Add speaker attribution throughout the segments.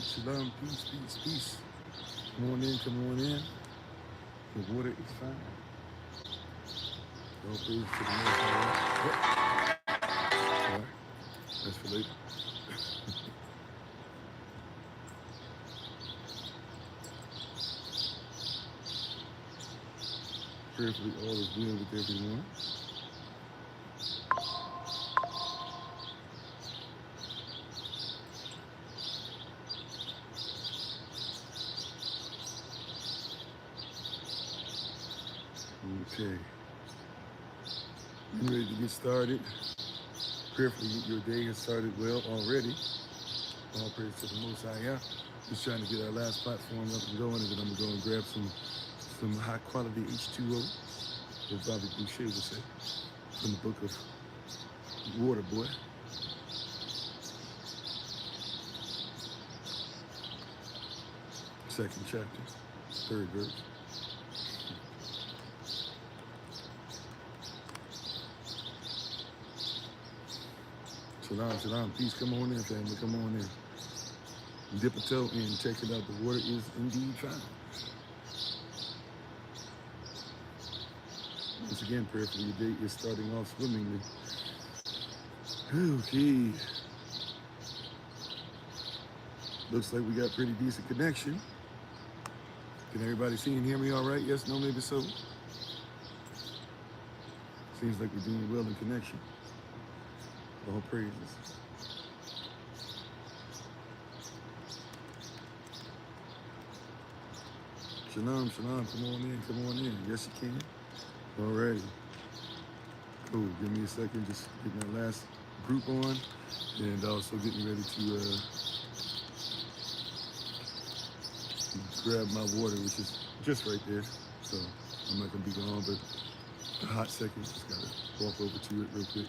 Speaker 1: Shalom, peace, peace, peace. Come on in, come on in. The water is fine. All praise to the Most High. All right, that's for later. Prayerfully all is well with everyone. Okay. I'm ready to get started. Prayerfully your day has started well already. All praise to the Most High. Just trying to get our last platform up and going, and then I'm going to go and grab some high quality H2O, as Bobby Boucher would say, from the book of Water Boy. Second chapter, third verse. Shalom, shalom, peace. Come on in, family. Come on in. Dip a toe in, check it out. The water is indeed fine. Once again, prayerfully, your day is starting off swimmingly. Okay. Looks like we got pretty decent connection. Can everybody see and hear me all right? Yes, no, maybe so. Seems like we're doing well in connection. All praises. Shalom, shalom. Come on in, come on in. Yes, you can. Alrighty. Cool. Give me a second. Just getting that last group on, and also getting ready to grab my water, which is just right there. So I'm not gonna be gone, but a hot second. Just gotta walk over to it real quick.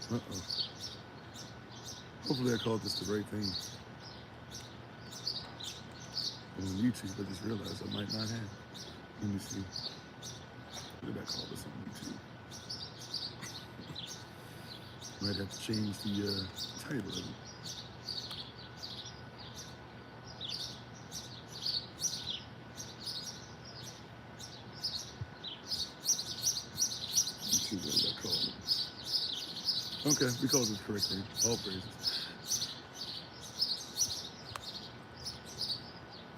Speaker 1: Uh-oh. Hopefully I called this the right thing. And on YouTube, I just realized I might not have. Let me see. What did I call this on YouTube? Might have to change the title of it. Let's see, what did I call it? Okay, we called it the correct thing. All praises.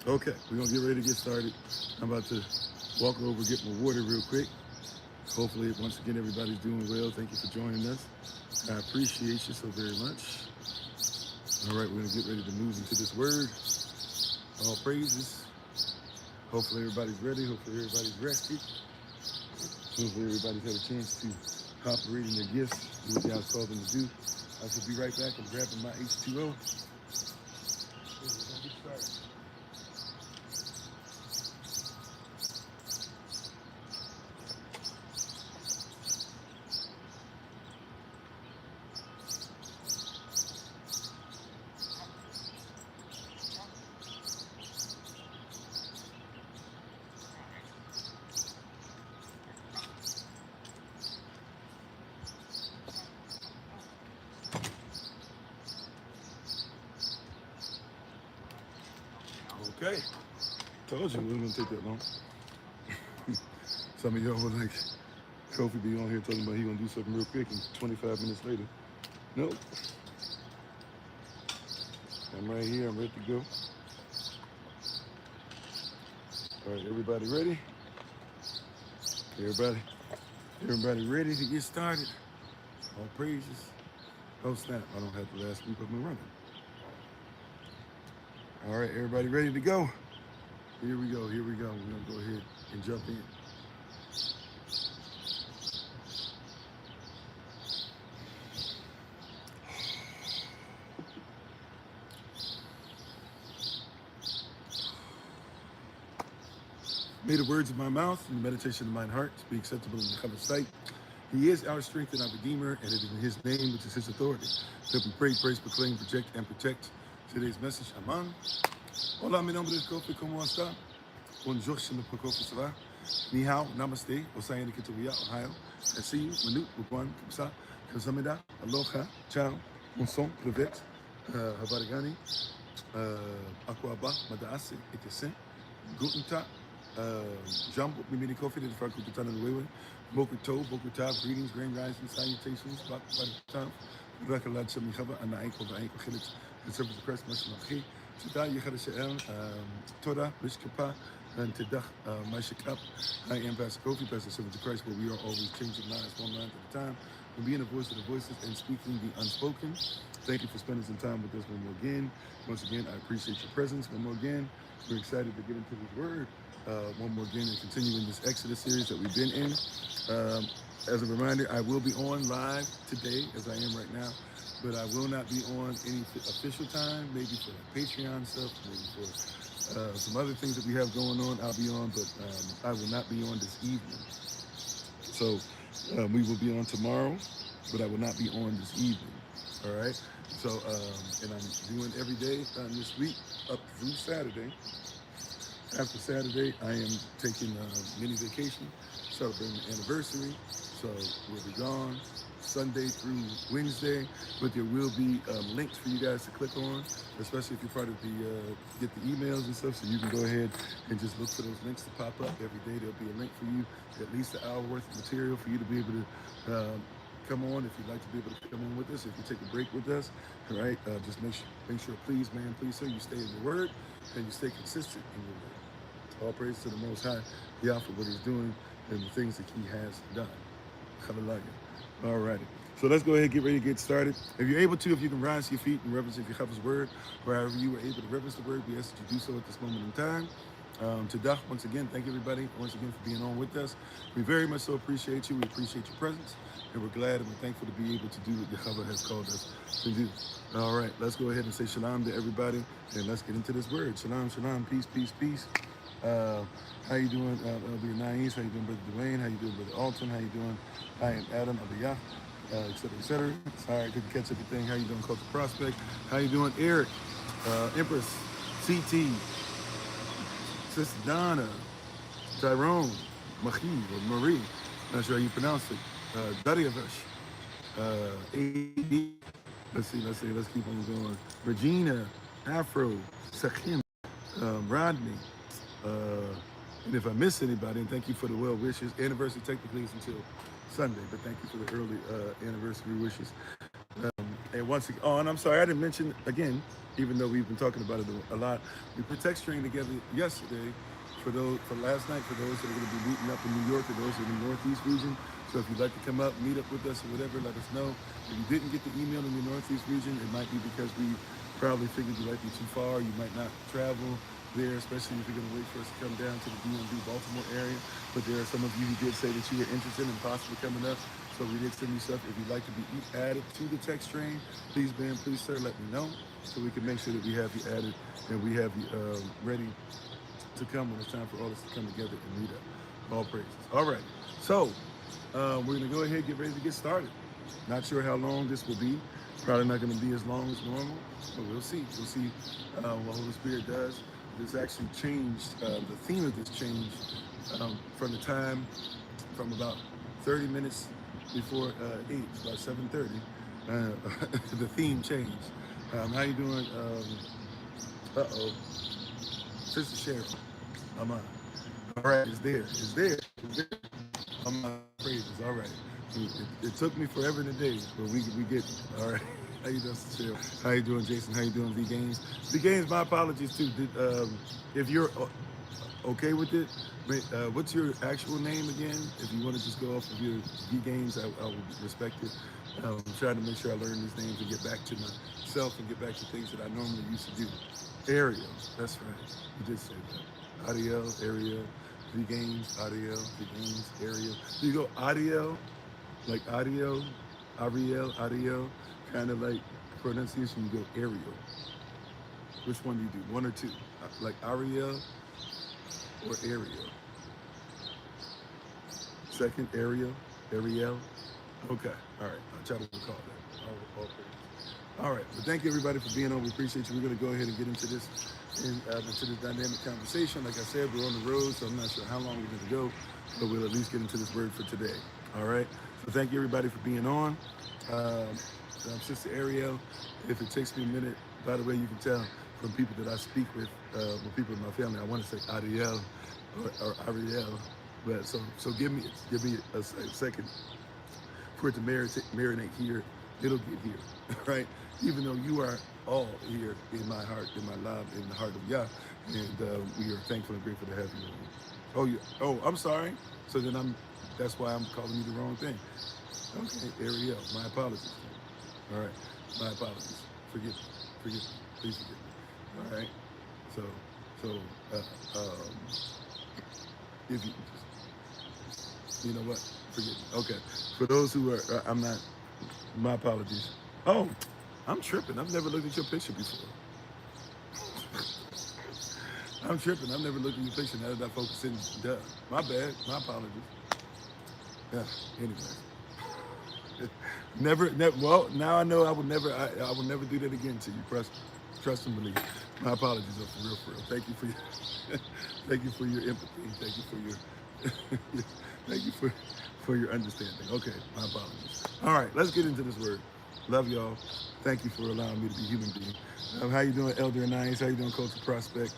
Speaker 1: Okay, we're gonna get ready to get started. I'm about to walk over, get my water real quick. Hopefully, once again, everybody's doing well. Thank you for joining us. I appreciate you so very much. All right, we're gonna get ready to move into this word. All praises. Hopefully, everybody's ready. Hopefully, everybody's rested. Hopefully, everybody's had a chance to operate in their gifts, do what God's called them to do. I should be right back. I'm grabbing my H2O. We're gonna get started. Okay, told you it wasn't gonna take that long. Some of y'all were like, Kofi be on here talking about he gonna do something real quick, and 25 minutes later, nope. I'm right here, I'm ready to go. All right, everybody ready? Everybody ready to get started? All praises. Oh snap, I don't have the last group of me running. All right, everybody ready to go? Here we go, here we go. We're gonna go ahead and jump in. May the words of my mouth and the meditation of mine heart be acceptable in the Covenant's sight. He is our strength and our Redeemer, and it is in His name, which is His authority, that we pray, praise, proclaim, project, and protect, Today's message, Aman. Hola, mi nombre es Kofi, ¿cómo está? Bonjour, je m'appelle Kofi, ça va? Ni hao, namaste, Osayani Kituya, Ohio. I see you, Manut, Bukwan, Kumsa, Kamsamida, Aloha, Ciao, Monson, Crevet, Habarigani, Aquaba, Madaase, Ekesen, Guten Tag, Jambo, Mimini Kofi, the Franco Kutan and Wewe, Bokuto, Bokuta, greetings, grand rising, salutations, Bakbatam, Rakalad Shamihaba, and the ankle, Hilit, the service of Christ, Mashmachi, Today, Yehadashem, Toda, Bishkapa, and Tedach, Mashikap. I am Pastor Kofi, Pastor Servant of Christ, where we are always changing lives one line at a time. We're being a voice of the voices and speaking the unspoken. Thank you for spending some time with us one more again. Once again, I appreciate your presence. One more again, we're excited to get into His Word. One more again, and continuing this Exodus series that we've been in. As a reminder, I will be on live today, as I am right now, but I will not be on any official time, maybe for the Patreon stuff, maybe for some other things that we have going on, I'll be on, but I will not be on this evening. So we will be on tomorrow, but I will not be on this evening, all right? So, and I'm doing every day this week up through Saturday. After Saturday, I am taking a mini vacation, celebrating the anniversary. So we'll be gone Sunday through Wednesday, but there will be links for you guys to click on, especially if you're part of the, get the emails and stuff, so you can go ahead and just look for those links to pop up every day. There'll be a link for you, at least an hour worth of material for you to be able to come on if you'd like to be able to come on with us, if you take a break with us, all right? Just make sure, please, man, please, sir, you stay in your word and you stay consistent in your word. All praise to the Most High, Yah, for what He's doing and the things that He has done. Hallelujah. All righty. So let's go ahead and get ready to get started. If you're able to, if you can rise to your feet and reverence if you have His word, wherever you were able to reverence the word, we ask that you do so at this moment in time. Tadach, once again, thank everybody once again for being on with us. We very much so appreciate you. We appreciate your presence, and we're glad and we're thankful to be able to do what Yahweh has called us to do. All right, let's go ahead and say shalom to everybody, and let's get into this word. Shalom, shalom, peace, peace, peace. How you doing, Elder Nais? How you doing, Brother Dwayne? How you doing, Brother Alton? How you doing? I am Adam Abiyah, et cetera, et cetera. Sorry, I couldn't catch everything. How you doing, Culture Prospect? How you doing, Eric? Empress, CT, Sister Donna, Tyrone, Mahi, or Marie, not sure how you pronounce it, Daryavesh, AD, let's keep on going. Regina, Afro, Sakim, Rodney, and if I miss anybody, and thank you for the well wishes. Anniversary technically is until Sunday, but thank you for the early anniversary wishes. And once again, and I'm sorry, I didn't mention again, even though we've been talking about it a lot, we put text train together yesterday for last night, for those that are going to be meeting up in New York, or those in the Northeast region. So if you'd like to come up, meet up with us or whatever, let us know. If you didn't get the email in the Northeast region, it might be because we probably figured you might be too far. You might not travel there, especially if you're going to wait for us to come down to the DMV Baltimore area. But there are some of you who did say that you were interested in possibly coming up. So we did send you stuff. If you'd like to be added to the text train, please, man, please, sir, let me know so we can make sure that we have you added and we have you ready to come when it's time for all us to come together and meet up. All praises. All right. So we're going to go ahead and get ready to get started. Not sure how long this will be. Probably not going to be as long as normal, but we'll see. We'll see what Holy Spirit does. This actually changed, the theme of this changed from the time, from about 30 minutes before 8, about 7:30, the theme changed. How you doing? Sister Sharon, I'm on. All right, it's there. I'm on praises, all right. It took me forever today, but we get it, all right. How you doing, Sister Sharon? How you doing, Jason? How you doing, V-Games? V-Games, my apologies too. If you're okay with it, what's your actual name again? If you want to just go off of your V-Games, I will respect it. I'm trying to make sure I learn these names and get back to myself and get back to things that I normally used to do. Ariel, that's right. You did say that. Ariel, V-Games, V-Games, Ariel. Do you go Ariel, like audio, Ariel, kind of like pronunciation, you go Ariel. Which one do you do? One or two? Like Ariel or Ariel? Second, Ariel? Okay, all right, I'll try to recall that. All right. Well, thank you everybody for being on. We appreciate you. We're going to go ahead and get into this into this dynamic conversation. Like I said, we're on the road, so I'm not sure how long we're going to go, but we'll at least get into this word for today. All right. So thank you everybody for being on. Sister Ariel, if it takes me a minute, by the way, you can tell from people that I speak with people in my family, I want to say Ariel or Ariel, but so give me a second for it to marinate here. It'll get here, right? Even though you are all here in my heart, in my love, in the heart of Yah, and we are thankful and grateful to have you. Oh, yeah. Oh, I'm sorry. So then that's why I'm calling you the wrong thing. Okay, Ariel, my apologies. All right, my apologies. Forgive me. Please forgive me. All right. If you know what, forgive me. Okay. For those who are, I'm not. My apologies. Oh, I'm tripping. I've never looked at your picture before. I'm tripping. I've never looked at your picture. Now that I focus in, duh. My bad. My apologies. Yeah. Anyways. Never. Well, now I know I will never do that again to you. Trust and believe. My apologies are for real. Thank you for your, thank you for your empathy. Thank you for your, thank you for your understanding. Okay, my apologies. All right, let's get into this word. Love y'all. Thank you for allowing me to be a human being. How you doing, Elder Anais? How you doing, Culture Prospect?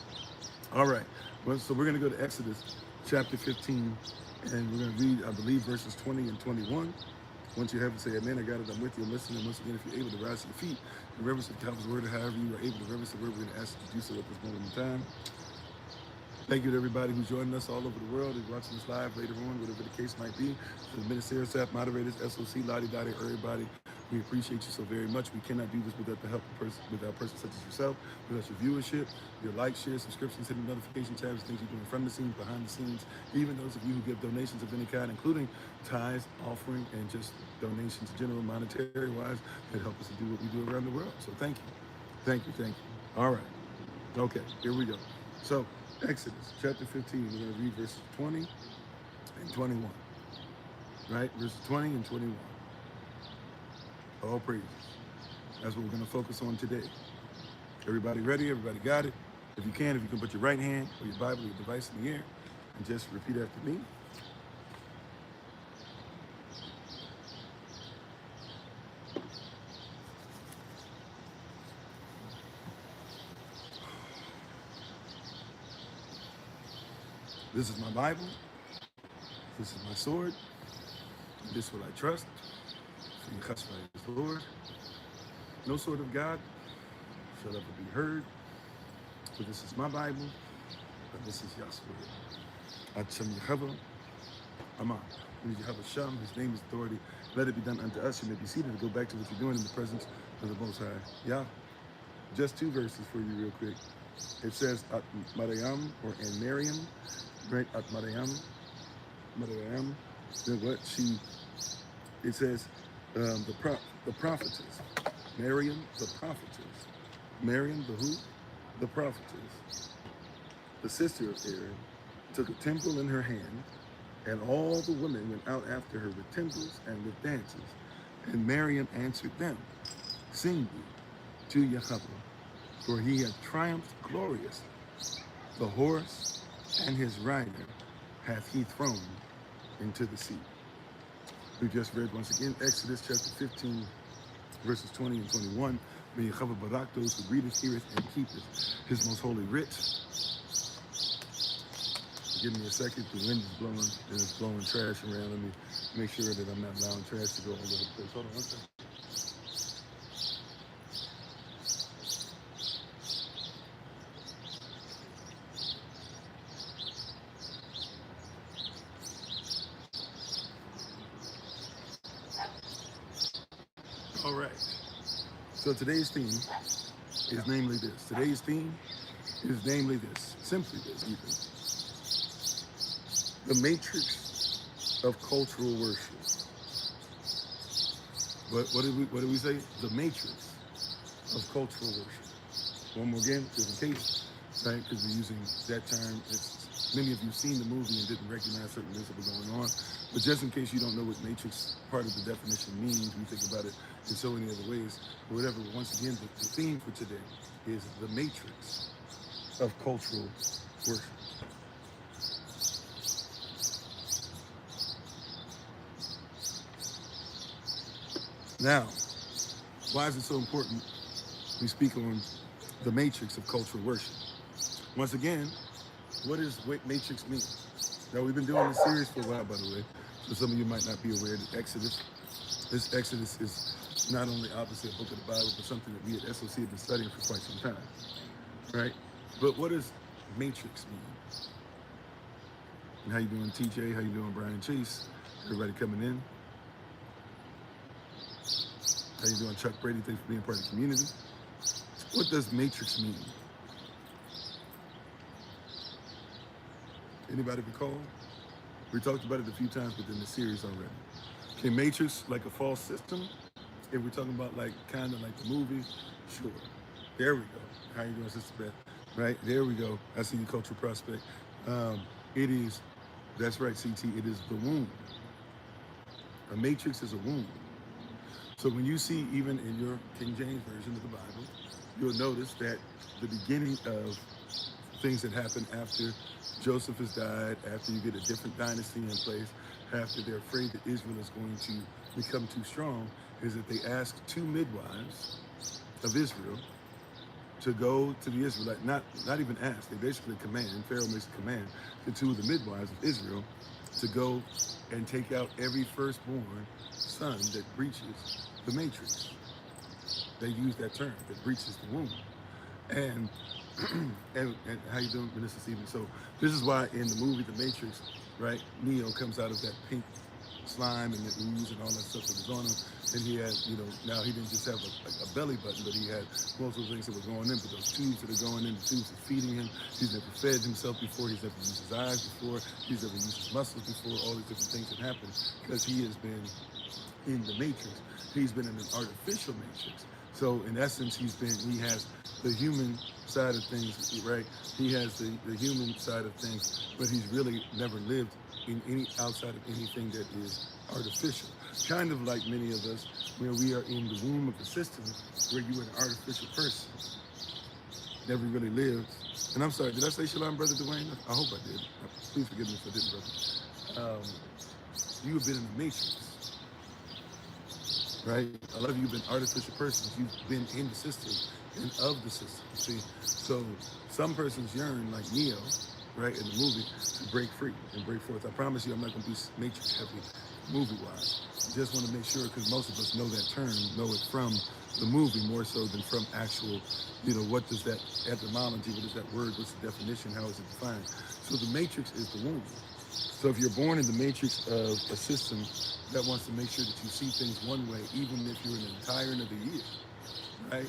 Speaker 1: All right, well, so we're going to go to Exodus chapter 15, and we're going to read, I believe, verses 20 and 21. Once you have it, say amen. I got it. I'm with you. I'm listening. Once again, if you're able to rise to your feet and reverence the Calvin's word, or however you are able to reverence the word, we're going to ask you to do so at this moment in time. Thank you to everybody who's joining us all over the world and watching us live later on, whatever the case might be. To the ministerial staff, moderators, SOC, Lottie Dottie, everybody, we appreciate you so very much. We cannot do this without the help of without a person such as yourself, without your viewership, your likes, shares, subscriptions, hitting notification tabs, things you're doing from the scenes, behind the scenes, even those of you who give donations of any kind, including tithes, offering, and just donations, general monetary-wise, that help us to do what we do around the world. So thank you. Thank you. Thank you. All right. Okay, here we go. So, Exodus chapter 15, we're going to read verses 20 and 21. Right? Verses 20 and 21. All praises. That's what we're going to focus on today. Everybody ready? Everybody got it? If you can put your right hand or your Bible or your device in the air and just repeat after me. This is my Bible. This is my sword. This will I trust. So you Lord. No sword of God shall ever be heard. For this is my Bible, and this is Yah's word. Acham Yehovah, Aman. Yehovah Sham, his name is authority. Let it be done unto us. You may be seated to go back to what you're doing in the presence of the Most High. Yeah. Just two verses for you real quick. It says at Mariam or in Miriam, right? At Mariam. What it says the prophetess. Miriam the prophetess. Miriam the who? The prophetess. The sister of Aaron took a timbrel in her hand, and all the women went out after her with timbrels and with dances. And Miriam answered them, sing ye to Yehovah, for he hath triumphed gloriously. The horse and his rider hath he thrown into the sea. We just read once again Exodus chapter 15, verses 20 and 21. May Yehovah barak those who readeth, heareth, and keepeth his most holy writ. Give me a second. The wind is blowing, and it's blowing trash around. Let me make sure that I'm not allowing trash to go all over the place. Hold on one second. All right. So today's theme is namely this. Simply this, even. The matrix of cultural worship. What did we say? The matrix of cultural worship. One more again, just in case, right? Because we're using that term. It's many of you seen the movie and didn't recognize certain things that were going on. But just in case you don't know what matrix part of the definition means, we think about it in so many other ways, or whatever. Once again, the theme for today is the matrix of cultural worship. Now, why is it so important we speak on the matrix of cultural worship? Once again, what does matrix mean? Now, we've been doing this series for a while, by the way, so some of you might not be aware that this Exodus is not only obviously a book of the Bible, but something that we at SOC have been studying for quite some time, right? But what does matrix mean? And how you doing, TJ? How you doing, Brian Chase? Everybody coming in? How you doing, Chuck Brady? Thanks for being part of the community. What does matrix mean? Anybody recall? We talked about it a few times within the series already. Okay, matrix, like a false system. If we're talking about like kind of like the movie, sure. There we go. How you doing, Sister Beth? Right, there we go. I see you, Cultural Prospect. It is, that's right, CT, it is the womb. A matrix is a womb. So when you see, even in your King James Version of the Bible, you'll notice that the beginning of things that happen after Joseph has died, after you get a different dynasty in place, after they're afraid that Israel is going to become too strong, is that they ask two midwives of Israel to go to the Israelites, not even ask, they basically command, Pharaoh makes a command to two of the midwives of Israel to go and take out every firstborn son that breaches the matrix. They use that term, that breaches the womb. And and how you doing, Minister Stephen? So this is why in the movie The Matrix, right, Neo comes out of that pink slime and the ooze and all that stuff that was on him. And he had, you know, now he didn't just have a belly button, but he had multiple things that were going in. But those tubes that are going in, the tubes are feeding him. He's never fed himself before. He's never used his eyes before. He's never used his muscles before. All these different things that happen because he has been in the matrix. He's been in an artificial matrix. So in essence, he has the human side of things, right? He has the human side of things, but he's really never lived in any outside of anything that is artificial. Kind of like many of us, where we are in the womb of the system, where you are an artificial person, never really lived. And I'm sorry, did I say shalom, Brother Dwayne? I hope I did. Please forgive me if I didn't, brother. You have been in the matrix. Right? A lot of you have been artificial persons. You've been in the system and of the system. See? So some persons yearn, like Neo, right, in the movie, to break free and break forth. I promise you I'm not going to be matrix heavy movie-wise. Just want to make sure, because most of us know that term, know it from the movie more so than from actual, you know, what does that etymology, what is that word, what's the definition, how is it defined? So the matrix is the womb. So if you're born in the matrix of a system that wants to make sure that you see things one way, even if you're an entire another year, right?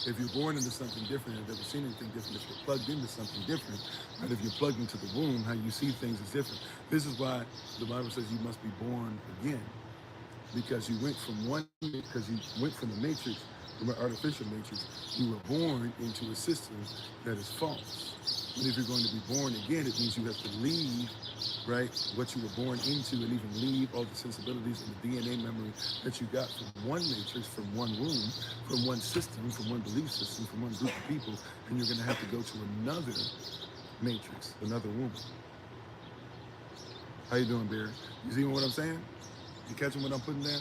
Speaker 1: If you're born into something different and never seen anything different, if you're plugged into something different, right? If you're plugged into the womb, how you see things is different. This is why the Bible says you must be born again, because you went from the matrix, from an artificial matrix, you were born into a system that is false. And if you're going to be born again, it means you have to leave, right, what you were born into, and even leave all the sensibilities and the DNA memory that you got from one matrix, from one womb, from one system, from one belief system, from one group of people, and you're going to have to go to another matrix, another womb. How you doing, Barry? You see what I'm saying? You catching what I'm putting down?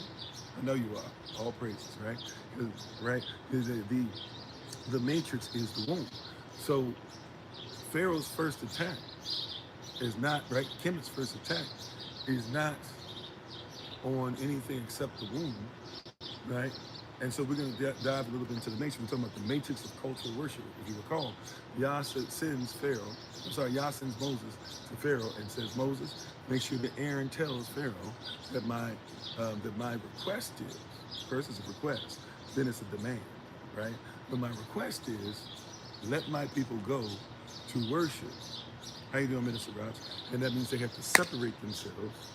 Speaker 1: I know you are. All praises, right? Right? The matrix is the womb. So Pharaoh's first attack is not, right? Kemet's first attack is not on anything except the womb, right? And so we're going to dive a little bit into the matrix. We're talking about the matrix of cultural worship. If you recall, Yah sends Moses to Pharaoh and says, Moses, make sure that Aaron tells Pharaoh that my request is, first it's a request, then it's a demand, right? But my request is, let my people go to worship. How you doing, Minister Raj? And that means they have to separate themselves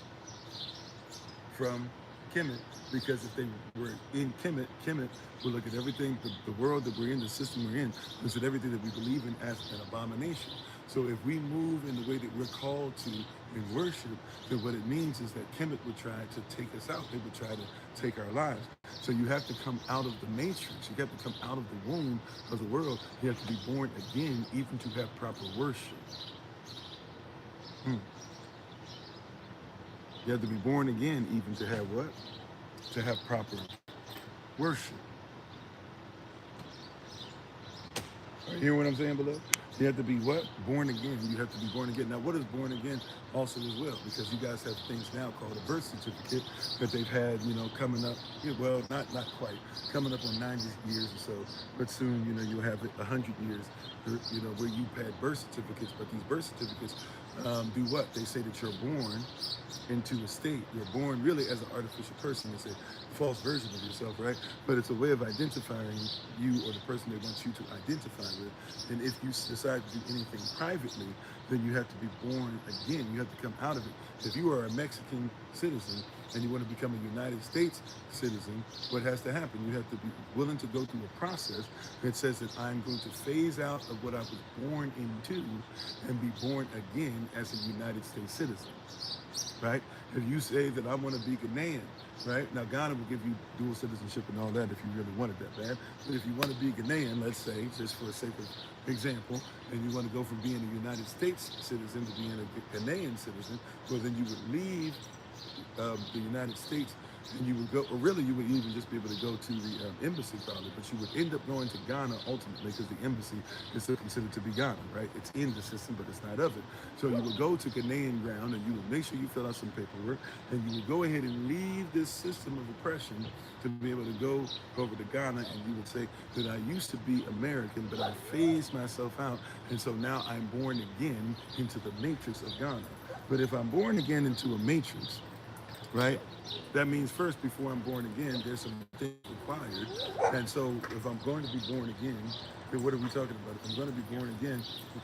Speaker 1: from Kemet, because if they were in Kemet will look at everything, the world that we're in, the system we're in, looks at everything that we believe in as an abomination. So if we move in the way that we're called to in worship, then what it means is that Kemet would try to take us out. They would try to take our lives. So you have to come out of the matrix. You have to come out of the womb of the world. You have to be born again, even to have proper worship. You have to be born again, even to have what? To have proper worship. You hear what I'm saying, beloved? You have to be what? Born again. You have to be born again. Now, what is born again also as well? Because you guys have things now called a birth certificate that they've had, coming up. Well, not quite. Coming up on 90 years or so. But soon, you'll have 100 years, where you've had birth certificates. But these birth certificates do what? They say that you're born into a state. You're born really as an artificial person. It's a false version of yourself, right? But it's a way of identifying you or the person they want you to identify with. And if you decide to do anything privately, then you have to be born again. You have to come out of it. If you are a Mexican citizen and you want to become a United States citizen, what has to happen? You have to be willing to go through a process that says that I'm going to phase out of what I was born into and be born again as a United States citizen. Right? If you say that I want to be Ghanaian, right? Now Ghana will give you dual citizenship and all that if you really wanted that bad. But if you want to be Ghanaian, let's say, just for the sake of example, and you want to go from being a United States citizen to being a Ghanaian citizen, well then you would leave the United States and you would go, or really you would even just be able to go to the embassy probably, but you would end up going to Ghana ultimately because the embassy is still considered to be Ghana, right? It's in the system, but it's not of it. So you would go to Ghanaian ground and you would make sure you fill out some paperwork and you would go ahead and leave this system of oppression to be able to go over to Ghana, and you would say that I used to be American, but I phased myself out, and so now I'm born again into the matrix of Ghana. But if I'm born again into a matrix, right? That means first, before I'm born again, there's some things required. And so if I'm going to be born again, then what are we talking about? If I'm going to be born again,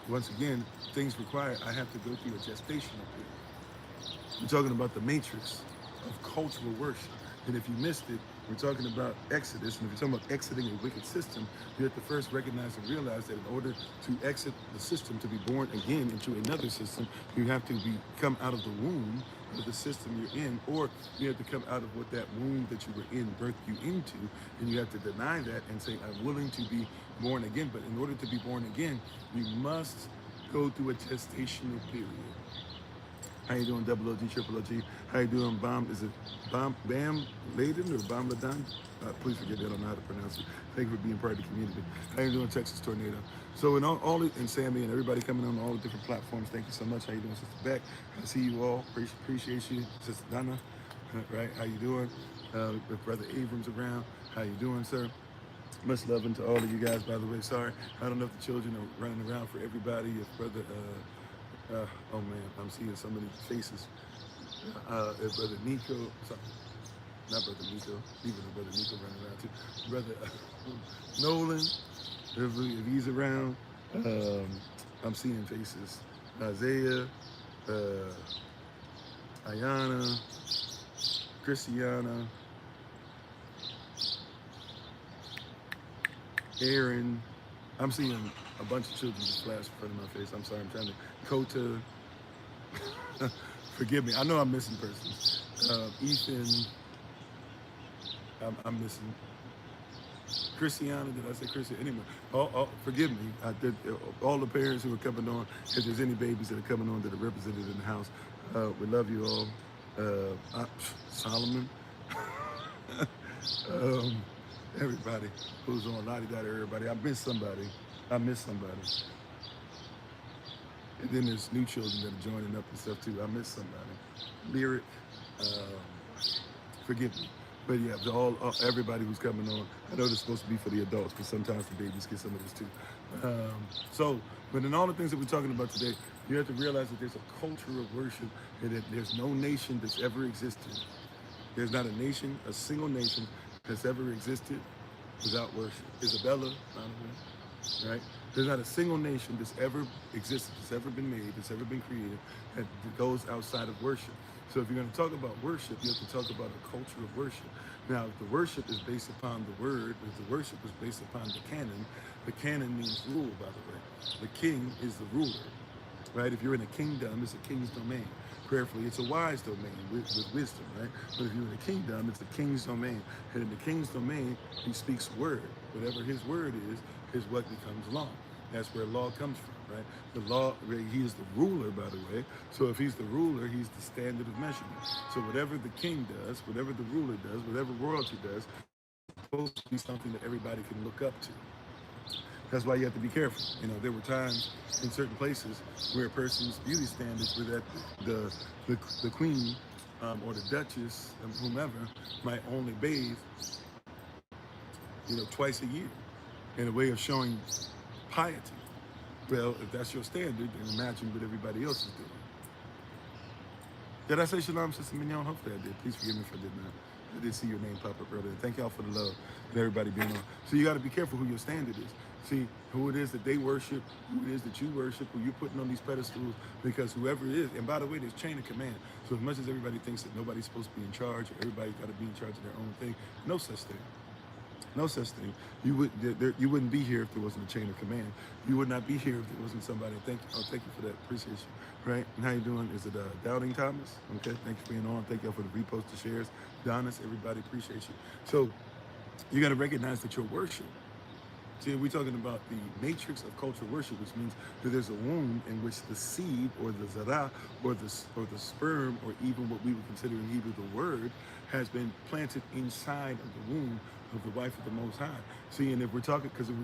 Speaker 1: once again, things required, I have to go through a gestational period. We're talking about the matrix of cultural worship. And if you missed it, we're talking about Exodus. And if you're talking about exiting a wicked system, you have to first recognize and realize that in order to exit the system, to be born again into another system, you have to come out of the womb of the system you're in, or you have to come out of what that womb that you were in birthed you into, and you have to deny that and say, I'm willing to be born again. But in order to be born again, you must go through a gestational period. How you doing, Double OG, Triple OG? How you doing, Is it Bam Laden or Bam Laden? Please forgive me, I don't know how to pronounce it. Thank you for being part of the community. How you doing, Texas Tornado? So in and Sammy and everybody coming on all the different platforms, thank you so much. How you doing, Sister Beck? I see you all. Appreciate you, Sister Donna. Right? How you doing? With Brother Abrams around. How you doing, sir? Much love into all of you guys, by the way. Sorry, I don't know if the children are running around for everybody. If Brother, oh man, I'm seeing so many faces. If Brother Nico, sorry, not Brother Nico, even though Brother Nico running around too. Brother Nolan, if he's around, I'm seeing faces. Isaiah, Ayana, Christiana, Aaron. I'm seeing a bunch of children just flash in front of my face. I'm sorry, I'm trying to. Kota, forgive me. I know I'm missing persons. Ethan, I'm missing. Christiana, did I say Christiana? Anyway, forgive me. I did, all the parents who are coming on, if there's any babies that are coming on that are represented in the house, we love you all. Solomon, everybody who's on, la-di-da to everybody. I miss somebody. And then there's new children that are joining up and stuff too. I miss somebody. Lyric, forgive me. But yeah, everybody who's coming on, I know it's supposed to be for the adults, but sometimes the babies get some of this too. But in all the things that we're talking about today, you have to realize that there's a culture of worship and that there's no nation that's ever existed. There's not a nation, a single nation that's ever existed without worship. Isabella, right? There's not a single nation that's ever existed, that's ever been made, that's ever been created, that goes outside of worship. So if you're going to talk about worship, you have to talk about a culture of worship. Now, if the worship is based upon the word, if the worship is based upon the canon means rule, by the way. The king is the ruler. right? If you're in a kingdom, it's a king's domain. Prayerfully, it's a wise domain with wisdom, right? But if you're in a kingdom, it's a king's domain. And in the king's domain, he speaks word. Whatever his word is what becomes law. That's where law comes from, right? The law, he is the ruler, by the way. So if he's the ruler, he's the standard of measurement. So whatever the king does, whatever the ruler does, whatever royalty does, it's supposed to be something that everybody can look up to. That's why you have to be careful. You know, there were times in certain places where a person's beauty standards were that the queen or the duchess, whomever, might only bathe, twice a year in a way of showing piety. Well, if that's your standard, then imagine what everybody else is doing. Did I say shalom, Sister Mignon? Hopefully I did. Please forgive me if I did not. I did see your name pop up earlier. Thank y'all for the love and everybody being on. So you got to be careful who your standard is. See who it is that they worship, who it is that you worship, who you're putting on these pedestals, because whoever it is, and by the way, there's chain of command. So as much as everybody thinks that nobody's supposed to be in charge, or everybody's got to be in charge of their own thing, no such thing. No such thing. You wouldn't be here if there wasn't a chain of command. You would not be here if there wasn't somebody. Thank you for that. Appreciate you. Right? And how you doing? Is it Doubting Thomas? Okay. Thank you for being on. Thank you for the repost, the shares. Donis, everybody, appreciate you. So you got to recognize that your worship. See, we're talking about the matrix of cultural worship, which means that there's a womb in which the seed, or the zara, or the sperm, or even what we would consider in Hebrew the word, has been planted inside of the womb of the wife of the Most High. See, and if we're talking about the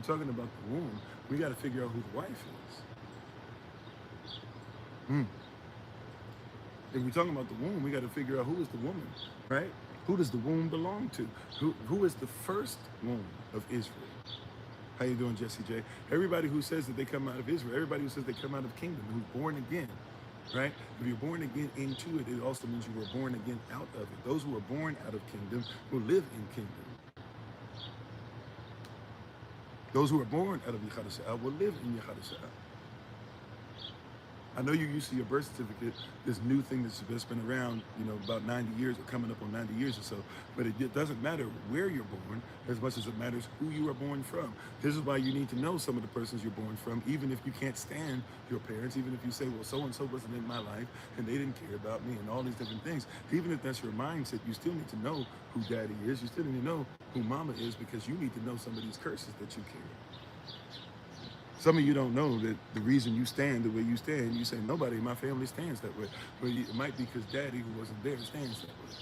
Speaker 1: womb, we got to figure out who the wife is. If we're talking about the womb, we got to figure out who is the woman, right? Who does the womb belong to? Who is the first womb of Israel? How you doing, Jesse J? Everybody who says that they come out of Israel, everybody who says they come out of kingdom, who's born again, right? If you're born again into it, it also means you were born again out of it. Those who are born out of kingdom will live in kingdom. Those who are born out of Yehadashah will live in Yehadashah. I know you're used to your birth certificate, this new thing that's been around, about 90 years or coming up on 90 years or so. But it doesn't matter where you're born as much as it matters who you are born from. This is why you need to know some of the persons you're born from, even if you can't stand your parents, even if you say, well, so-and-so wasn't in my life and they didn't care about me and all these different things. Even if that's your mindset, you still need to know who daddy is. You still need to know who mama is, because you need to know some of these curses that you carry. Some of you don't know that the reason you stand the way you stand, you say, nobody in my family stands that way. But it might be because daddy, who wasn't there, stands that way.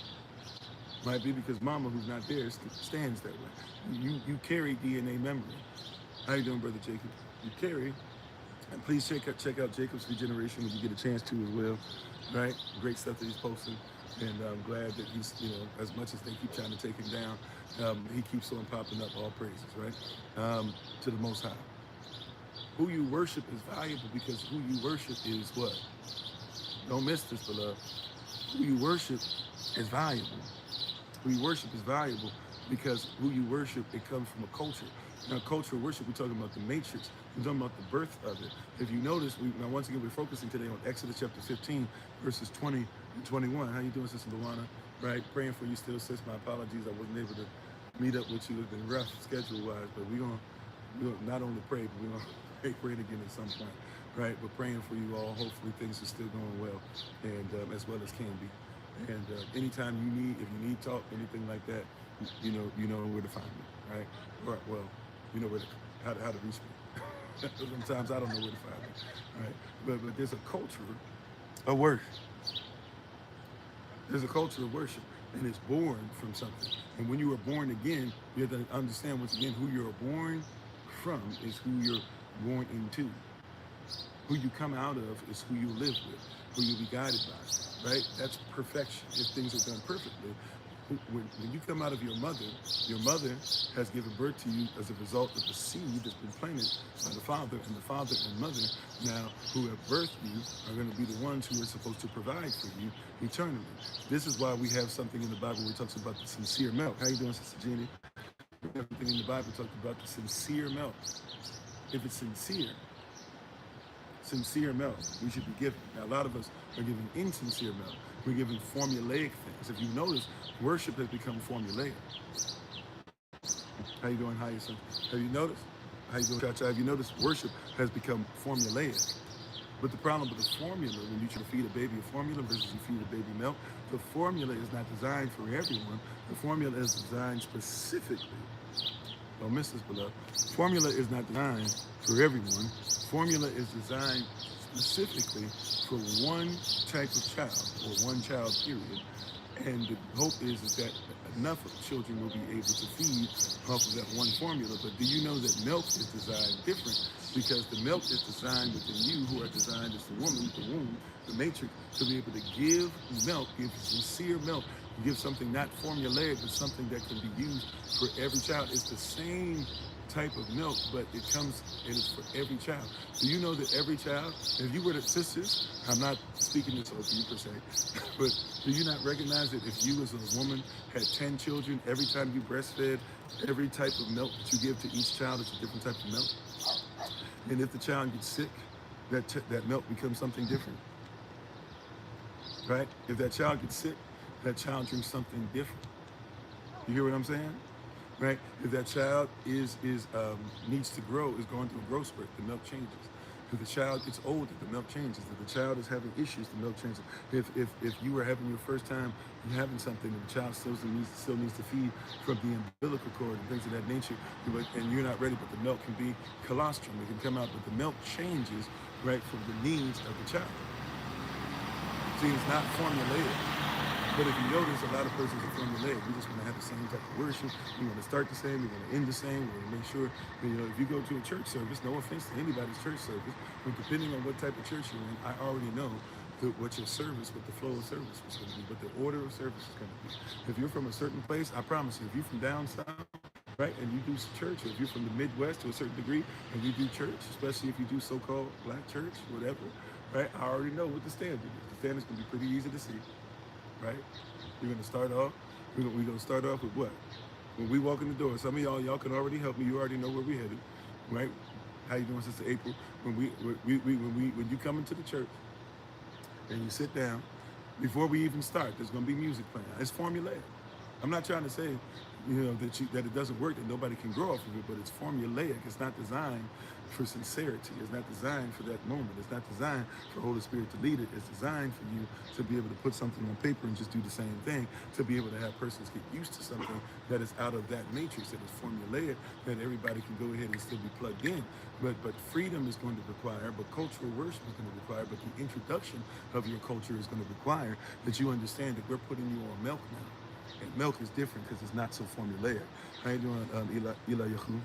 Speaker 1: Might be because mama, who's not there, stands that way. You carry DNA memory. How you doing, Brother Jacob? You carry. And please check out Jacob's Regeneration when you get a chance to as well. Right? Great stuff that he's posting. And I'm glad that he's, as much as they keep trying to take him down, he keeps on popping up. All praises, right? To the Most High. Who you worship is valuable, because who you worship is what? Don't miss this, beloved. Who you worship is valuable. Who you worship is valuable because who you worship, it comes from a culture. Now, cultural worship, we're talking about the matrix. We're talking about the birth of it. If you notice, once again, we're focusing today on Exodus chapter 15, verses 20 and 21. How you doing, Sister Luana? Right? Praying for you still, sis. My apologies. I wasn't able to meet up with you. It's been rough schedule-wise, but we're going to not only pray, but we're going to pray again at some point, right? We're praying for you all. Hopefully things are still going well, and as well as can be. And anytime if you need talk, anything like that, you know where to find me, right? Or, well, you know how to reach me. Sometimes I don't know where to find me, right? But there's a culture of worship. There's a culture of worship, and it's born from something. And when you are born again, you have to understand, once again, who you're born from is who you're born into. Who you come out of is who you live with, who you'll be guided by, right? That's perfection. If things are done perfectly, when you come out of your mother has given birth to you as a result of the seed that's been planted by the father and mother now, who have birthed you, are going to be the ones who are supposed to provide for you eternally. This is why we have something in the Bible where it talks about the sincere milk. How you doing, Sister Jeannie? Everything in the Bible talks about the sincere milk. If it's sincere milk, we should be given. Now, a lot of us are giving insincere milk. We're giving formulaic things. If you notice, worship has become formulaic. How you doing, Hyacinth? Have you noticed? How you doing, Chacha? Have you noticed worship has become formulaic? But the problem with the formula, when you try to feed a baby a formula versus you feed a baby milk, the formula is not designed for everyone. The formula is designed specifically. Don't miss this, beloved. Formula is not designed for everyone. Formula is designed specifically for one type of child or one child period. And the hope is that enough children will be able to feed off of that one formula. But do you know that milk is designed different? Because the milk is designed within you, who are designed as the woman, the womb, the matrix, to be able to give milk, give sincere milk, give something not formulaic, but something that can be used for every child. It's the same type of milk, but it comes and it's for every child. Do you know that every child, if you were the sisters, I'm not speaking this over you per se, but do you not recognize that if you as a woman had 10 children, every time you breastfed, every type of milk that you give to each child is a different type of milk? And if the child gets sick, that milk becomes something different, right? If that child gets sick, that child drinks something different. You hear what I'm saying? Right? If that child needs to grow, is going through a growth spurt, the milk changes. If the child gets older, the milk changes. If the child is having issues, the milk changes. If you were having your first time having something and the child still needs to feed from the umbilical cord and things of that nature, and you're not ready, but the milk can be colostrum. It can come out, but the milk changes, right, from the needs of the child. See, it's not formulaic. But if you notice, a lot of persons are formulaic. We just want to have the same type of worship. We want to start the same. We want to end the same. We want to make sure that, if you go to a church service, no offense to anybody's church service, but depending on what type of church you're in, I already know what your service, what the flow of service was going to be, what the order of service is going to be. If you're from a certain place, I promise you, if you're from down south, right, and you do church, or if you're from the Midwest to a certain degree, and you do church, especially if you do so-called black church, whatever, right, I already know what the standard is. The standard's going to be pretty easy to see. Right? We're gonna start off. We're gonna start off with what? When we walk in the door, some of y'all can already help me. You already know where we headed, right? How you doing, Sister April? When you come into the church and you sit down, before we even start, there's gonna be music playing. It's formulaic. I'm not trying to say, that it doesn't work, that nobody can grow off of it, but it's formulaic. It's not designed for sincerity. It's not designed for that moment. It's not designed for Holy Spirit to lead it. It's designed for you to be able to put something on paper and just do the same thing, to be able to have persons get used to something that is out of that matrix, that is formulaic, that everybody can go ahead and still be plugged in. But freedom is going to require, but cultural worship is going to require, but the introduction of your culture is going to require that you understand that we're putting you on milk now. And milk is different because it's not so formulaic. How you doing, Eli Yahu?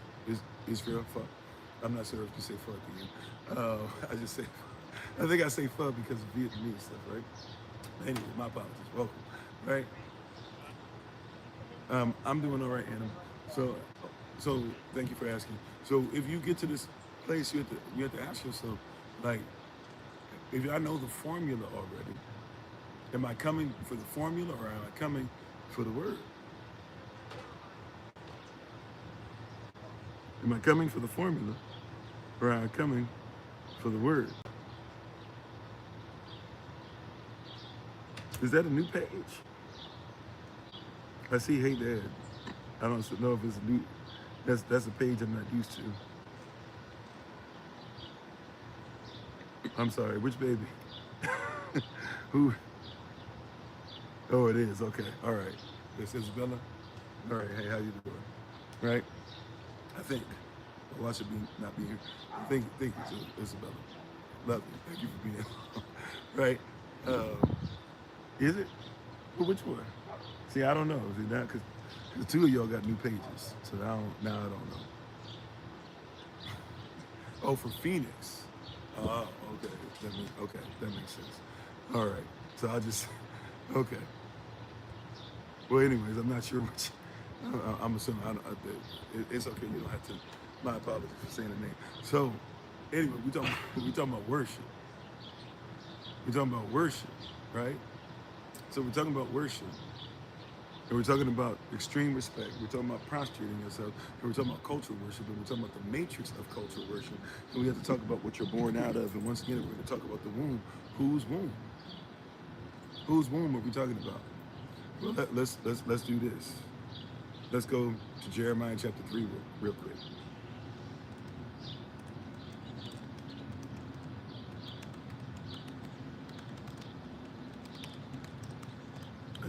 Speaker 1: Israel? Fuck. I'm not sure if you say fuck again. I just say, I think I say fuck because of Vietnamese stuff, right? Anyway, my apologies. Welcome, right? I'm doing all right, Anna. So thank you for asking. So if you get to this place, you have to ask yourself, like, if I know the formula already, am I coming for the formula or am I coming for the word? Am I coming for the formula or am I coming for the word? Is that a new page? I see Hey Dad. I don't know if it's a new, that's a page I'm not used to. I'm sorry, which baby? Who? Oh, it is, okay, all right. This is Isabella? All right, hey, how you doing? Right? I think, well, I should not be here. Thank you to Isabella. Love you, thank you for being here. Right? Is it? Well, which one? See, I don't know. See, now, because the two of y'all got new pages, so now I don't know. Oh, for Phoenix. Oh, okay. That makes sense. All right. So I just, okay. Well, anyways, I'm not sure which. I'm assuming it's okay. You don't have to. My apologies for saying the name. So, anyway, we talking about worship. We're talking about worship, right? So we're talking about worship. And we're talking about extreme respect. We're talking about prostrating yourself. And we're talking about cultural worship. And we're talking about the matrix of cultural worship. And we have to talk about what you're born out of. And once again, we're going to talk about the womb. Whose womb? Whose womb are we talking about? Well, let's do this. Let's go to Jeremiah chapter 3 real quick.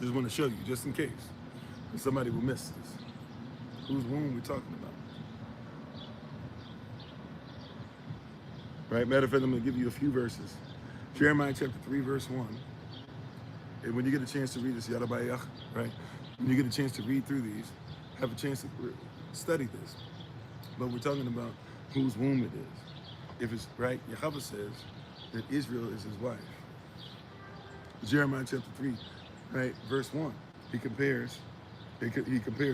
Speaker 1: I just want to show you, just in case somebody will miss this. Whose womb we're talking about? Right? Matter of fact, I'm going to give you a few verses. Jeremiah chapter 3, verse 1. And when you get a chance to read this, Yadabayach, right? When you get a chance to read through these, have a chance to study this. But we're talking about whose womb it is. If it's right, Yahweh says that Israel is his wife. Jeremiah chapter 3, right, verse 1. He compares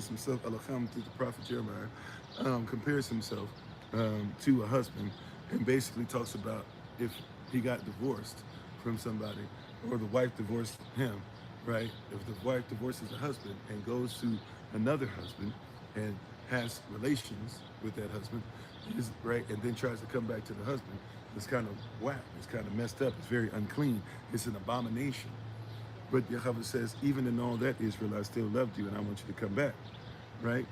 Speaker 1: himself, Elohim, through the prophet Jeremiah, compares himself to a husband, and basically talks about if he got divorced from somebody, or the wife divorced him, right? If the wife divorces the husband and goes to another husband and has relations with that husband, right, and then tries to come back to the husband, it's kind of whack, it's kind of messed up, it's very unclean, it's an abomination. But Yahweh says, even in all that, Israel, I still loved you and I want you to come back, right?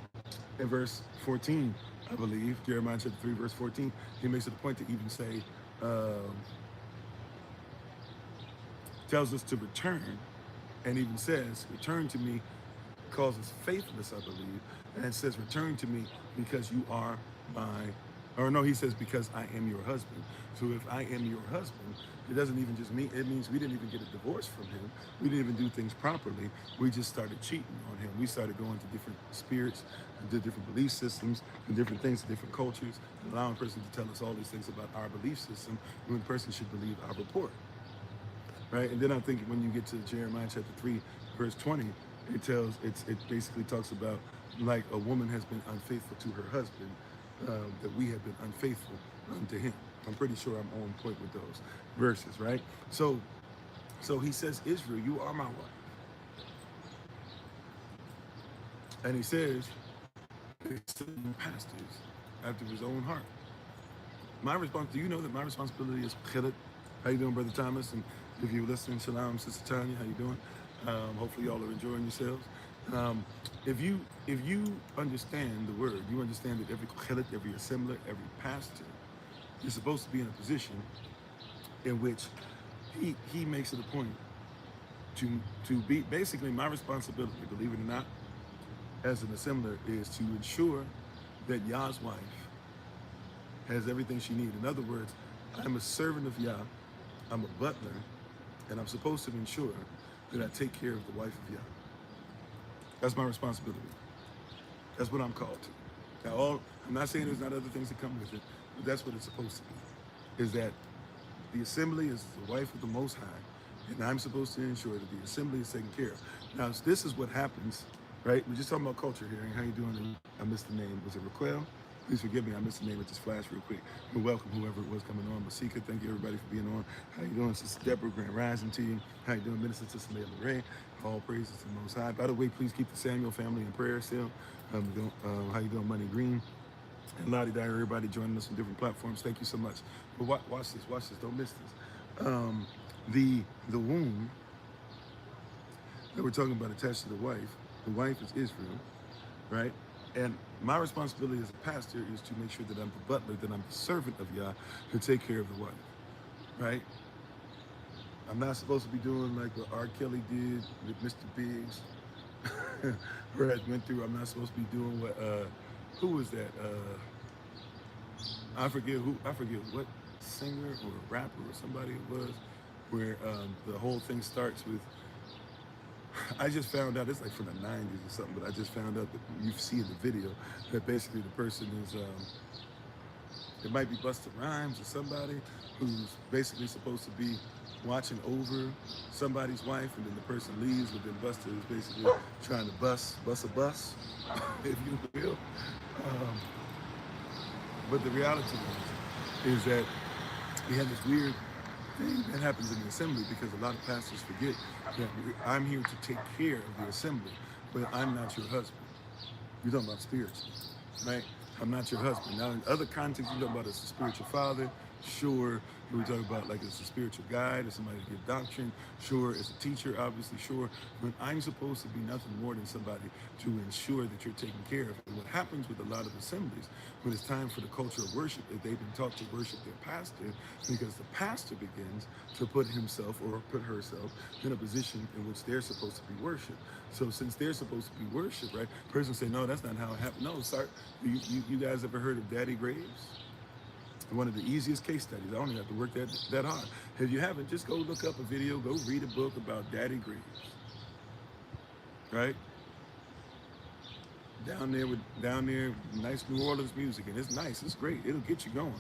Speaker 1: In verse 14, I believe, Jeremiah chapter 3, verse 14, he makes it a point to even say, tells us to return, and even says, return to me, calls us faithless, I believe, and it says, return to me because you are my, or no, he says, because I am your husband. So if I am your husband, it doesn't even just mean, it means we didn't even get a divorce from him. We didn't even do things properly. We just started cheating on him. We started going to different spirits, to different belief systems, and different things, to different cultures, and allowing a person to tell us all these things about our belief system, when the person should believe our report. Right? And then I'm thinking when you get to Jeremiah chapter 3, verse 20, it basically talks about like a woman has been unfaithful to her husband, that we have been unfaithful unto him. I'm pretty sure I'm on point with those verses, right? So he says, Israel, you are my wife. And he says, he's pastors after his own heart. My response, do you know that my responsibility is chilek? How you doing, Brother Thomas? And if you're listening, shalom, Sister Tanya, how you doing? Hopefully y'all are enjoying yourselves. If you understand the word, you understand that every chilek, every assembler, every pastor is supposed to be in a position in which he makes it a point to be, basically my responsibility, believe it or not, as an assembler, is to ensure that Yah's wife has everything she needs. In other words, I'm a servant of Yah, I'm a butler, and I'm supposed to ensure that I take care of the wife of Yah. That's my responsibility. That's what I'm called to. Now, I'm not saying there's not other things that come with it, but that's what it's supposed to be. Is that the assembly is the wife of the Most High, and I'm supposed to ensure that the assembly is taken care of. Now, this is what happens, right? We're just talking about culture here. How you doing? I missed the name. Was it Raquel? Please forgive me, I missed the name. It just flashed real quick. And welcome whoever it was coming on. Masika, thank you everybody for being on. How you doing, Sister Deborah? Grand Rising to you. How you doing, Minister Sister Leila Ray? All praises to the Most High. By the way, please keep the Samuel family in prayer still. How you doing, Money Green? And Lottie Dyer, everybody joining us on different platforms. Thank you so much. But watch this, don't miss this. The womb that we're talking about attached to the wife is Israel, right? And my responsibility as a pastor is to make sure that I'm the butler, that I'm the servant of Yah, to take care of the wife, right? I'm not supposed to be doing like what R. Kelly did with Mr. Biggs, where I went through. I'm not supposed to be doing what, who was that? I forget what singer or rapper or somebody it was, where the whole thing starts with, I just found out, it's like from the 90s or something, but I just found out that you see in the video that basically the person is, it might be Busta Rhymes or somebody who's basically supposed to be watching over somebody's wife, and then the person leaves, but then Busta is basically trying to bust a bus, if you will. But the reality is that we have this weird thing that happens in the assembly, because a lot of pastors forget that I'm here to take care of the assembly, but I'm not your husband. You're talking about spiritual, right? I'm not your husband. Now, in other contexts, you're talking about as a spiritual father, Sure. We talk about like as a spiritual guide, as somebody to give doctrine. Sure. As a teacher, obviously. Sure. But I'm supposed to be nothing more than somebody to ensure that you're taken care of. And what happens with a lot of assemblies, when it's time for the culture of worship, is they've been taught to worship their pastor, because the pastor begins to put himself or put herself in a position in which they're supposed to be worshiped. So since they're supposed to be worshiped, right? Person say, no, that's not how it happened. No, sorry. You guys ever heard of Daddy Graves? One of the easiest case studies. I don't even have to work that hard. If you haven't, just go look up a video, go read a book about Daddy Graves. Right? Down there, nice New Orleans music, and it's nice, it's great, it'll get you going.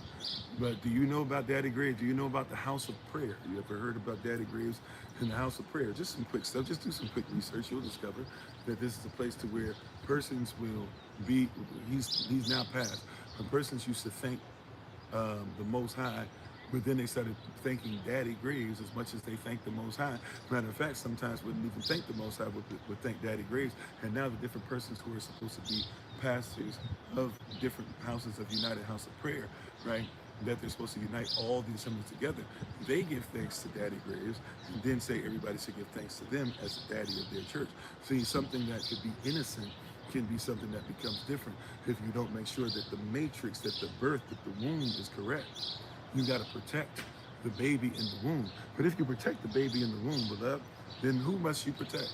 Speaker 1: But do you know about Daddy Graves? Do you know about the House of Prayer? You ever heard about Daddy Graves in the House of Prayer? Just some quick stuff, just do some quick research. You'll discover that this is a place to where persons will be, he's now passed, when persons used to thank the Most High, but then they started thanking Daddy Graves as much as they thanked the Most High. Matter of fact, sometimes wouldn't even thank the Most High, would thank Daddy Graves. And now the different persons who are supposed to be pastors of different houses of United House of Prayer, right, that they're supposed to unite all the assemblies together, they give thanks to Daddy Graves and then say everybody should give thanks to them as the daddy of their church. See, something that could be innocent can be something that becomes different if you don't make sure that the matrix, that the birth, that the womb is correct. You got to protect the baby in the womb. But if you protect the baby in the womb, beloved, then who must you protect?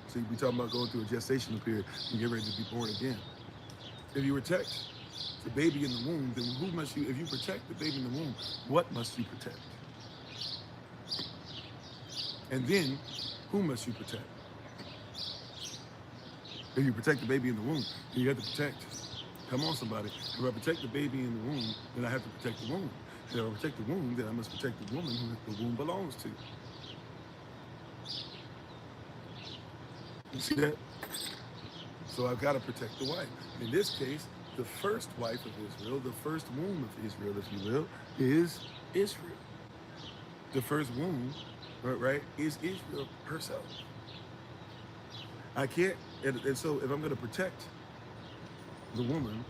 Speaker 1: See, we talking about going through a gestational period and get ready to be born again. If you protect the baby in the womb, then who must you, if you protect the baby in the womb, what must you protect? And then, who must you protect? If you protect the baby in the womb, then you have to protect. Come on, somebody. If I protect the baby in the womb, then I have to protect the womb. If I protect the womb, then I must protect the woman who the womb belongs to. You see that? So I've got to protect the wife. In this case, the first wife of Israel, the first womb of Israel, if you will, is Israel. The first womb, right, is Israel herself. I can't, and so if I'm going to protect the woman,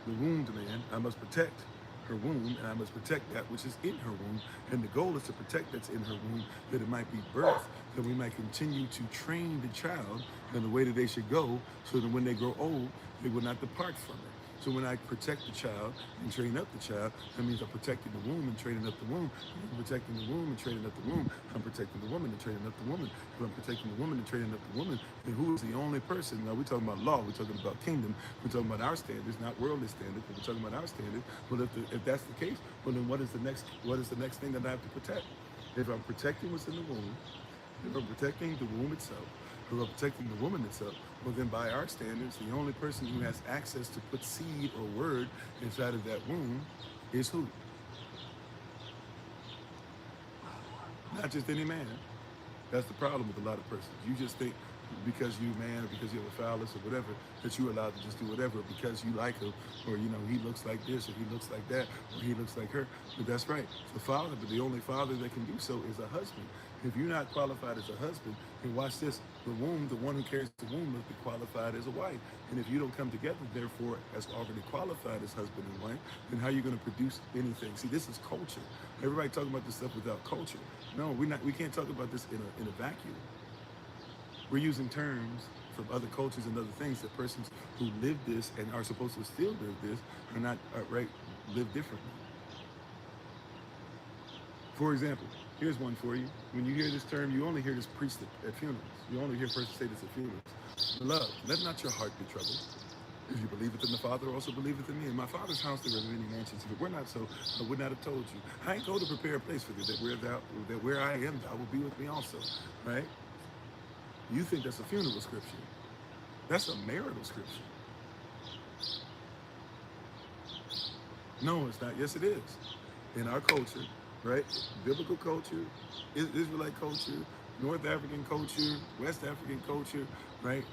Speaker 1: the wombed man, I must protect her womb, and I must protect that which is in her womb. And the goal is to protect that's in her womb, that it might be birthed, that we might continue to train the child in the way that they should go, so that when they grow old, they will not depart from it. So when I protect the child and train up the child, that means I'm protecting the womb and training up the womb. If I'm protecting the womb and training up the womb, I'm protecting the woman and training up the woman. If I'm protecting the woman and training up the woman, then who is the only person? Now, we're talking about law, we're talking about kingdom, we're talking about our standards, not worldly standards, but we're talking about our standards. Well, if that's the case, well, then what is the next thing that I have to protect? If I'm protecting what's in the womb, if I'm protecting the womb itself, if I'm protecting the woman itself, well, then by our standards, the only person who has access to put seed or word inside of that womb is who? Not just any man. That's the problem with a lot of persons. You just think because you're a man or because you have a phallus or whatever, that you're allowed to just do whatever because you like him, or, you know, he looks like this, or he looks like that, or he looks like her. But that's right, the father, but the only father that can do so is a husband. If you're not qualified as a husband, then watch this, the womb, the one who carries the womb must be qualified as a wife. And if you don't come together, therefore, as already qualified as husband and wife, then how are you going to produce anything? See, this is culture. Everybody talking about this stuff without culture. No, we can't talk about this in a vacuum. We're using terms from other cultures and other things that persons who live this and are supposed to still live this are not, live differently. For example, here's one for you. When you hear this term, you only hear this preached at funerals. You only hear persons say this at funerals. Beloved, let not your heart be troubled. If you believe it in the Father, also believe it in me. In my Father's house there are many mansions. If it were not so, I would not have told you. I ain't go to prepare a place for thee, that where I am, thou will be with me also. Right? You think that's a funeral scripture. That's a marital scripture. No, it's not. Yes, it is. In our culture, right? Biblical culture, Israelite culture, North African culture, West African culture, right?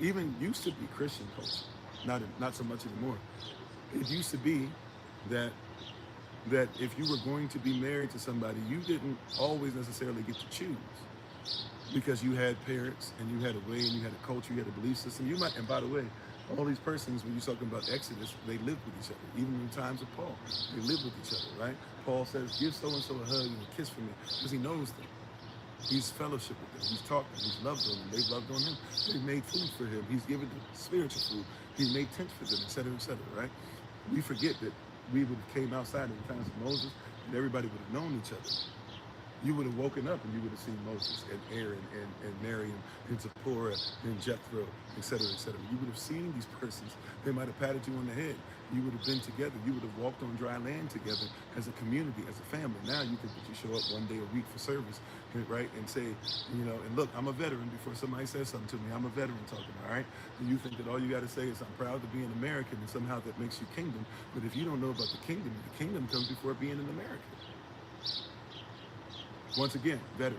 Speaker 1: Even used to be Christian culture. Not so much anymore. It used to be that if you were going to be married to somebody, you didn't always necessarily get to choose. Because you had parents and you had a way and you had a culture, you had a belief system. And by the way, All these persons, when you're talking about Exodus, they lived with each other. Even in times of Paul, they lived with each other, right? Paul says, give so-and-so a hug and a kiss for me, because he knows them. He's fellowship with them. He's talked them. He's loved them. They've loved on him. They've made food for him. He's given them spiritual food. He made tents for them, et cetera, right? We forget that we would have came outside in the times of Moses, and everybody would have known each other. You would have woken up and you would have seen Moses and Aaron and Miriam and Zipporah and Jethro, et cetera, et cetera. You would have seen these persons. They might have patted you on the head. You would have been together. You would have walked on dry land together as a community, as a family. Now you think that you show up one day a week for service, right? And say, you know, and look, I'm a veteran. Before somebody says something to me, I'm a veteran talking, all right? And you think that all you got to say is, I'm proud to be an American, and somehow that makes you kingdom. But if you don't know about the kingdom comes before being an American. Once again, veteran.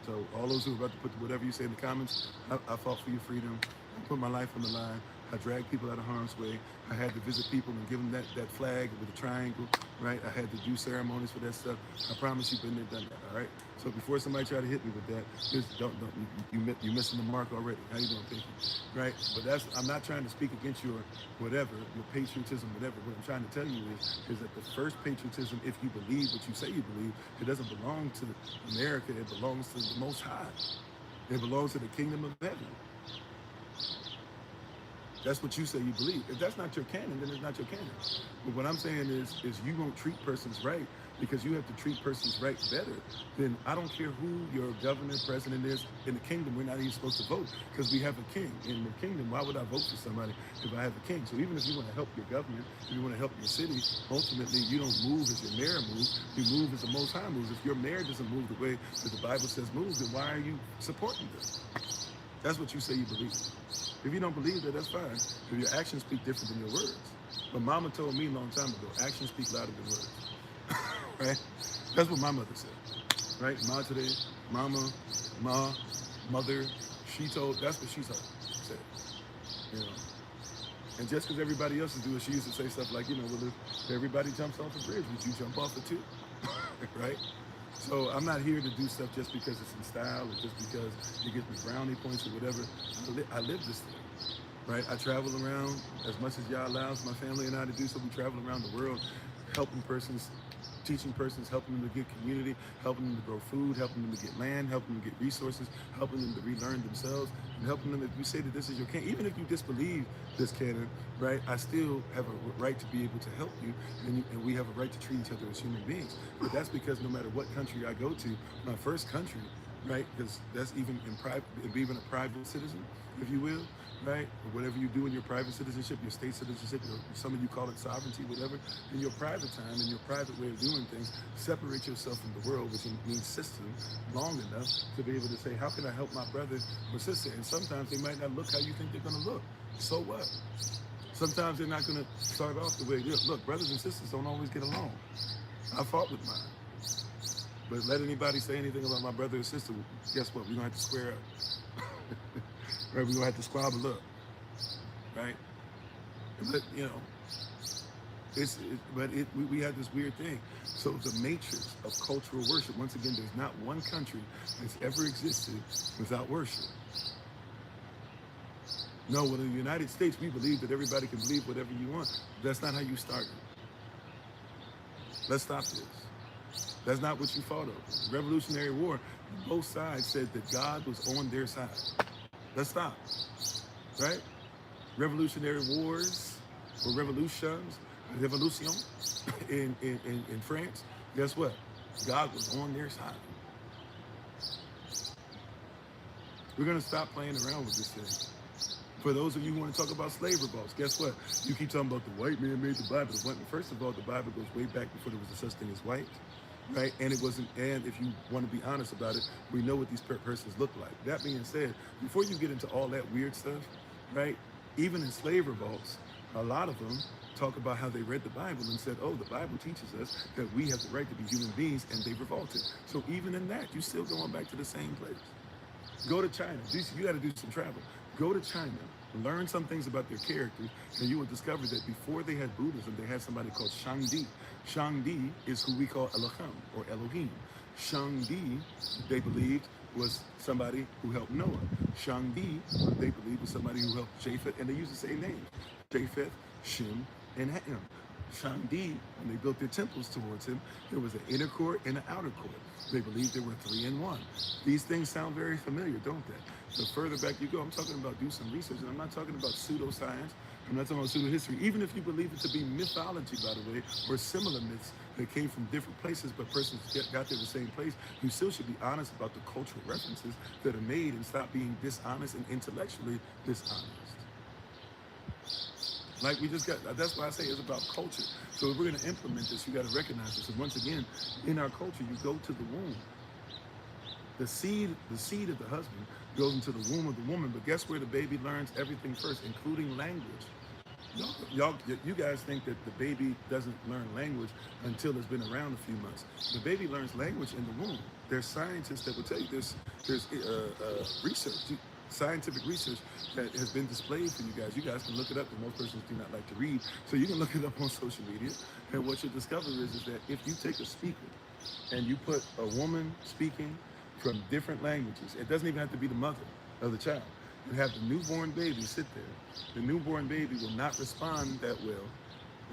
Speaker 1: So all those who are about to put whatever you say in the comments, I fought for your freedom. I put my life on the line. I dragged people out of harm's way. I had to visit people and give them that flag with a triangle, right? I had to do ceremonies for that stuff. I promise you've been there, done that, all right? So before somebody try to hit me with that, just you're missing the mark already. How you doing, Pinky? Right? But I'm not trying to speak against your whatever, your patriotism, whatever. What I'm trying to tell you is that the first patriotism, if you believe what you say you believe, it doesn't belong to America. It belongs to the Most High. It belongs to the kingdom of heaven. That's what you say you believe. If that's not your canon, then it's not your canon. But what I'm saying is you won't treat persons right because you have to treat persons right better. Then I don't care who your governor, president is. In the kingdom, we're not even supposed to vote because we have a king. In the kingdom, why would I vote for somebody if I have a king? So even if you want to help your government, if you want to help your city, ultimately you don't move as your mayor moves. You move as the Most High moves. If your mayor doesn't move the way that the Bible says move, then why are you supporting them? That's what you say you believe. If you don't believe that, that's fine. If your actions speak different than your words. But Mama told me a long time ago, actions speak louder than words. Right? That's what my mother said. Right? Ma today, Mama, Ma, Mother, that's what she said. You know. And just because everybody else is doing it, she used to say stuff like, you know, well, if everybody jumps off a bridge, would you jump off it too? Right? So I'm not here to do stuff just because it's in style or just because it gives me brownie points or whatever. I live this thing, right? I travel around as much as y'all allows my family and I to do so. We travel around the world, helping persons, teaching persons, helping them to get community, helping them to grow food, helping them to get land, helping them to get resources, helping them to relearn themselves, and helping them, if you say that this is your canon, even if you disbelieve this canon, right, I still have a right to be able to help you, and we have a right to treat each other as human beings. But that's because no matter what country I go to, my first country, right, because that's even in private, even a private citizen, if you will, right? Or whatever you do in your private citizenship, your state citizenship, or some of you call it sovereignty, whatever, in your private time, in your private way of doing things, separate yourself from the world, which means system, long enough to be able to say, how can I help my brother or sister? And sometimes they might not look how you think they're going to look. So what? Sometimes they're not going to start off the way they look. Brothers and sisters don't always get along. I fought with mine. But let anybody say anything about my brother or sister, guess what? We're going to have to square up. Right, we're gonna have to squabble up, right? But you know, we have this weird thing. So the matrix of cultural worship. Once again, there's not one country that's ever existed without worship. No, well, in the United States, we believe that everybody can believe whatever you want. That's not how you started. Let's stop this. That's not what you fought over. Revolutionary War, both sides said that God was on their side. Let's stop, right? Revolutionary wars or revolution in France, guess what? God was on their side. We're going to stop playing around with this thing. For those of you who want to talk about slave revolts, guess what? You keep talking about the white man made the Bible. First of all, the Bible goes way back before there was a such thing as white. Right, and it wasn't. And if you want to be honest about it, we know what these persons look like. That being said, before you get into all that weird stuff, right? Even in slave revolts, a lot of them talk about how they read the Bible and said, "Oh, the Bible teaches us that we have the right to be human beings," and they revolted. So even in that, you're still going back to the same place. Go to China. You got to do some travel. Go to China. Learn some things about their characters, and you will discover that before they had Buddhism, they had somebody called Shangdi. Shangdi is who we call Elohim or Elohim. Shangdi, they believed, was somebody who helped Noah. Shangdi, they believe, was somebody who helped Japheth, and they use the same names: Japheth, Shem, and Ham. Shangdi, when they built their temples towards him, there was an inner court and an outer court. They believed there were three in one. These things sound very familiar, don't they? The further back you go, I'm talking about do some research, and I'm not talking about pseudoscience. I'm not talking about pseudo-history. Even if you believe it to be mythology, by the way, or similar myths that came from different places, but persons got to the same place, you still should be honest about the cultural references that are made and stop being dishonest and intellectually dishonest. Like we just got, that's why I say it's about culture. So if we're going to implement this, you got to recognize this. And once again, in our culture, you go to the womb. The seed of the husband goes into the womb of the woman, but guess where the baby learns everything first, including language. You guys think that the baby doesn't learn language until it's been around a few months. The baby learns language in the womb. There's scientists that will tell you there's research, scientific research that has been displayed for you guys. You guys can look it up, but most persons do not like to read. So you can look it up on social media. And what you'll discover is that if you take a speaker and you put a woman speaking from different languages, it doesn't even have to be the mother of the child. You have the newborn baby sit there. The newborn baby will not respond that well,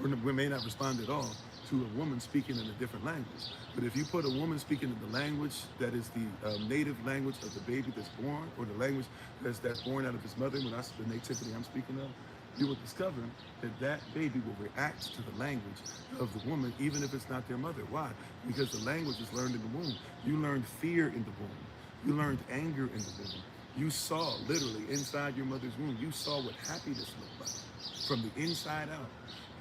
Speaker 1: or may not respond at all, to a woman speaking in a different language. But if you put a woman speaking in the language that is the native language of the baby that's born, or the language that's born out of his mother, when that's the nativity I'm speaking of, you will discover that that baby will react to the language of the woman, even if it's not their mother. Why? Because the language is learned in the womb. You learned fear in the womb. You learned anger in the womb. You saw, literally, inside your mother's womb, you saw what happiness looked like from the inside out.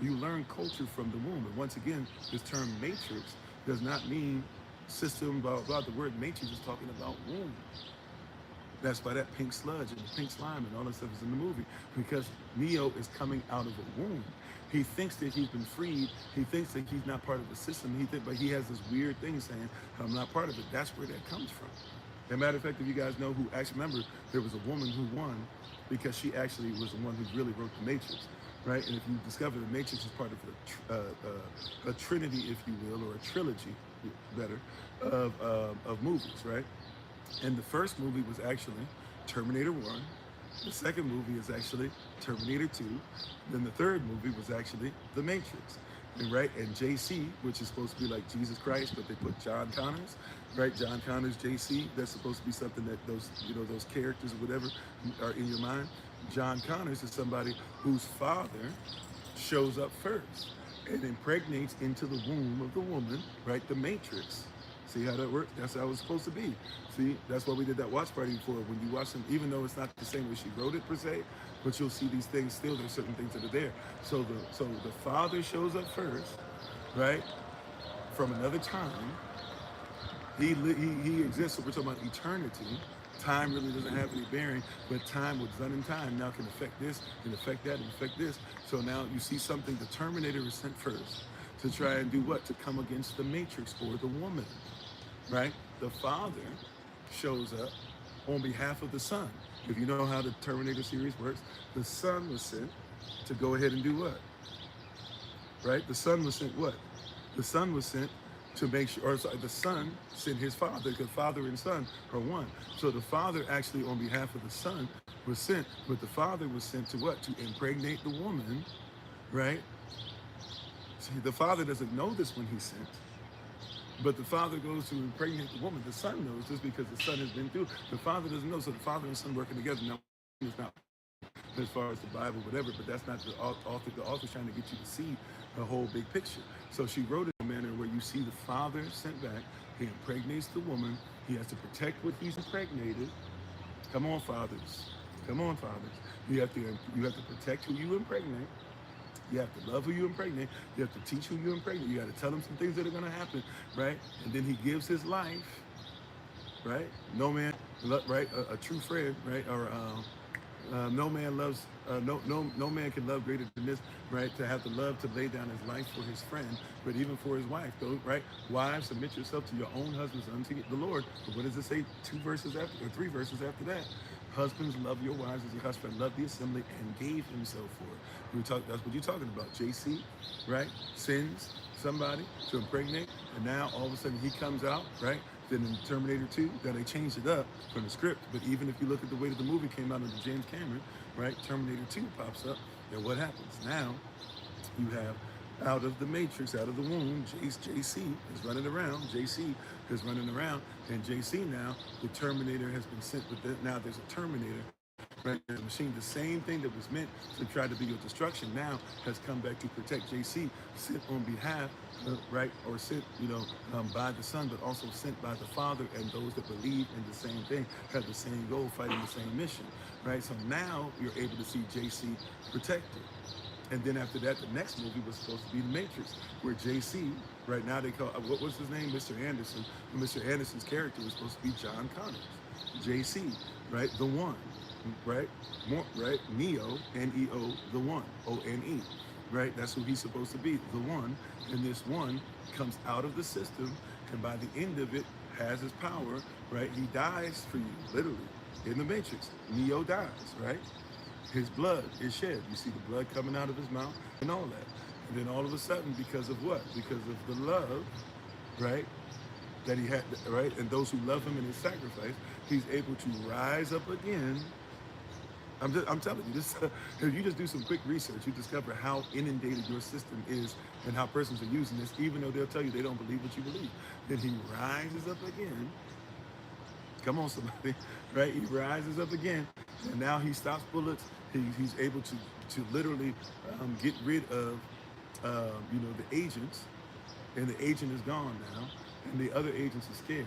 Speaker 1: You learn culture from the womb. And once again, this term matrix does not mean system, blah, blah. The word matrix is talking about womb. That's why that pink sludge and the pink slime and all that stuff is in the movie, because Neo is coming out of a womb. He thinks that he's been freed. He thinks that he's not part of the system. But he has this weird thing saying, I'm not part of it. That's where that comes from. As a matter of fact, if you guys know who actually, remember, there was a woman who won because she actually was the one who really wrote the Matrix, right? And if you discover the Matrix is part of a trinity, if you will, or a trilogy, better, of movies, right? And the first movie was actually Terminator 1. The second movie is actually Terminator 2. Then the third movie was actually The Matrix. And, right, and JC, which is supposed to be like Jesus Christ, but they put John Connors, right? John Connors, JC, that's supposed to be something that those characters or whatever are in your mind. John Connors is somebody whose father shows up first and impregnates into the womb of the woman, right? The Matrix. See how that works? That's how it's supposed to be. See, that's why we did that watch party before. When you watch them, even though it's not the same way she wrote it per se, but you'll see these things still. There's certain things that are there. So the father shows up first, right? From another time. He exists. So we're talking about eternity. Time really doesn't have any bearing, but time, what's done in time, now can affect this, can affect that, and affect this. So now you see something. The Terminator is sent first to try and do what? To come against the Matrix or the woman, right? The father shows up on behalf of the son. If you know how the Terminator series works, the son was sent to go ahead and do what? Right? The son was sent what? The son was sent to make sure, or sorry, the son sent his father, because father and son are one. So the father actually on behalf of the son was sent, but the father was sent to what? To impregnate the woman, right? See, the father doesn't know this when he's sent, but the father goes to impregnate the woman. The son knows this because the son has been through. The father doesn't know, so the father and son working together. Now, it's not as far as the Bible, whatever, but that's not the author. The author's trying to get you to see the whole big picture. So she wrote it in a manner where you see the father sent back. He impregnates the woman. He has to protect what he's impregnated. Come on, fathers. Come on, fathers. You have to protect who you impregnate. You have to love who you impregnate. You have to teach who you impregnate. You got to tell them some things that are going to happen, right? And then he gives his life, right? No man, right? A true friend, right? Or no man loves, no man can love greater than this, right? To have the love to lay down his life for his friend, but even for his wife, though, right? Wives, submit yourself to your own husbands unto the Lord. But what does it say? 2 verses after, or 3 verses after that? Husbands, love your wives as your husband loved the assembly and gave himself for it. That's what you're talking about. JC, right? Sins somebody to impregnate, and now all of a sudden he comes out, right? Then in Terminator 2, then they changed it up from the script. But even if you look at the way that the movie came out under James Cameron, right? Terminator 2 pops up, and what happens? Now you have out of the Matrix, out of the womb, JC is running around. JC is running around, and JC now, the Terminator has been sent. But now there's a Terminator, right? The machine, the same thing that was meant to try to be your destruction, now has come back to protect JC, sent on behalf, right, or sent, by the Son, but also sent by the Father, and those that believe in the same thing, have the same goal, fighting the same mission, right? So now you're able to see JC protected. And then after that, the next movie was supposed to be The Matrix, where JC, right now they call, what was his name? Mr. Anderson. And Mr. Anderson's character was supposed to be John Connors. JC, right? The One, right? Right? Neo, N-E-O, the One, O-N-E, right? That's who he's supposed to be, the One. And this One comes out of the system, and by the end of it, has his power, right? He dies for you, literally, in The Matrix. Neo dies, right? His blood is shed. You see the blood coming out of his mouth and all that. And then all of a sudden, because of what? Because of the love, right, that he had, right? And those who love him in his sacrifice, he's able to rise up again. I'm telling you, this, if you just do some quick research, you discover how inundated your system is and how persons are using this, even though they'll tell you they don't believe what you believe. Then he rises up again. Come on, somebody, right? He rises up again, and now he stops bullets. He's able to literally get rid of, the agents, and the agent is gone now, and the other agents are scared.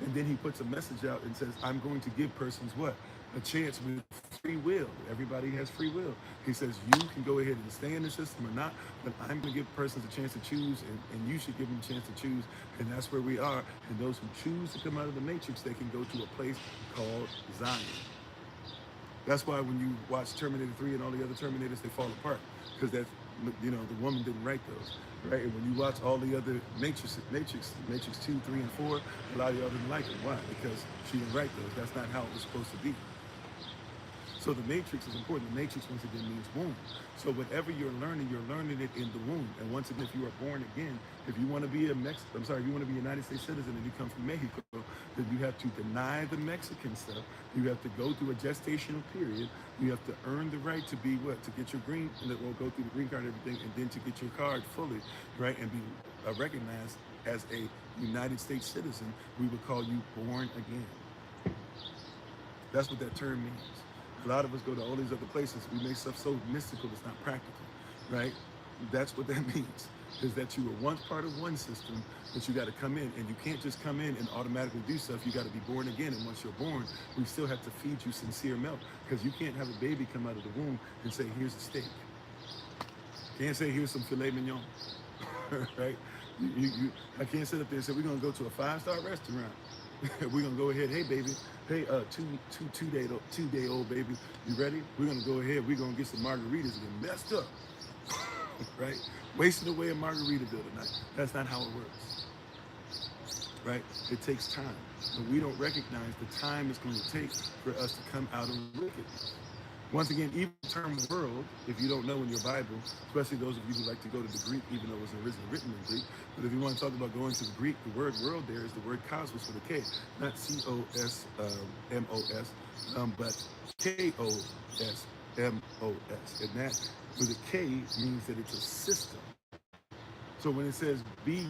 Speaker 1: And then he puts a message out and says, I'm going to give persons what? A chance with free will. Everybody has free will. He says, you can go ahead and stay in the system or not, but I'm going to give persons a chance to choose, and you should give them a chance to choose. And that's where we are. And those who choose to come out of the Matrix, they can go to a place called Zion. That's why when you watch Terminator 3 and all the other Terminators, they fall apart, because that's, the woman didn't write those, right? And when you watch all the other Matrix 2, 3, and 4, a lot of y'all didn't like it. Why? Because she didn't write those. That's not how it was supposed to be. So the Matrix is important. The Matrix, once again, means womb. So whatever you're learning it in the womb. And once again, if you are born again, if you want to be if you want to be a United States citizen and you come from Mexico, then you have to deny the Mexican stuff. You have to go through a gestational period. You have to earn the right to be what? To get your green, or go through the green card and everything, and then to get your card fully, right? And be recognized as a United States citizen. We would call you born again. That's what that term means. A lot of us go to all these other places. We make stuff so mystical, it's not practical, right? That's what that means, is that you were once part of one system, but you got to come in, and you can't just come in and automatically do stuff. You got to be born again, and once you're born, we still have to feed you sincere milk, because you can't have a baby come out of the womb and say, here's a steak. You can't say, here's some filet mignon, right? I can't sit up there and say, we're going to go to a 5-star restaurant. We're gonna go ahead. Hey, baby. Hey, two-day-old baby. You ready? We're gonna go ahead. We're gonna get some margaritas and get messed up, right? Wasting away in Margaritaville tonight. That's not how it works, right? It takes time, but we don't recognize the time it's going to take for us to come out of wickedness. Once again, even the term world, if you don't know in your Bible, especially those of you who like to go to the Greek, even though it was originally written in Greek, but if you want to talk about going to the Greek, the word world there is the word cosmos with a K, not C-O-S-M-O-S, but K-O-S-M-O-S. And that with a K means that it's a system. So when it says be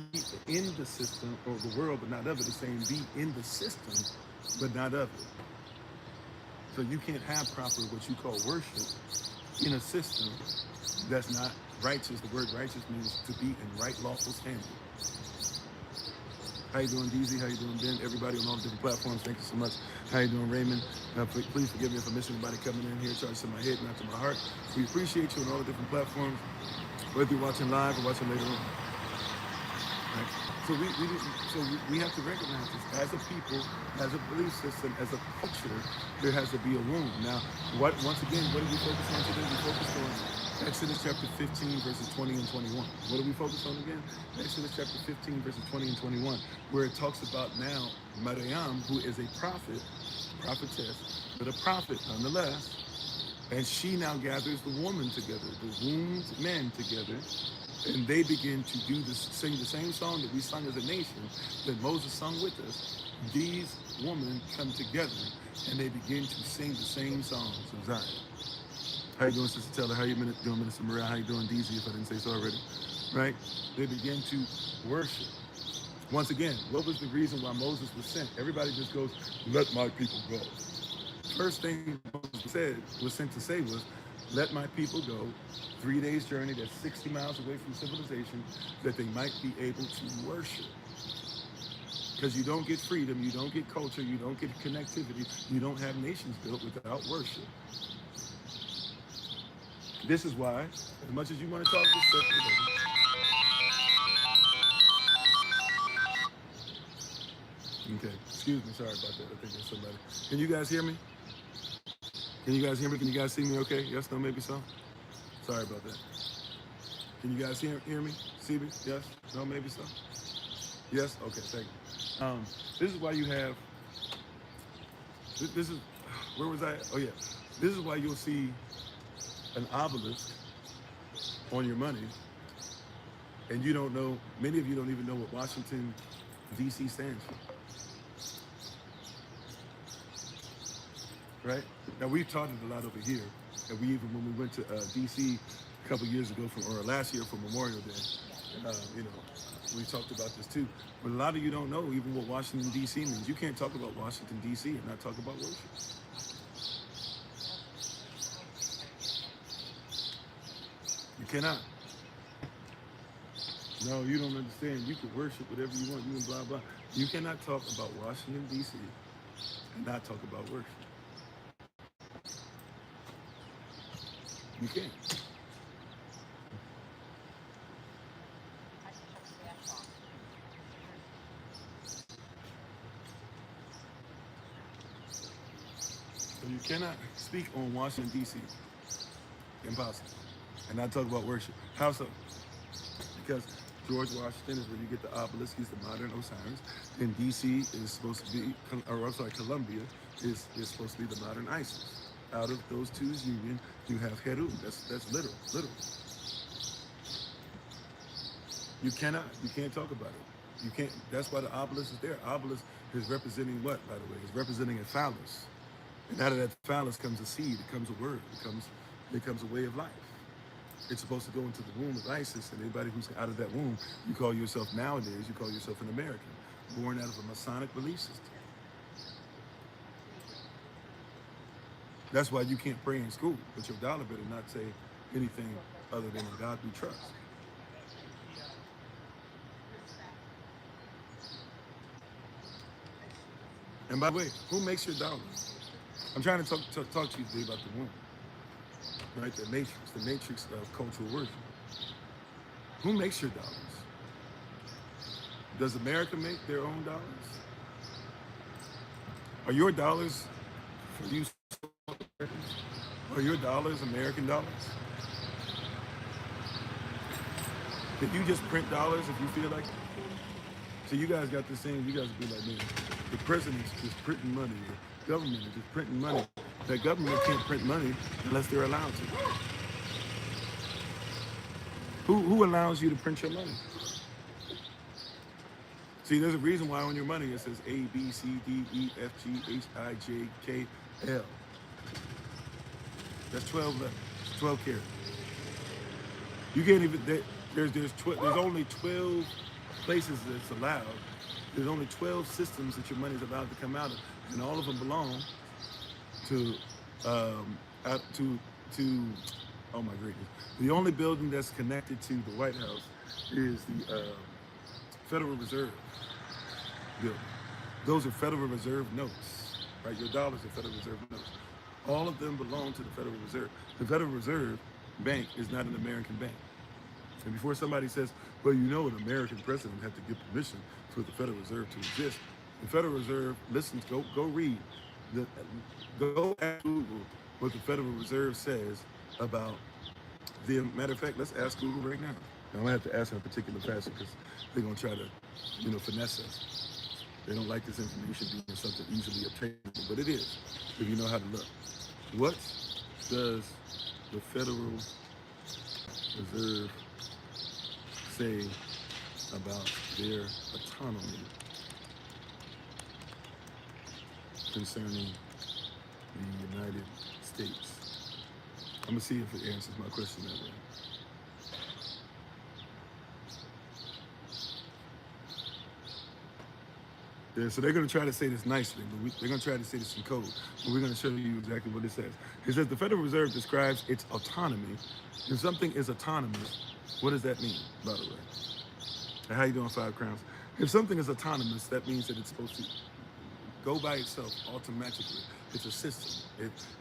Speaker 1: in the system, or the world but not of it, it's saying be in the system but not of it. So you can't have proper what you call worship in a system that's not righteous. The word righteous means to be in right lawful standing. How you doing, DZ? How you doing, Ben? Everybody on all the different platforms, thank you so much. How you doing, Raymond? Please forgive me if I miss anybody coming in here, charged to my head, not to my heart. We appreciate you on all the different platforms, whether you're watching live or watching later on. Right? So we have to recognize this as a people, as a belief system, as a culture. There has to be a womb. Now, once again, what do we focus on today? We focus on Exodus chapter 15, verses 20 and 21. What do we focus on again? Exodus chapter 15, verses 20 and 21, where it talks about now Miriam, who is a prophetess, but a prophet nonetheless, and she now gathers the woman together, the wombed men together, and they begin to sing the same song that we sung as a nation, that Moses sung with us. these women come together and they begin to sing the same songs of Zion. How you doing, Sister Taylor? How you doing, Minister Maria? How you doing, DZ, if I didn't say so already? Right? They begin to worship. Once again, what was the reason why Moses was sent? Everybody just goes, let my people go. First thing Moses was sent to say was, let my people go, 3 days journey, that's 60 miles away from civilization, that they might be able to worship. Because you don't get freedom, you don't get culture, you don't get connectivity, you don't have nations built without worship. This is why, as much as you want to talk this stuff, okay, excuse me, sorry about that. I think there's somebody. Can you guys hear me? Can you guys hear me? Can you guys see me okay? Yes, no, maybe so? Sorry about that. Can you guys hear me? See me? Yes? No, maybe so? Yes? Okay, thank you. This is why you have, this is, where was I? Oh yeah. This is why you'll see an obelisk on your money, and you don't know, many of you don't even know what Washington, D.C. stands for. Right? Now, we've taught it a lot over here, and we even, when we went to D.C. a couple years ago, or last year for Memorial Day, we talked about this too. But a lot of you don't know even what Washington, D.C. means. You can't talk about Washington, D.C. and not talk about worship. You cannot. No, you don't understand. You can worship whatever you want, you and blah, blah. You cannot talk about Washington, D.C. and not talk about worship. You can't. So you cannot speak on Washington, D.C. Impossible. And not talk about worship. How so? Because George Washington is where you get the obelisk, he's the modern Osiris. And D.C. is supposed to be, Columbia is supposed to be the modern Isis. Out of those two's union, you have Heru. That's literal. You can't talk about it. You can't, that's why the obelisk is there. Obelisk is representing what, by the way? It's representing a phallus. And out of that phallus comes a seed, it comes a word, it becomes a way of life. It's supposed to go into the womb of Isis, and anybody who's out of that womb, you call yourself nowadays, you call yourself an American, born out of a Masonic belief system. That's why you can't pray in school, but your dollar better not say anything other than in God we trust. And by the way, who makes your dollars? I'm trying to talk to you today about the womb, right? The matrix of cultural worship. Who makes your dollars? Does America make their own dollars? Are your dollars for you? Are your dollars American dollars? Can you just print dollars if you feel like it? So you guys got this thing, you guys be like, man, the president's just printing money, the government is just printing money. That government can't print money unless they're allowed to. Who allows you to print your money? See, there's a reason why on your money it says A, B, C, D, E, F, G, H, I, J, K, L. That's 12 letters, 12 carats. You can't even, there's only 12 places that's allowed. There's only 12 systems that your money is allowed to come out of, and all of them belong to oh my goodness. The only building that's connected to the White House is the Federal Reserve building. Those are Federal Reserve notes, right? Your dollars are Federal Reserve notes. All of them belong to the Federal Reserve. The Federal Reserve Bank is not an American bank. And before somebody says, well, you know, an American president had to give permission for the Federal Reserve to exist. The Federal Reserve, listen, go read. Go ask Google what the Federal Reserve says about the, matter of fact, let's ask Google right now. I'm gonna have to ask in a particular fashion because they're gonna try to, finesse us. They don't like this information being something easily obtainable, but it is, if you know how to look. What does the Federal Reserve say about their autonomy? concerning the United States. I'm gonna see if it answers my question that way. Yeah, so they're going to try to say this nicely, but they're going to try to say this in code. But we're going to show you exactly what it says. It says the Federal Reserve describes its autonomy. If something is autonomous, what does that mean, by the way? How you doing, 5 crowns? If something is autonomous, that means that it's supposed to go by itself automatically. It's a system.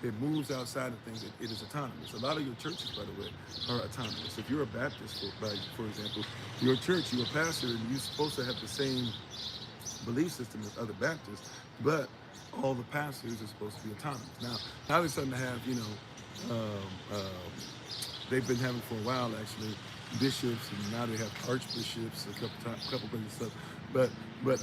Speaker 1: It moves outside of things. It is autonomous. A lot of your churches, by the way, are autonomous. If you're a Baptist, for example, your church, you're a pastor, and you're supposed to have the same belief system as other Baptists, but all the pastors are supposed to be autonomous. Now they're starting to have, they've been having for a while actually bishops, and now they have archbishops, a couple things and stuff. But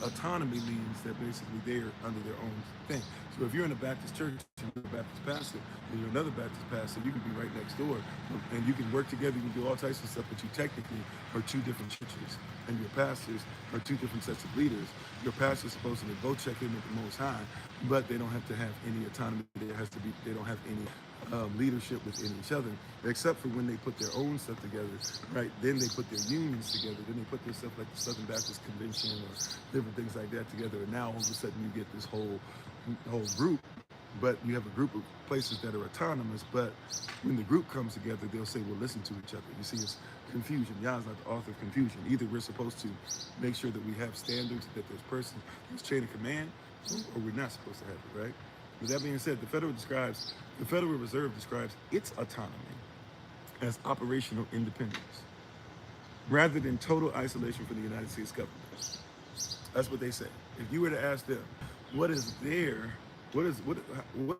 Speaker 1: autonomy means that basically they're under their own thing. So if you're in a Baptist church, you're a Baptist pastor, and you're another Baptist pastor, you can be right next door, and you can work together, you can do all types of stuff, but you technically are 2 different churches, and your pastors are 2 different sets of leaders. Your pastor's supposed to both check in with the Most High, but they don't have to have any autonomy. They don't have any leadership within each other, except for when they put their own stuff together, right? Then they put their unions together. Then they put their stuff like the Southern Baptist Convention or different things like that together. And now all of a sudden you get this whole group, but you have a group of places that are autonomous. But when the group comes together, they'll say, "We'll listen to each other." You see, it's confusion. Yah is not the author of confusion. Either we're supposed to make sure that we have standards, that there's chain of command, or we're not supposed to have it, right? With that being said, the Federal Reserve describes its autonomy as operational independence, rather than total isolation from the United States government. That's what they say. If you were to ask them,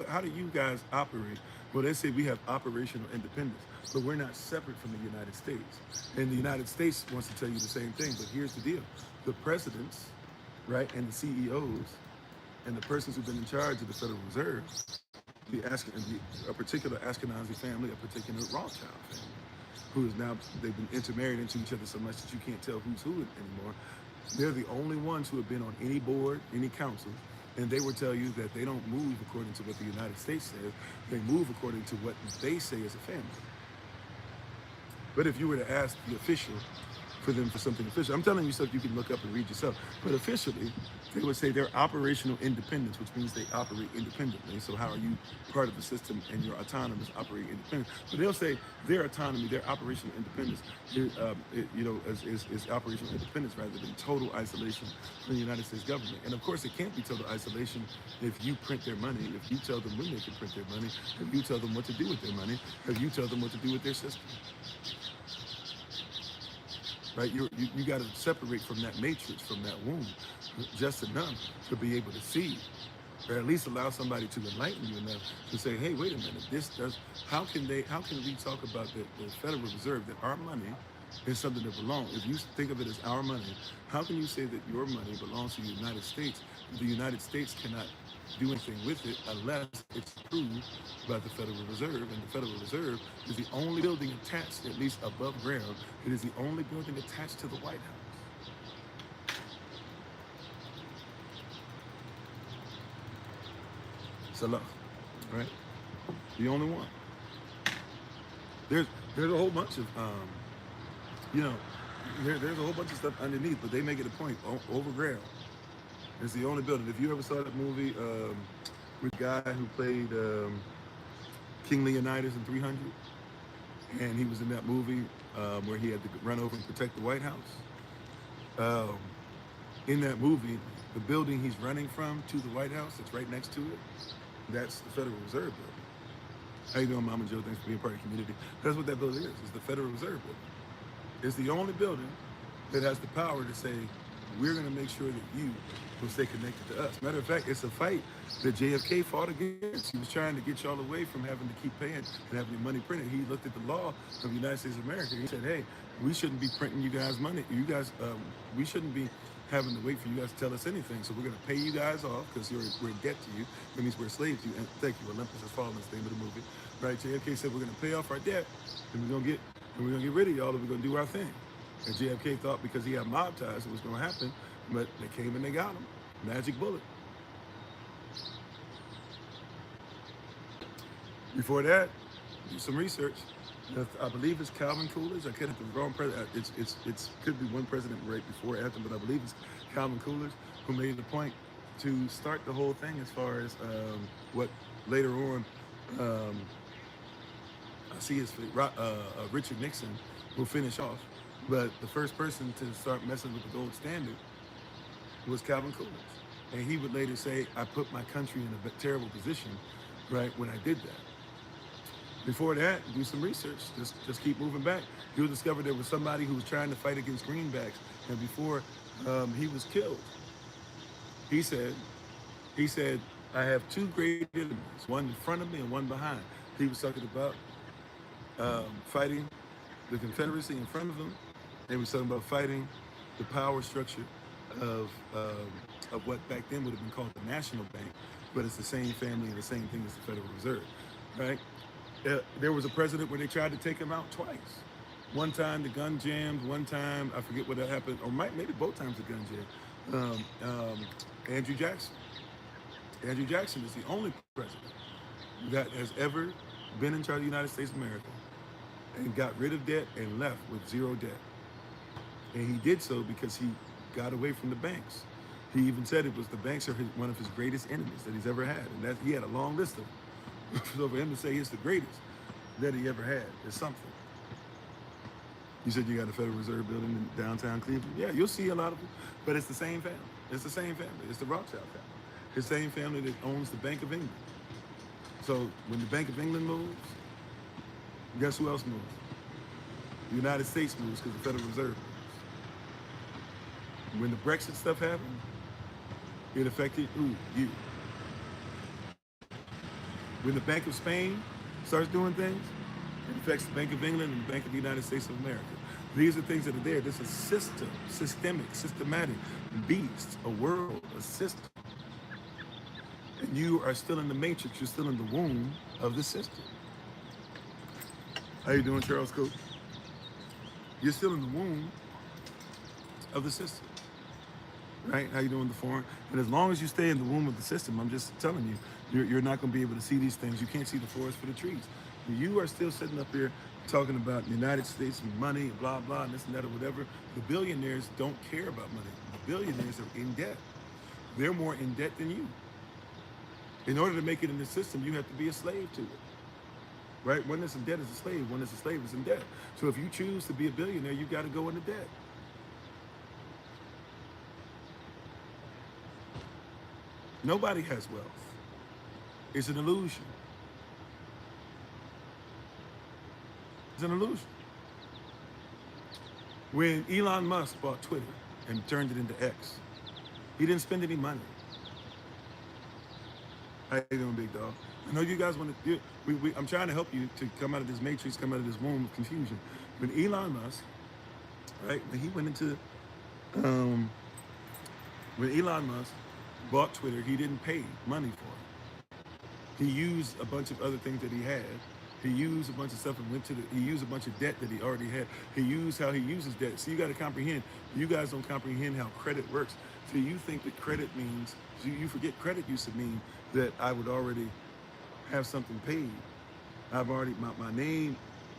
Speaker 1: how do you guys operate? Well, they say we have operational independence, but we're not separate from the United States. And the United States wants to tell you the same thing, but here's the deal. The presidents, right, and the CEOs, and the persons who've been in charge of the Federal Reserve, a particular Ashkenazi family, a particular Rothschild family, who is now, they've been intermarried into each other so much that you can't tell who's who anymore. They're the only ones who have been on any board, any council, and they will tell you that they don't move according to what the United States says. They move according to what they say as a family. But if you were to ask the official for something official, I'm telling you stuff you can look up and read yourself, but officially, they would say they're operational independence, which means they operate independently. So how are you part of the system and you're autonomous, operate independent? But they'll say their autonomy, their operational independence, is operational independence rather than total isolation from the United States government. And of course, it can't be total isolation if you print their money, if you tell them when they can print their money, if you tell them what to do with their money, if you tell them what to do with their system. Right, you got to separate from that matrix, from that womb, just enough to be able to see, or at least allow somebody to enlighten you enough to say, "Hey, wait a minute, how can we talk about the Federal Reserve, that our money is something that belongs? If you think of it as our money, how can you say that your money belongs to the United States? The United States cannot do anything with it unless it's approved by the Federal Reserve, and the Federal Reserve is the only building attached, at least above ground. It is the only building attached to the White House. Salah, right? The only one. There's a whole bunch of there's a whole bunch of stuff underneath, but they make it a point over ground. It's the only building. If you ever saw that movie with the guy who played King Leonidas in 300, and he was in that movie where he had to run over and protect the White House. In that movie, the building he's running from to the White House, that's right next to it, that's the Federal Reserve building. How you doing, Mama Joe? Thanks for being part of the community. That's what that building is. It's the Federal Reserve building. It's the only building that has the power to say, we're going to make sure that you will stay connected to us. Matter of fact, it's a fight that JFK fought against. He was trying to get y'all away from having to keep paying and having your money printed. He looked at the law of the United States of America. He said, hey, we shouldn't be printing you guys money. You guys, we shouldn't be having to wait for you guys to tell us anything. So we're going to pay you guys off because we're in debt to you. That means we're slaves to you. And thank you, Olympus Has Fallen, is the name of the movie. Right? JFK said we're going to pay off our debt and we're going to get rid of y'all and we're going to do our thing. And JFK thought because he had mob ties it was going to happen, but they came and they got him. Magic bullet. Before that, do some research. I believe it's Calvin Coolidge. I can't have the wrong president. It's could be one president right before or after, but I believe it's Calvin Coolidge who made the point to start the whole thing as far as what later on I see his Richard Nixon will finish off. But the first person to start messing with the gold standard was Calvin Coolidge. And he would later say, I put my country in a terrible position, right, when I did that. Before that, do some research. Just keep moving back. You'll discover there was somebody who was trying to fight against greenbacks. And before he was killed, he said, I have two great enemies, one in front of me and one behind. He was talking about fighting the Confederacy in front of him. And he was talking about fighting the power structure of what back then would have been called the National Bank, but it's the same family and the same thing as the Federal Reserve, right? There was a president where they tried to take him out twice. One time the gun jammed, one time, I forget what that happened, or maybe both times the gun jammed. Andrew Jackson. Andrew Jackson is the only president that has ever been in charge of the United States of America and got rid of debt and left with zero debt. And he did so because he got away from the banks. He even said it was the banks are one of his greatest enemies that he's ever had. And that he had a long list of them. So for him to say it's the greatest that he ever had is something. You said you got a Federal Reserve building in downtown Cleveland? Yeah, you'll see a lot of them, but it's the same family. It's the same family. It's the Rothschild family. It's the same family that owns the Bank of England. So when the Bank of England moves, guess who else moves? The United States moves because the Federal Reserve moves. When the Brexit stuff happened, it affected you. When the Bank of Spain starts doing things, it affects the Bank of England and the Bank of the United States of America. These are things that are there. This is systematic, beast, a world, a system. And you are still in the matrix. You're still in the womb of the system. How you doing, Charles Coates? You're still in the womb of the system. Right? How you doing, the foreign? And as long as you stay in the womb of the system, I'm just telling you, you're not going to be able to see these things. You can't see the forest for the trees. You are still sitting up here talking about the United States and money and blah, blah, and this and that or whatever. The billionaires don't care about money. The billionaires are in debt. They're more in debt than you. In order to make it in the system, you have to be a slave to it. Right? One that's in debt is a slave. One that's a slave is in debt. So if you choose to be a billionaire, you got to go into debt. Nobody has wealth. It's an illusion. It's an illusion. When Elon Musk bought Twitter and turned it into X, he didn't spend any money. How you doing, big dog? I know you guys want to. I'm trying to help you to come out of this matrix, come out of this womb of confusion. When Elon Musk, right, when he went into, when Elon Musk bought Twitter, he didn't pay money for it. He used a bunch of other things that he had. He used a bunch of stuff and he used a bunch of debt that he already had. He used how he uses debt. So you got to comprehend, you guys don't comprehend how credit works. So you think that credit means, you forget credit used to mean that I would already have something paid. I've already, my name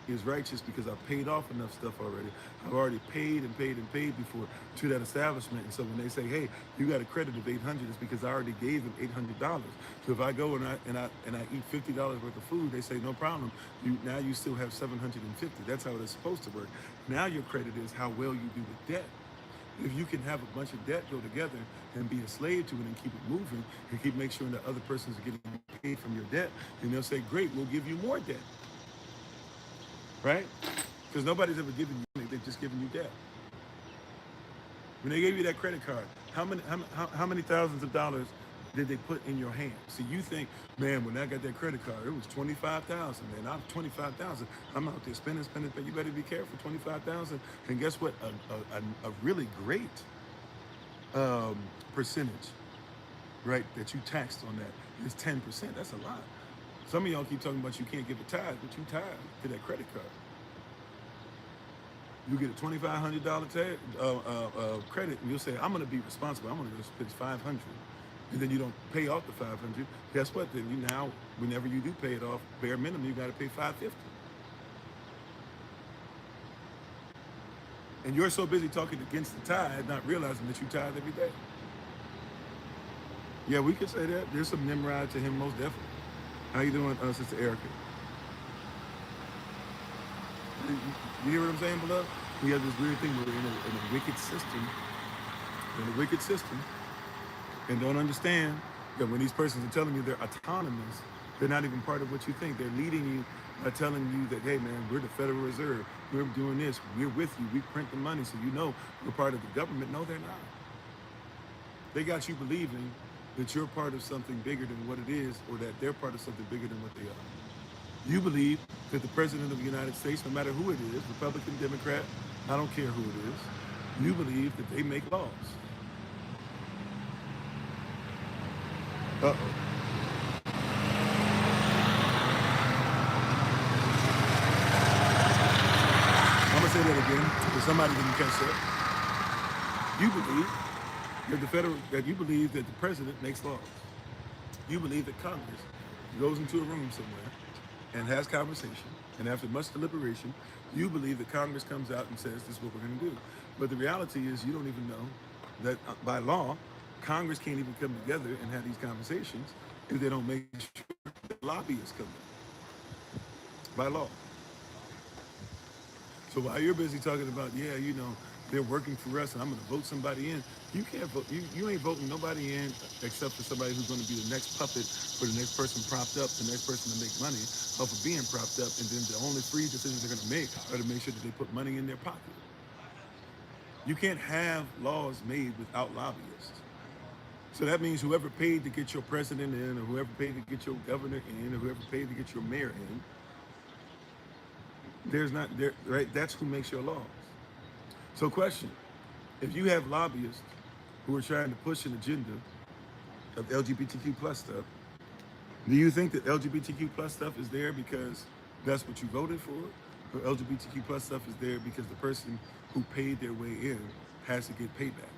Speaker 1: is righteous because I've paid off enough stuff already. I've already paid and paid and paid before to that establishment. And so when they say, hey, you got a credit of $800, it's because I already gave them $800. So if I go and I eat $50 worth of food, they say, no problem. Now you still have $750. That's how it's supposed to work. Now your credit is how well you do with debt. If you can have a bunch of debt go together and be a slave to it and keep it moving and keep making sure that other persons are getting paid from your debt, then they'll say, great, we'll give you more debt. Right? Because nobody's ever given you money, they've just given you debt. When they gave you that credit card, how many thousands of dollars did they put in your hand? So you think, man, when I got that credit card, it was $25,000, man. I'm $25,000. I'm out there spending, but you better be careful, $25,000. And guess what? A really great percentage, right, that you taxed on that is 10%. That's a lot. Some of y'all keep talking about you can't give a tithe, but you tithe to that credit card. You get a $2,500 credit, and you'll say, I'm going to be responsible. I'm going to spend $500 and then you don't pay off the 500, guess what? Then you now, whenever you do pay it off, bare minimum, you got to pay 550. And you're so busy talking against the tide, not realizing that you tithe every day. Yeah, we could say that. There's some Nimrod to him, most definitely. How you doing, Sister Erica? You hear what I'm saying, beloved? We have this weird thing where we're in a wicked system, and don't understand that when these persons are telling you they're autonomous, they're not even part of what you think. They're leading you by telling you that, hey man, we're the Federal Reserve, we're doing this, we're with you, we print the money, so you know we're part of the government. No, they're not. They got you believing that you're part of something bigger than what it is, or that they're part of something bigger than what they are. You believe that the President of the United States, no matter who it is, Republican, Democrat, I don't care who it is, you believe that they make laws. Uh-oh. I'm going to say that again, because somebody didn't catch that. You believe that you believe that the president makes laws. You believe that Congress goes into a room somewhere and has conversation, and after much deliberation, you believe that Congress comes out and says, this is what we're going to do. But the reality is you don't even know that by law, Congress can't even come together and have these conversations if they don't make sure that lobbyists come in. By law. So while you're busy talking about, yeah, you know, they're working for us and I'm going to vote somebody in, you can't vote. You ain't voting nobody in except for somebody who's going to be the next puppet for the next person propped up, the next person to make money off of being propped up. And then the only free decisions they're going to make are to make sure that they put money in their pocket. You can't have laws made without lobbyists. So that means whoever paid to get your president in, or whoever paid to get your governor in, or whoever paid to get your mayor in, right? That's who makes your laws. So question, if you have lobbyists who are trying to push an agenda of LGBTQ plus stuff, do you think that LGBTQ plus stuff is there because that's what you voted for? Or LGBTQ plus stuff is there because the person who paid their way in has to get payback?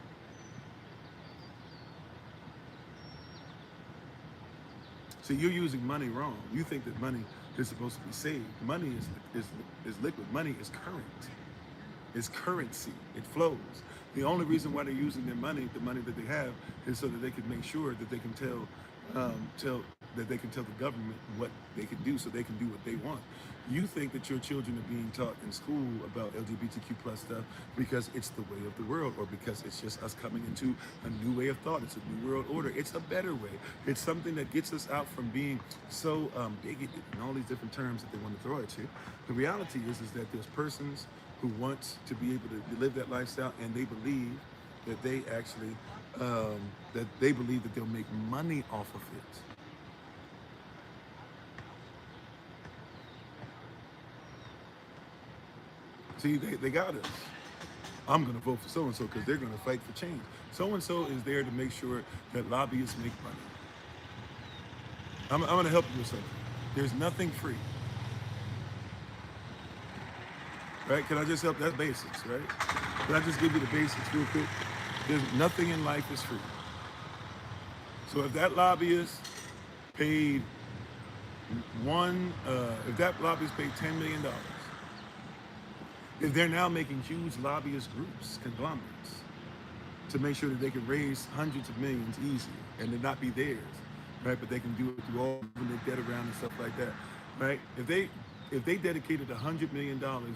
Speaker 1: So you're using money wrong. You think that money is supposed to be saved. Money is liquid. Money is current. It's currency. It flows. The only reason why they're using their money, the money that they have, is so that they can make sure that they can tell the government what they can do, so they can do what they want. You think that your children are being taught in school about LGBTQ plus stuff because it's the way of the world, or because it's just us coming into a new way of thought. It's a new world order. It's a better way. It's something that gets us out from being so bigoted and all these different terms that they want to throw at you. The reality is that there's persons who want to be able to live that lifestyle, and they believe that they actually that they'll make money off of it. See, they got us. I'm going to vote for so-and-so because they're going to fight for change. So-and-so is there to make sure that lobbyists make money. I'm going to help you with something. There's nothing free. Right? Can I just help? That's basics, right? Can I just give you the basics real quick? There's nothing in life is free. So if that lobbyist paid if that lobbyist paid $10 million, if they're now making huge lobbyist groups, conglomerates, to make sure that they can raise hundreds of millions easy and it not be theirs, right? But they can do it through all their debt around and stuff like that, right? If they dedicated $100 million to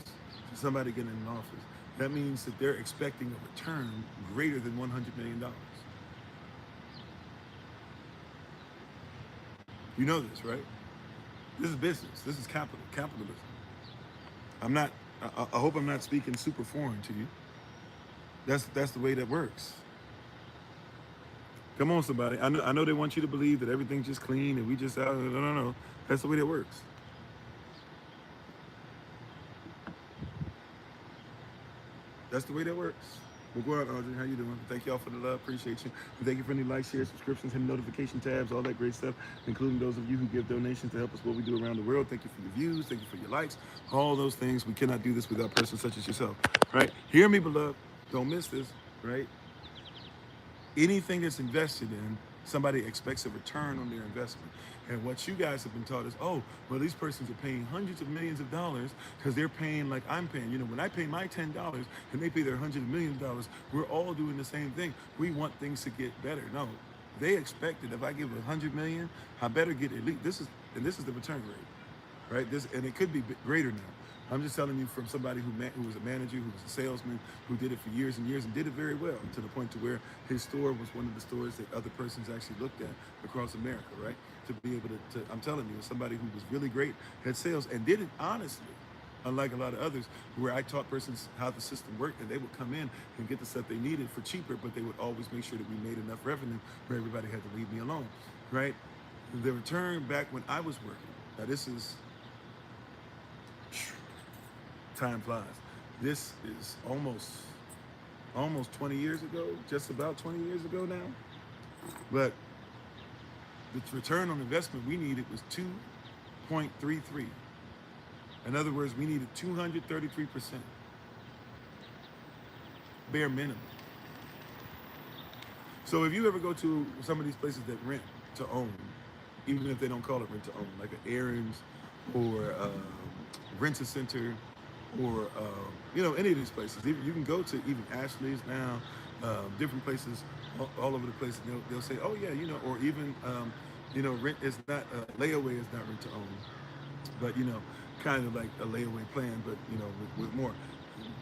Speaker 1: somebody getting in office, that means that they're expecting a return greater than $100 million. You know this, right? This is business. This is capitalism. I hope I'm not speaking super foreign to you. That's the way that works. Come on, somebody. I know they want you to believe that everything's just clean and we just out. No. That's the way that works. That's the way that works. Well, go out, Audrey. How you doing? Thank y'all for the love. Appreciate you. And thank you for any likes, shares, subscriptions, and notification tabs, all that great stuff, including those of you who give donations to help us what we do around the world. Thank you for your views. Thank you for your likes. All those things. We cannot do this without persons such as yourself, right? Hear me, beloved. Don't miss this, right? Anything that's invested in Somebody expects a return on their investment. And what you guys have been taught is, oh, well, these persons are paying hundreds of millions of dollars because they're paying like I'm paying. You know, when I pay my $10 and they pay their hundreds of millions of dollars, we're all doing the same thing. We want things to get better. No, they expect that if I give 100 million, I better get at least this is the return rate, right? This, and it could be greater now. I'm just telling you from somebody who was a manager, who was a salesman, who did it for years and years and did it very well, to the point to where his store was one of the stores that other persons actually looked at across America, right? To be able to I'm telling you, as somebody who was really great at sales and did it honestly, unlike a lot of others, where I taught persons how the system worked, and they would come in and get the stuff they needed for cheaper, but they would always make sure that we made enough revenue where everybody had to leave me alone, right? The return back when I was working, now this is, time flies. This is almost 20 years ago, just about 20 years ago now. But the return on investment we needed was 2.33. In other words, we needed 233%. Bare minimum. So if you ever go to some of these places that rent to own, even if they don't call it rent to own, like an Aaron's or Rent-A-Center, or you know, any of these places. You can go to even Ashley's now, different places all over the place, and they'll say, oh yeah, you know, or even you know, rent is not layaway is not rent to own, but you know, kind of like a layaway plan, but you know, with more.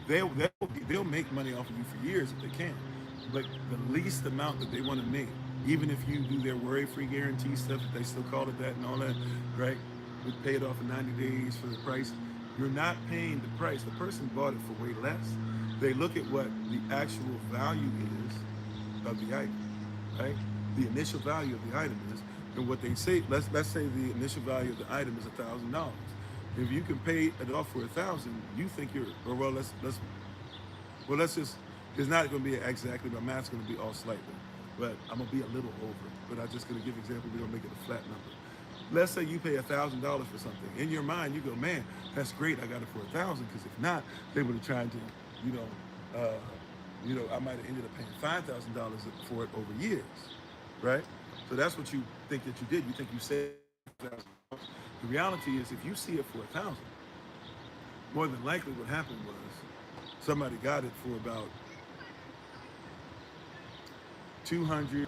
Speaker 1: They'll make money off of you for years if they can, but the least amount that they want to make, even if you do their worry-free guarantee stuff, if they still call it that and all that, right? We pay it off in 90 days for the price. You're not paying the price. The person bought it for way less. They look at what the actual value is of the item, right? The initial value of the item is, and what they say, let's say the initial value of the item is $1,000. If you can pay it off for $1,000, you think you're, or well, let's just, it's not going to be exactly, my math's going to be off slightly, but I'm going to be a little over. But I'm just going to give an example. We're going to make it a flat number. Let's say you pay $1,000 for something. In your mind, you go, man, that's great. I got it for $1,000. Because if not, they would have tried to, I might have ended up paying $5,000 for it over years, right? So that's what you think that you did. You think you saved $1,000. The reality is, if you see it for $1,000, more than likely what happened was somebody got it for about $233.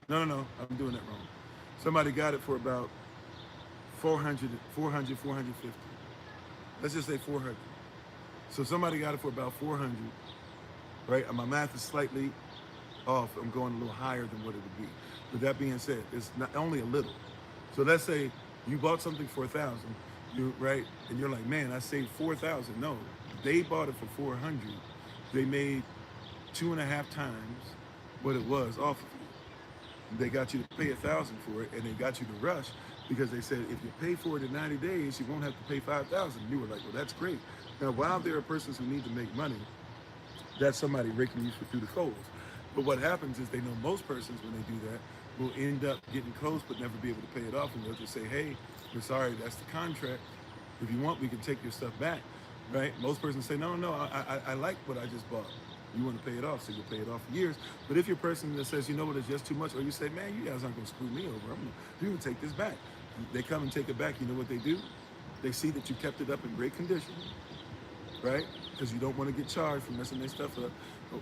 Speaker 1: No, I'm doing that wrong. Somebody got it for about 400, 450. Let's just say 400. So somebody got it for about 400, right? My math is slightly off. I'm going a little higher than what it would be. With that being said, it's not only a little. So let's say you bought something for $1,000, right? And you're like, man, I saved $4,000. No, they bought it for 400. They made 2.5 times what it was off of you. They got you to pay $1,000 for it, and they got you to rush because they said if you pay for it in 90 days, you won't have to pay $5,000. You were like, well, that's great. Now, while there are persons who need to make money, that's somebody raking you through the coals. But what happens is they know most persons, when they do that, will end up getting close but never be able to pay it off, and they'll just say, hey, we're sorry, that's the contract. If you want, we can take your stuff back, right? Most persons say, no, I like what I just bought. You want to pay it off, so you'll pay it off for years. But if you're a person that says, you know what, it's just too much, or you say, man, you guys aren't going to screw me over, you can take this back. They come and take it back. You know what they do? They see that you kept it up in great condition, right? Because you don't want to get charged for messing their stuff up,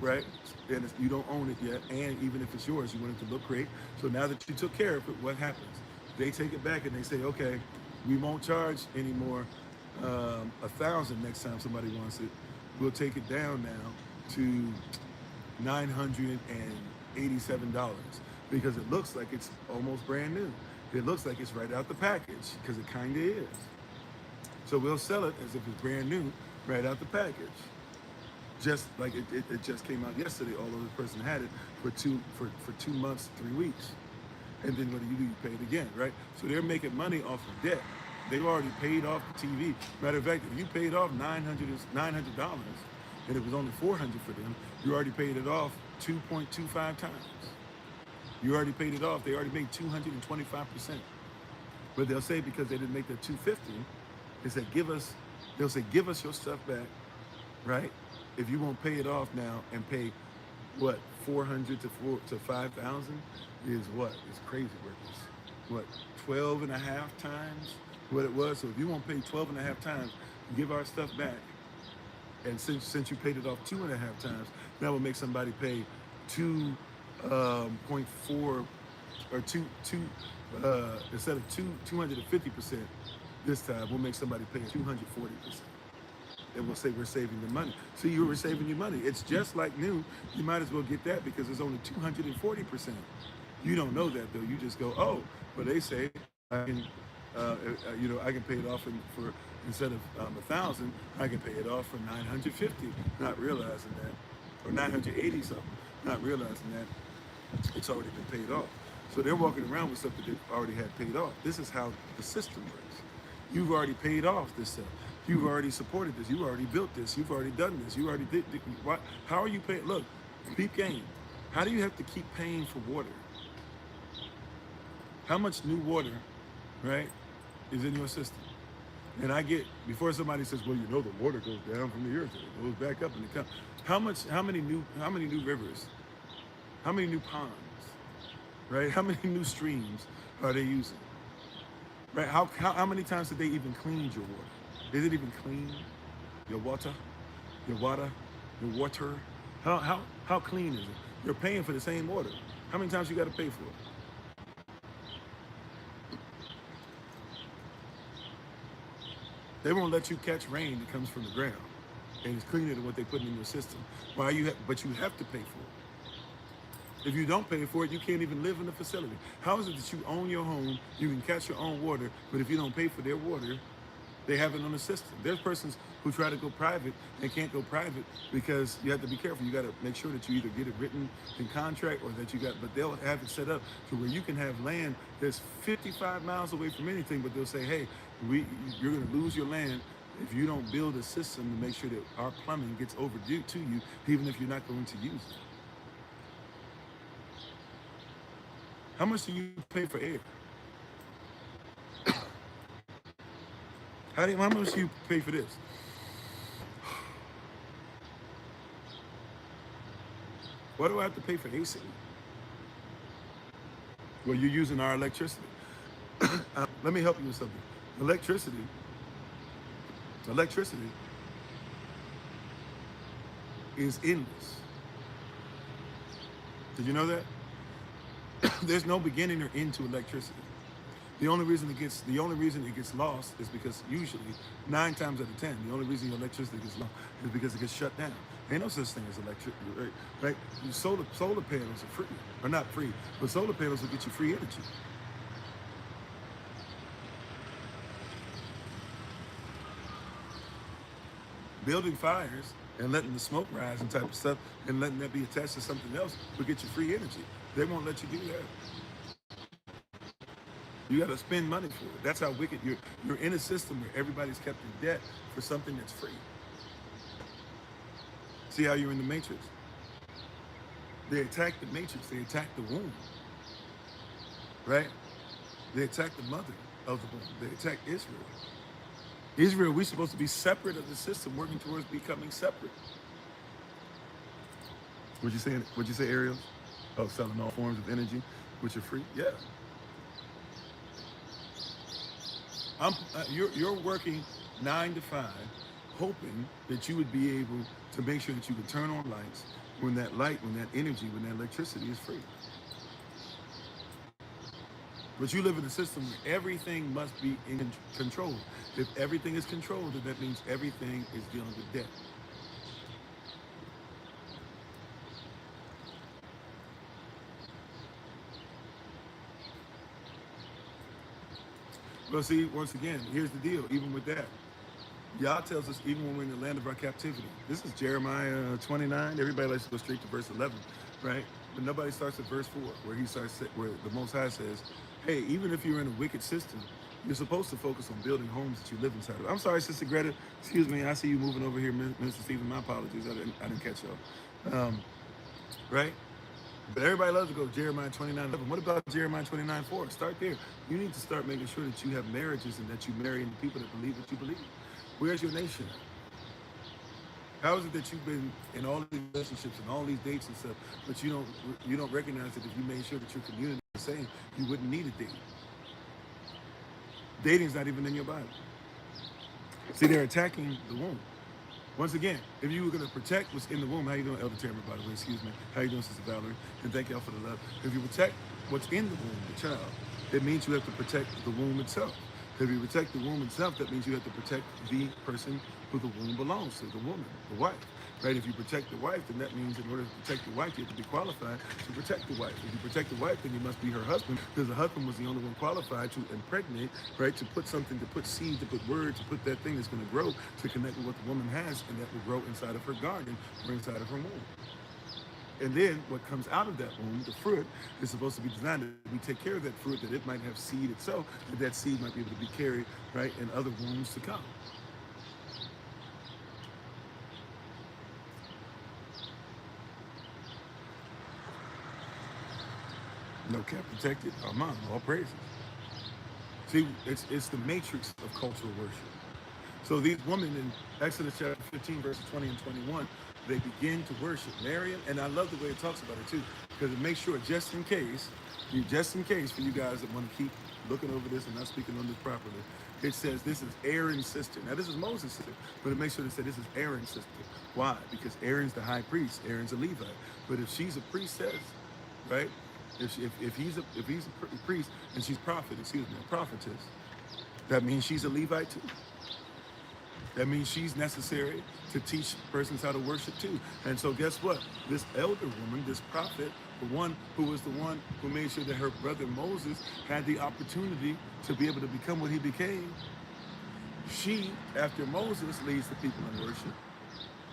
Speaker 1: right? And you don't own it yet, and even if it's yours, you want it to look great. So now that you took care of it, what happens? They take it back and they say, okay, we won't charge anymore $1,000 next time somebody wants it. We'll take it down now to $987 because it looks like it's almost brand new. It looks like it's right out the package because it kind of is. So we'll sell it as if it's brand new right out the package. Just like it just came out yesterday, although the person had it for 2 months, 3 weeks. And then what do? You pay it again, right? So they're making money off of debt. They've already paid off the TV. Matter of fact, if you paid off $900 and it was only $400 for them, you already paid it off 2.25 times. You already paid it off. They already made 225%. But they'll say because they didn't make that 250, they'll say give us your stuff back, right? If you won't pay it off now and pay what, 400 to 5,000 is what? It's crazy work. It's what, 12 and a half times what it was. So if you won't pay 12 and a half times, give our stuff back. And since you paid it off 2.5 times, that will make somebody pay 2.4 or instead of 250% this time, we'll make somebody pay 240%. And we'll say we're saving them money. So you were saving your money. It's just like new. You might as well get that because it's only 240%. You don't know that though. You just go, oh, well they say I can, I can pay it off for instead of 1,000, I can pay it off for 950. Not realizing that, or 980 something. Not realizing that it's already been paid off. So they're walking around with stuff that they've already had paid off. This is how the system works. You've already paid off this stuff. You've already supported this. You've already built this. You've already done this. You already did. How are you paying? Look, peep game. How do you have to keep paying for water? How much new water, right, is in your system? And I get, before somebody says, well, the water goes down from the earth, it goes back up and it comes. How many new rivers? How many new ponds? Right? How many new streams are they using? Right? How many times did they even clean your water? Is it even clean? Your water? Your water? Your water? How clean is it? You're paying for the same water. How many times you got to pay for it? They won't let you catch rain that comes from the ground, and it's cleaner than what they put in your system. But you have to pay for it. If you don't pay for it, you can't even live in the facility. How is it that you own your home, you can catch your own water, but if you don't pay for their water, they have it on the system? There's persons who try to go private and can't go private because you have to be careful. You got to make sure that you either get it written in contract or that but they'll have it set up to where you can have land that's 55 miles away from anything, but they'll say, hey, you're going to lose your land if you don't build a system to make sure that our plumbing gets overdue to you, even if you're not going to use it. How much do you pay for air? How much do you pay for this? Why do I have to pay for AC? Well, you're using our electricity. Let me help you with something. Electricity is endless. Did you know that? There's no beginning or end to electricity. The only reason it gets lost is because usually 9 times out of 10, the only reason your electricity gets lost is because it gets shut down. Ain't no such thing as electricity, right? Solar panels are free, or not free, but solar panels will get you free energy. Building fires and letting the smoke rise and type of stuff and letting that be attached to something else will get you free energy. They won't let you do that. You got to spend money for it. That's how wicked you're in a system where everybody's kept in debt for something that's free. See how you're in the matrix? They attack the matrix. They attack the womb. Right? They attack the mother of the womb. They attack Israel. Israel, we're supposed to be separate of the system, working towards becoming separate. What'd you say, Ariel? Oh, selling all forms of energy, which are free? Yeah. You're working 9 to 5, hoping that you would be able to make sure that you can turn on lights when that energy, when that electricity is free. But you live in a system where everything must be in control. If everything is controlled, then that means everything is dealing with debt. Well, see, once again, here's the deal. Even with that, Yah tells us even when we're in the land of our captivity. This is Jeremiah 29. Everybody likes to go straight to verse 11, right? But nobody starts at verse 4, where the Most High says, hey, even if you're in a wicked system, you're supposed to focus on building homes that you live inside of. I'm sorry, Sister Greta. Excuse me. I see you moving over here, Minister Stephen. My apologies. I didn't catch y'all. Right? But everybody loves to go Jeremiah 29:11. What about Jeremiah 29:4? Start there. You need to start making sure that you have marriages and that you marry into people that believe what you believe. Where's your nation? How is it that you've been in all these relationships and all these dates and stuff, but you don't recognize that if you made sure that your community is the same, you wouldn't need a date. Dating's not even in your Bible. See, they're attacking the womb. Once again, if you were going to protect what's in the womb, how you doing, Elder Tamara, by the way, excuse me. How you doing, Sister Valerie? And thank y'all for the love. If you protect what's in the womb, the child, it means you have to protect the womb itself. If you protect the womb itself, that means you have to protect the person who the womb belongs to, the woman, the wife. Right? If you protect the wife, then that means in order to protect the wife, you have to be qualified to protect the wife. If you protect the wife, then you must be her husband, because the husband was the only one qualified to impregnate, right? To put something, to put seed, to put word, to put that thing that's going to grow, to connect with what the woman has, and that will grow inside of her garden or inside of her womb. And then what comes out of that womb, the fruit, is supposed to be designed that we take care of that fruit, that it might have seed itself, that seed might be able to be carried, right, in other wombs to come. No cap protected, Armand, all praises. See, it's the matrix of cultural worship. So these women in Exodus chapter 15, verses 20 and 21, they begin to worship Miriam, and I love the way it talks about it too, because it makes sure, just in case for you guys that want to keep looking over this and not speaking on this properly, it says this is Aaron's sister. Now this is Moses' sister, but it makes sure to say this is Aaron's sister. Why? Because Aaron's the high priest, Aaron's a Levite. But if she's a priestess, right? If he's a priest and she's a prophetess, that means she's a Levite too. That means she's necessary to teach persons how to worship too. And so guess what? This elder woman, this prophet, the one who was the one who made sure that her brother Moses had the opportunity to be able to become what he became, she, after Moses, leads the people in worship.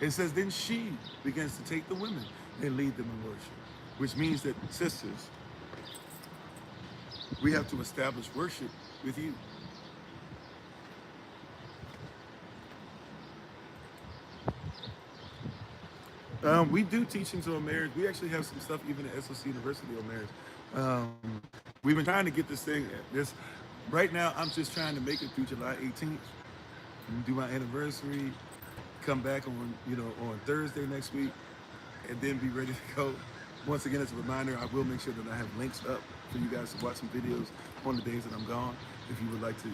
Speaker 1: It says then she begins to take the women and lead them in worship, which means that, sisters, we have to establish worship with you. We do teachings on marriage. We actually have some stuff even at SOC University on marriage. We've been trying to get this right now. I'm just trying to make it through July 18th, do my anniversary, come back on Thursday next week, and then be ready to go. Once again, as a reminder, I will make sure that I have links up for you guys to watch some videos on the days that I'm gone, if you would like to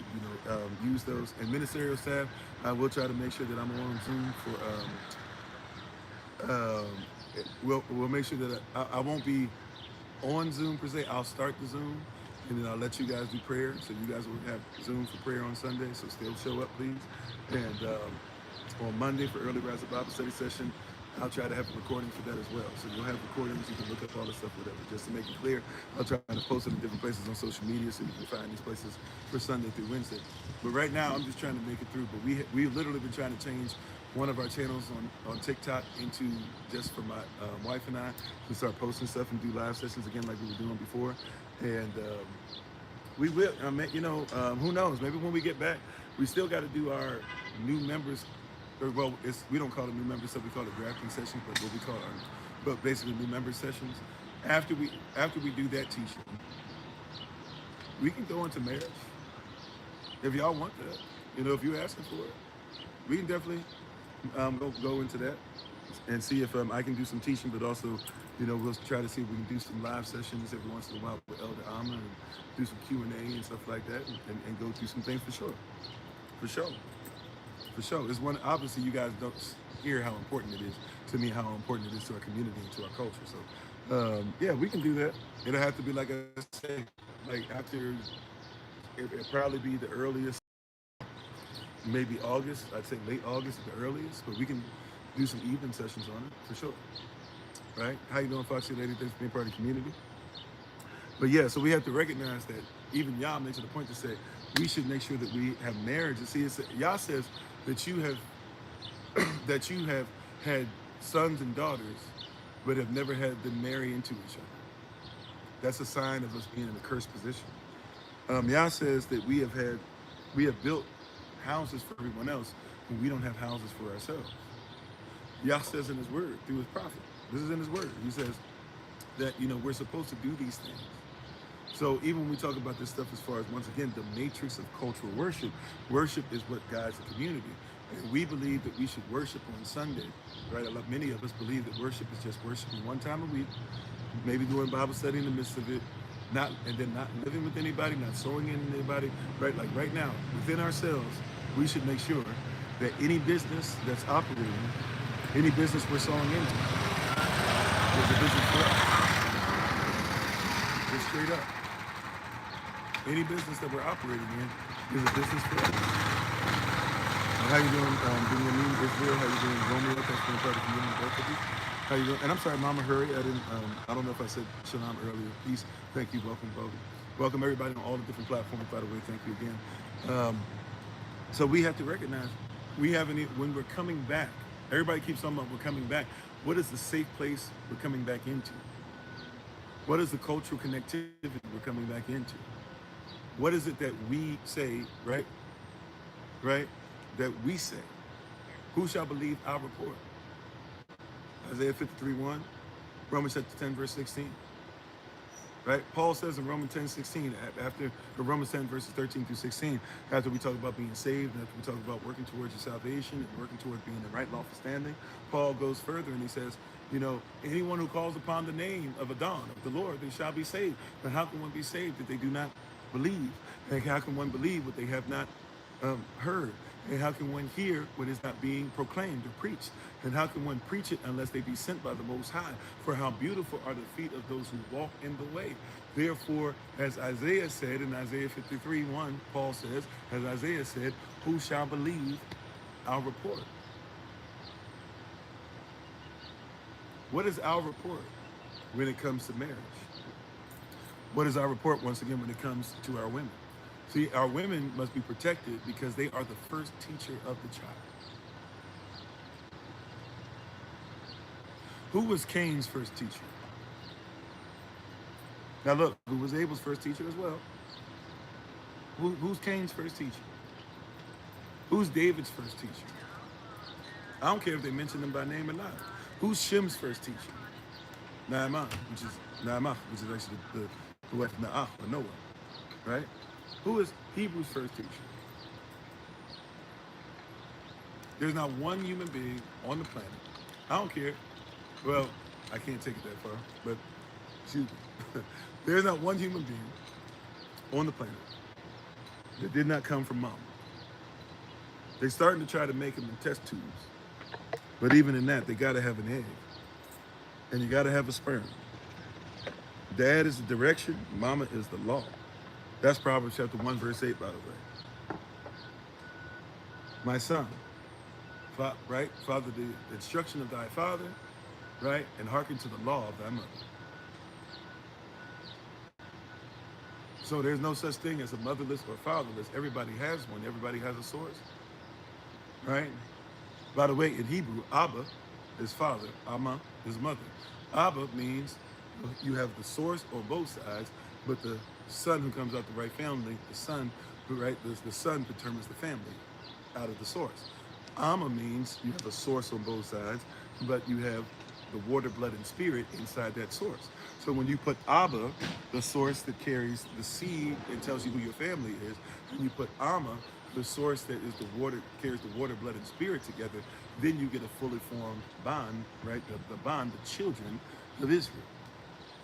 Speaker 1: use those. And ministerial staff, I will try to make sure that I'm on Zoom for we'll make sure that I won't be on Zoom per se. I'll start the Zoom, and then I'll let you guys do prayer. So you guys will have Zoom for prayer on Sunday, so still show up, please. And on Monday for early rise of Bible study session, I'll try to have a recording for that as well. So you'll have recordings, you can look up all this stuff, whatever. Just to make it clear, I'll try to post it in different places on social media so you can find these places for Sunday through Wednesday. But right now, I'm just trying to make it through. But we've literally been trying to change one of our channels on TikTok into just for my wife and I to start posting stuff and do live sessions again like we were doing before. And we will, who knows, maybe when we get back, we still got to do our new members, we don't call it new members, so we call it grafting sessions, but what we call but basically new member sessions. After we do that teaching, we can go into marriage. If y'all want that, if you're asking for it, we can definitely go into that and see if I can do some teaching, but also, we'll try to see if we can do some live sessions every once in a while with Elder Alma and do some Q&A and stuff like that, and go through some things for sure. It's one, obviously you guys don't hear how important it is to me, how important it is to our community and to our culture. So yeah, we can do that. It'll have to be, like I say, like after, it'll probably be the earliest, maybe August. I'd say late August at the earliest, but we can do some evening sessions on it for sure. Right? How you doing, Foxy Lady? Thanks for being part of the community. But yeah, so we have to recognize that even Yah makes it a point to say we should make sure that we have marriage. And see, Yah says that you have had sons and daughters, but have never had them marry into each other. That's a sign of us being in a cursed position. Yah says that we have built houses for everyone else, and we don't have houses for ourselves. Yah says in his word, through his prophet, this is in his word, he says that, we're supposed to do these things. So even when we talk about this stuff as far as, once again, the matrix of cultural worship is what guides the community. And we believe that we should worship on Sunday, right? Many of us believe that worship is just worshiping one time a week, maybe doing Bible study in the midst of it, and then not living with anybody, not sowing in anybody, right? Like right now, within ourselves, we should make sure that any business that's operating, any business we're sowing into, is a business for us. Just straight up. Any business that we're operating in is a business for us. How you doing, Benjamin, Israel? How you doing, Romeo? Thanks for being part of the community, both of you. How you doing? And I'm sorry, Mama Hurry. I don't know if I said Shalom earlier. Peace. Thank you. Welcome, welcome. Welcome everybody on all the different platforms, by the way. Thank you again. So we have to recognize when we're coming back, everybody keeps talking about we're coming back. What is the safe place we're coming back into? What is the cultural connectivity we're coming back into? What is it that we say, right? Right? That we say, who shall believe our report? Isaiah 53:1, Romans chapter 10, verse 16. Right? Paul says in Romans 10:16, after Romans 10, verses 13 through 16, after we talk about being saved, and after we talk about working towards your salvation and working towards being in right lawful standing, Paul goes further and he says, anyone who calls upon the name of Adon, of the Lord, they shall be saved. But how can one be saved if they do not believe? And how can one believe what they have not heard? And how can one hear what is not being proclaimed or preached? And how can one preach it unless they be sent by the Most High? For how beautiful are the feet of those who walk in the way. Therefore, as Isaiah said in Isaiah 53:1, Paul says, as Isaiah said, who shall believe our report? What is our report when it comes to marriage? What is our report, once again, when it comes to our women? See, our women must be protected because they are the first teacher of the child. Who was Cain's first teacher? Now look, who was Abel's first teacher as well? Who's Cain's first teacher? Who's David's first teacher? I don't care if they mention them by name or not. Who's Shem's first teacher? Naaman, which is actually the wife of Naah, or Noah, right? Who is Hebrew's first teacher? There's not one human being on the planet. I don't care. Well, I can't take it that far, but excuse me. There's not one human being on the planet that did not come from mom. They're starting to try to make them in test tubes. But even in that, they got to have an egg. And you got to have a sperm. Dad is the direction, mama is the law. That's Proverbs chapter 1, verse 8, by the way. My son, right? Father, the instruction of thy father, right? And hearken to the law of thy mother. So there's no such thing as a motherless or fatherless. Everybody has one. Everybody has a source, right? By the way, in Hebrew, Abba is father, Amma is mother. Abba means you have the source on both sides, but the son who comes out the right family, the son determines the family out of the source. Amma means you have a source on both sides, but you have the water, blood, and spirit inside that source. So when you put Abba, the source that carries the seed and tells you who your family is, and you put Amma, the source that is the water, carries the water, blood, and spirit together, then you get a fully formed bond, right? The bond, the children of Israel,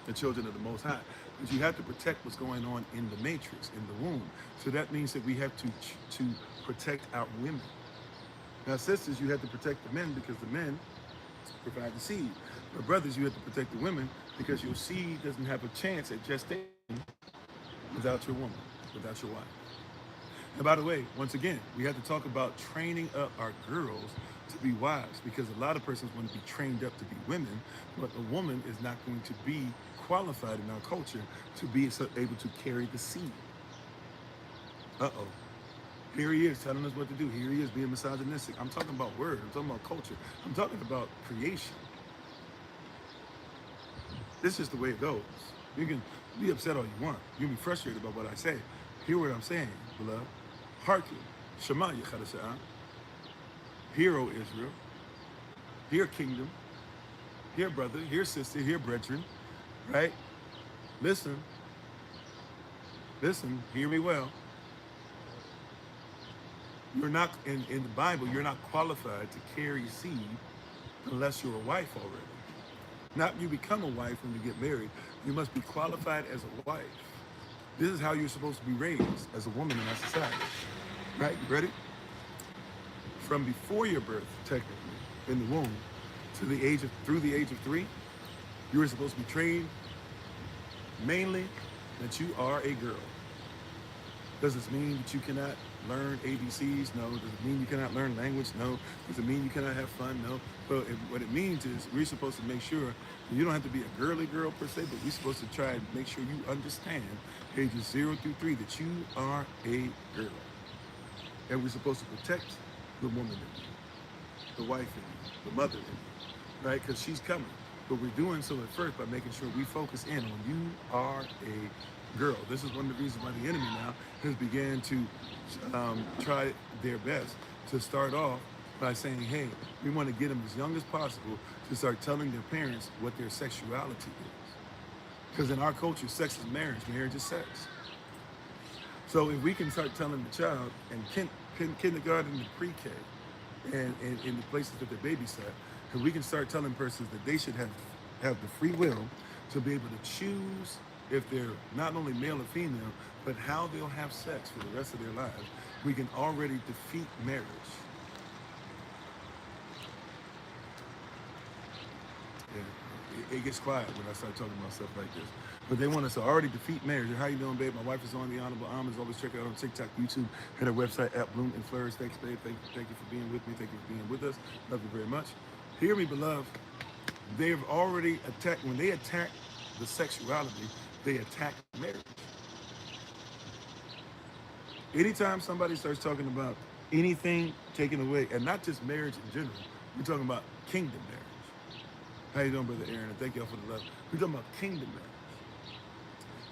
Speaker 1: the children of the Most High. But you have to protect what's going on in the matrix, in the womb. So that means that we have to protect our women. Now, sisters, you have to protect the men because the men provide the seed. But brothers, you have to protect the women because your seed doesn't have a chance at gestation without your woman, without your wife. And by the way, once again, we have to talk about training up our girls to be wives, because a lot of persons want to be trained up to be women, but a woman is not going to be qualified in our culture to be able to carry the seed. Uh-oh. Here he is telling us what to do. Here he is being misogynistic. I'm talking about word. I'm talking about culture. I'm talking about creation. This is the way it goes. You can be upset all you want. You can be frustrated about what I say. Hear what I'm saying, beloved. Hearken. Shema Yechadashah. Hear, O Israel. Hear, kingdom. Hear, brother. Hear, sister. Hear, brethren. Right? Listen. Listen. Hear me well. You're not, in the Bible, you're not qualified to carry seed unless you're a wife already. Not you become a wife when you get married. You must be qualified as a wife. This is how you're supposed to be raised as a woman in our society. Right? You ready? From before your birth, technically, in the womb, to the age of, through the age of 3, you were supposed to be trained mainly that you are a girl. Does this mean that you cannot learn ABCs? No. Does it mean you cannot learn language? No. Does it mean you cannot have fun? No. But what it means is we're supposed to make sure you don't have to be a girly girl per se, but we're supposed to try and make sure you understand ages 0 through 3 that you are a girl. And we're supposed to protect the woman in you, the wife in you, the mother in you, right? Because she's coming. But we're doing so at first by making sure we focus in on you are a girl. This is one of the reasons why the enemy now has began to try their best to start off by saying, hey, we want to get them as young as possible to start telling their parents what their sexuality is. Because in our culture, sex is marriage, marriage is sex. So if we can start telling the child in kindergarten and pre-K and in the places that they babysat, and we can start telling persons that they should have the free will to be able to choose if they're not only male or female, but how they'll have sex for the rest of their lives, we can already defeat marriage. Yeah, it gets quiet when I start talking about stuff like this. But they want us to already defeat marriage. How you doing, babe? My wife is on the Honorable Almonds. Always check her out on TikTok, YouTube, and her website at Bloom and Flourish. Thanks, babe. Thank you for being with me. Thank you for being with us. Love you very much. Hear me, beloved. They've already attacked, when they attack the sexuality, they attack marriage. Anytime somebody starts talking about anything taken away, and not just marriage in general, we're talking about kingdom marriage. How you doing, Brother Aaron? And thank y'all for the love. We're talking about kingdom marriage.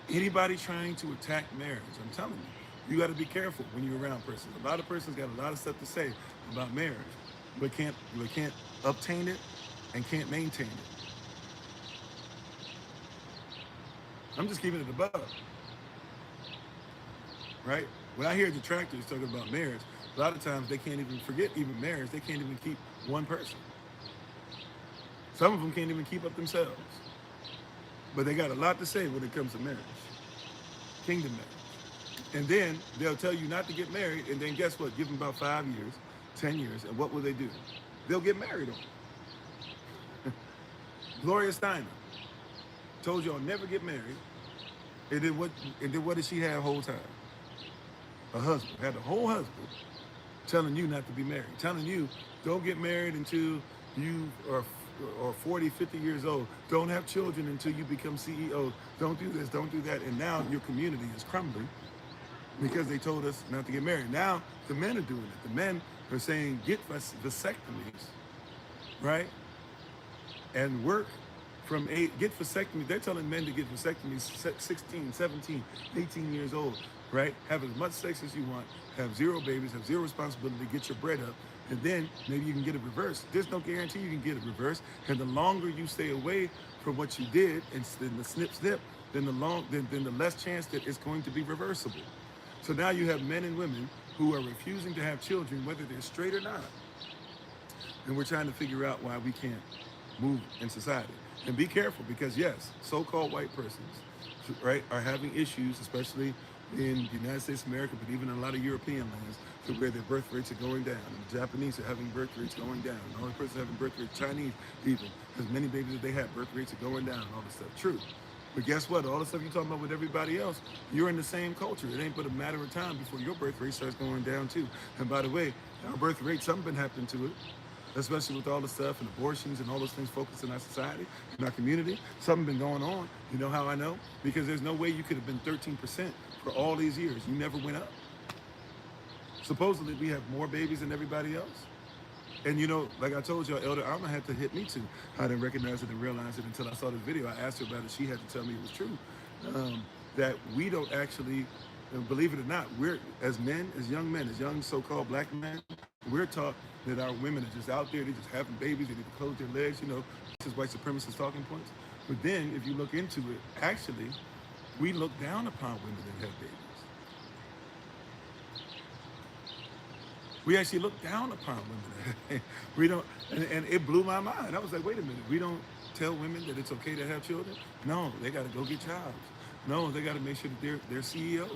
Speaker 1: Anybody trying to attack marriage, I'm telling you, you got to be careful when you're around persons. A lot of persons got a lot of stuff to say about marriage, but can't obtain it and can't maintain it. I'm just keeping it above, right? When I hear detractors talking about marriage, a lot of times they can't even forget even marriage. They can't even keep one person. Some of them can't even keep up themselves. But they got a lot to say when it comes to marriage, kingdom marriage. And then they'll tell you not to get married, and then guess what? Give them about 5 years, 10 years, and what will they do? They'll get married on. Gloria Steinem told y'all never get married, and then what did she have the whole time? A husband. Had a whole husband telling you not to be married, telling you don't get married until you are 40, 50 years old. Don't have children until you become CEO. Don't do this, don't do that. And now your community is crumbling because they told us not to get married. Now the men are doing it. The men are saying get vasectomies, right? And work from get vasectomy. They're telling men to get vasectomies 16, 17, 18 years old, right? Have as much sex as you want, have 0 babies, have 0 responsibility to get your bread up, and then maybe you can get it reversed. There's no guarantee you can get it reversed. And the longer you stay away from what you did, and the snip, then the less chance that it's going to be reversible. So now you have men and women who are refusing to have children, whether they're straight or not. And we're trying to figure out why we can't move in society. And be careful, because yes, so-called white persons, right, are having issues, especially in the United States of America, but even in a lot of European lands, to where their birth rates are going down. And the Japanese are having birth rates going down. And the only person having birth rates, Chinese even, as many babies as they have, birth rates are going down and all this stuff. True. But guess what? All the stuff you're talking about with everybody else, you're in the same culture. It ain't but a matter of time before your birth rate starts going down too. And by the way, our birth rate, something been happening to it, especially with all the stuff and abortions and all those things focused in our society, in our community. Something been going on. You know how I know? Because there's no way you could have been 13% for all these years. You never went up. Supposedly we have more babies than everybody else. And you know, like I told y'all, Elder Alma had to hit me too. I didn't recognize it and realize it until I saw this video. I asked her about it. She had to tell me it was true. That we don't actually, believe it or not, we're, as men, as young men, as young so-called black men, we're taught that our women are just out there, they're just having babies, they need to close their legs, you know, this is white supremacist talking points. But then, if you look into it, actually, we look down upon women that have babies. We actually look down upon women. We don't, and it blew my mind. I was like, wait a minute, we don't tell women that it's okay to have children? No, they got to go get jobs. No, they got to make sure that they're CEOs.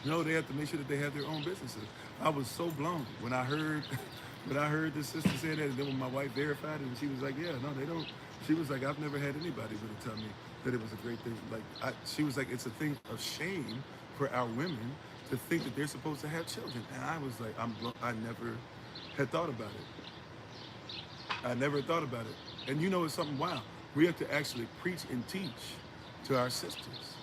Speaker 1: No, they have to make sure that they have their own businesses. I was so blown when I heard when I heard this sister say that, and then when my wife verified it, and she was like, yeah, no, they don't. She was like, I've never had anybody really tell me that it was a great thing. Like, she was like, it's a thing of shame for our women to think that they're supposed to have children. And I was like, I never had thought about it. I never thought about it. And you know, it's something wild. We have to actually preach and teach to our sisters.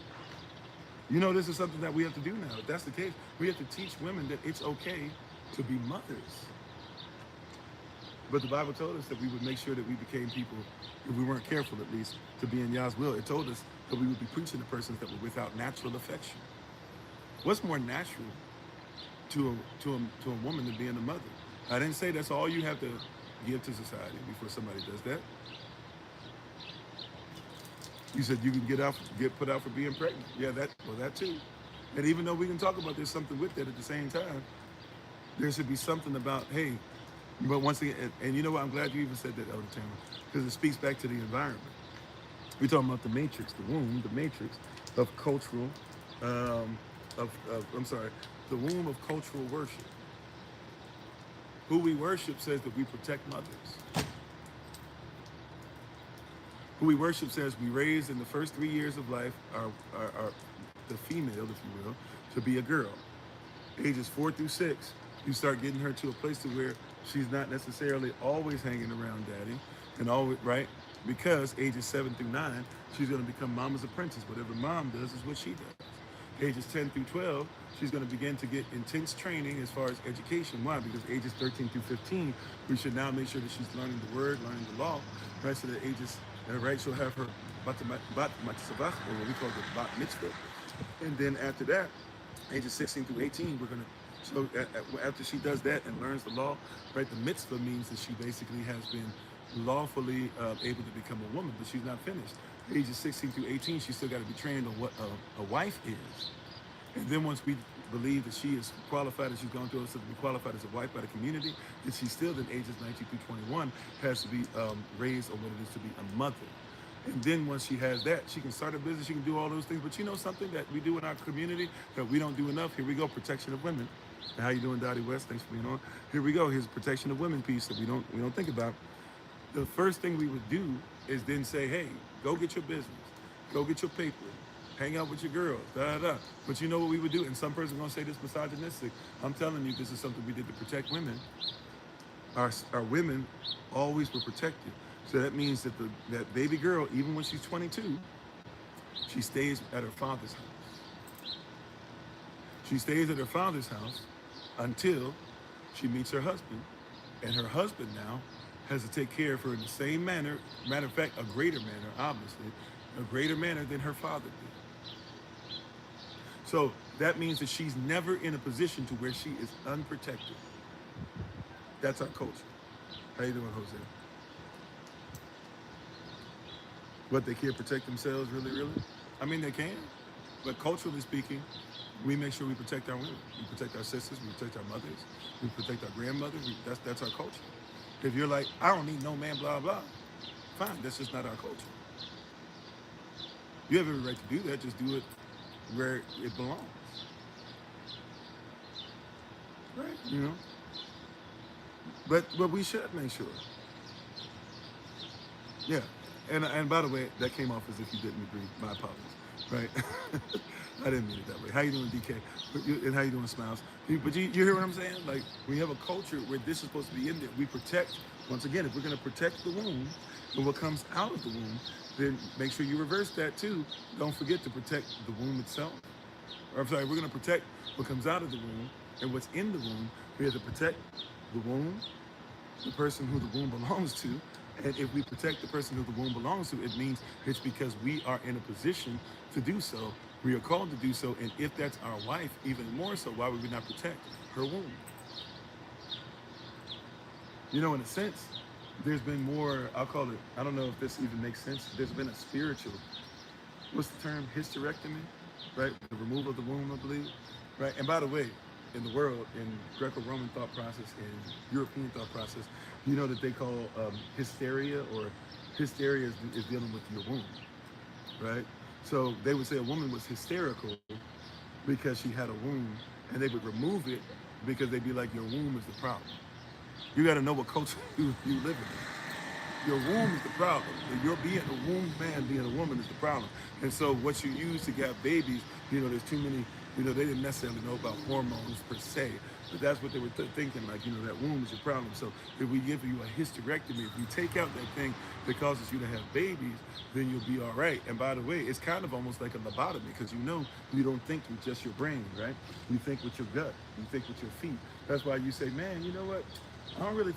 Speaker 1: You know, this is something that we have to do now. If that's the case, we have to teach women that it's okay to be mothers. But the Bible told us that we would make sure that we became people, if we weren't careful at least, to be in Yah's will. It told us that we would be preaching to persons that were without natural affection. What's more natural to a woman than being a mother? I didn't say that's all you have to give to society before somebody does that. You said you can get put out for being pregnant. Yeah, that too. And even though we can talk about there's something with that at the same time, there should be something about, hey, but once again, and you know what, I'm glad you even said that, Elder Tamer, because it speaks back to the environment. We're talking about the matrix, the womb, the matrix of cultural, the womb of cultural worship. Who we worship says that we protect mothers. Who we worship says we raise in the first 3 years of life the female, if you will, to be a girl. Ages 4 through 6, you start getting her to a place to where she's not necessarily always hanging around daddy, and always, right? Because ages 7 through 9, she's going to become mama's apprentice. Whatever mom does is what she does. Ages 10 through 12, she's going to begin to get intense training as far as education. Why? Because ages 13 through 15, we should now make sure that she's learning the word, learning the law, right? So that ages, right, she'll have her bat mitzvah, or what we call the bat mitzvah. And then after that, ages 16 through 18, we're going to, so after she does that and learns the law, right, the mitzvah means that she basically has been lawfully able to become a woman, but she's not finished. Ages 16 through 18, she's still got to be trained on what a wife is. And then once we believe that she is qualified, as she's gone through, so to be qualified as a wife by the community, then she still, then ages 19 through 21, has to be raised on what it is to be a mother. And then once she has that, she can start a business, she can do all those things. But you know something that we do in our community that we don't do enough? Here we go, protection of women. And how you doing, Dottie West? Thanks for being on. Here we go, here's protection of women piece that we don't think about. The first thing we would do is then say, hey, go get your business, go get your paper, hang out with your girls, da-da-da. But you know what we would do? And some person's gonna say this misogynistic. I'm telling you, this is something we did to protect women. Our women always were protected. So that means that that baby girl, even when she's 22, she stays at her father's house. She stays at her father's house until she meets her husband. And her husband now has to take care of her in the same manner, matter of fact, a greater manner, obviously, a greater manner than her father did. So that means that she's never in a position to where she is unprotected. That's our culture. How you doing, Jose? What, they can't protect themselves, really? I mean, they can, but culturally speaking, we make sure we protect our women. We protect our sisters, we protect our mothers, we protect our grandmothers. That's our culture. If you're like, I don't need no man, blah, blah, fine, that's just not our culture. You have every right to do that, just do it where it belongs. Right, you know? But we should make sure. Yeah, and by the way, that came off as if you didn't agree. My apologies, right? I didn't mean it that way. How you doing, DK? And how you doing, Smiles? But you hear what I'm saying? Like, we have a culture where this is supposed to be in there. We protect, once again, if we're going to protect the womb and what comes out of the womb, then make sure you reverse that too. Don't forget to protect the womb itself. Or I'm sorry, we're going to protect what comes out of the womb and what's in the womb. We have to protect the womb, the person who the womb belongs to. And if we protect the person who the womb belongs to, it means it's because we are in a position to do so. We are called to do so, and if that's our wife, even more so, why would we not protect her womb? You know, in a sense, there's been more, I'll call it, I don't know if this even makes sense, there's been a spiritual, what's the term, hysterectomy, right? The removal of the womb, I believe, right? And by the way, in the world, in Greco-Roman thought process, in European thought process, you know that they call hysteria, or hysteria is dealing with your womb, right? So they would say a woman was hysterical because she had a womb, and they would remove it because they'd be like, your womb is the problem. You got to know what culture you live in. Your womb is the problem. Your being a womb man, being a woman is the problem. And so what you use to have babies, there's too many, they didn't necessarily know about hormones per se, but that's what they were thinking, like, that womb is your problem. So if we give you a hysterectomy, if you take out that thing that causes you to have babies, then you'll be all right. And by the way, it's kind of almost like a lobotomy, because you don't think with just your brain, right? You think with your gut, you think with your feet. That's why you say, man, you know what? I don't really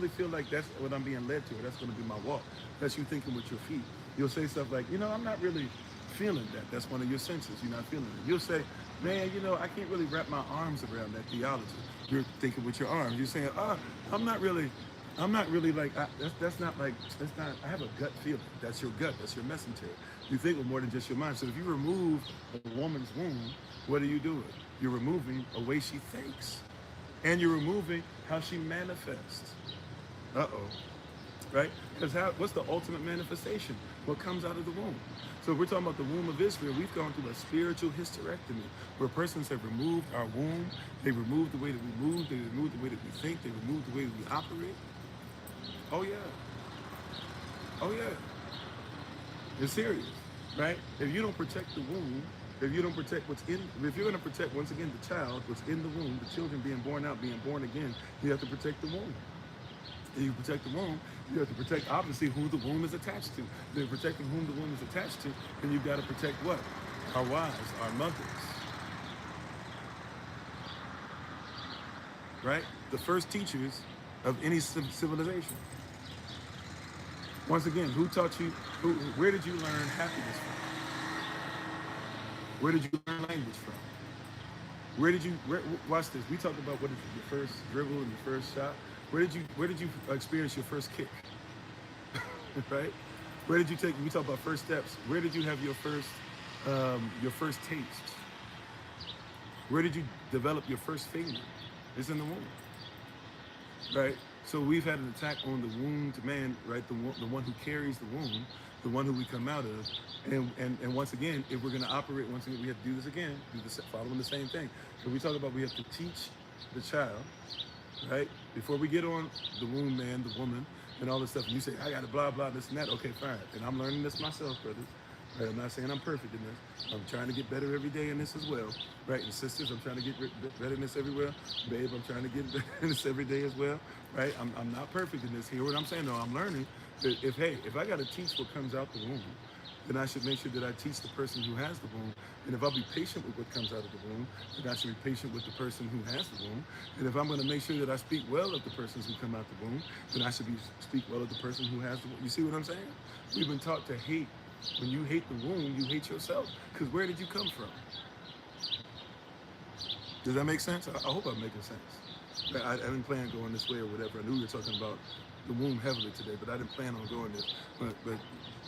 Speaker 1: feel like that's what I'm being led to, or that's going to be my walk. That's you thinking with your feet. You'll say stuff like, I'm not really feeling that. That's one of your senses. You're not feeling it. You'll say, man, I can't really wrap my arms around that theology. You're thinking with your arms. You're saying, I'm not really like, I have a gut feeling. That's your gut. That's your messenger. You think with more than just your mind. So if you remove a woman's womb, what are you doing? You're removing a way she thinks. And you're removing how she manifests. Right? Because what's the ultimate manifestation? What comes out of the womb? So if we're talking about the womb of Israel, we've gone through a spiritual hysterectomy, where persons have removed our womb. They removed the way that we move. They removed the way that we think. They removed the way that we operate. Oh yeah. It's serious, right? If you don't protect the womb, if you don't protect if you're going to protect, once again, the child, what's in the womb, the children being born out, being born again, you have to protect the womb. If you protect the womb, you have to protect, obviously, who the womb is attached to. If you're protecting whom the womb is attached to, then you've got to protect what? Our wives, our mothers. Right? The first teachers of any civilization. Once again, who taught you, where did you learn happiness from? Where did you learn language from? Watch this. We talked about what is your first dribble and your first shot. Where did you experience your first kick? Right? Where did you we talk about first steps. Where did you have your first taste? Where did you develop your first finger? It's in the womb. Right? So we've had an attack on the womb to man, right? The one who carries the womb, the one who we come out of. And once again, if we're going to operate, once again, we have to do this again, following the same thing. So we talk about we have to teach the child, right? Before we get on the womb man, the woman, and all this stuff, and you say, I got to blah, blah, this and that. Okay, fine. And I'm learning this myself, brothers. Right? I'm not saying I'm perfect in this. I'm trying to get better every day in this as well. Right? And sisters, I'm trying to get better in this everywhere. Babe, I'm trying to get better in this every day as well. Right? I'm not perfect in this. Hear what I'm saying? No, I'm learning. If I got to teach what comes out the womb, then I should make sure that I teach the person who has the womb. And if I'll be patient with what comes out of the womb, then I should be patient with the person who has the womb. And if I'm going to make sure that I speak well of the persons who come out the womb, then I should speak well of the person who has the womb. You see what I'm saying? We've been taught to hate. When you hate the womb, you hate yourself. Because where did you come from? Does that make sense? I hope I'm making sense. I didn't plan on going this way or whatever. I knew we were talking about the womb heavily today, but I didn't plan on going this. But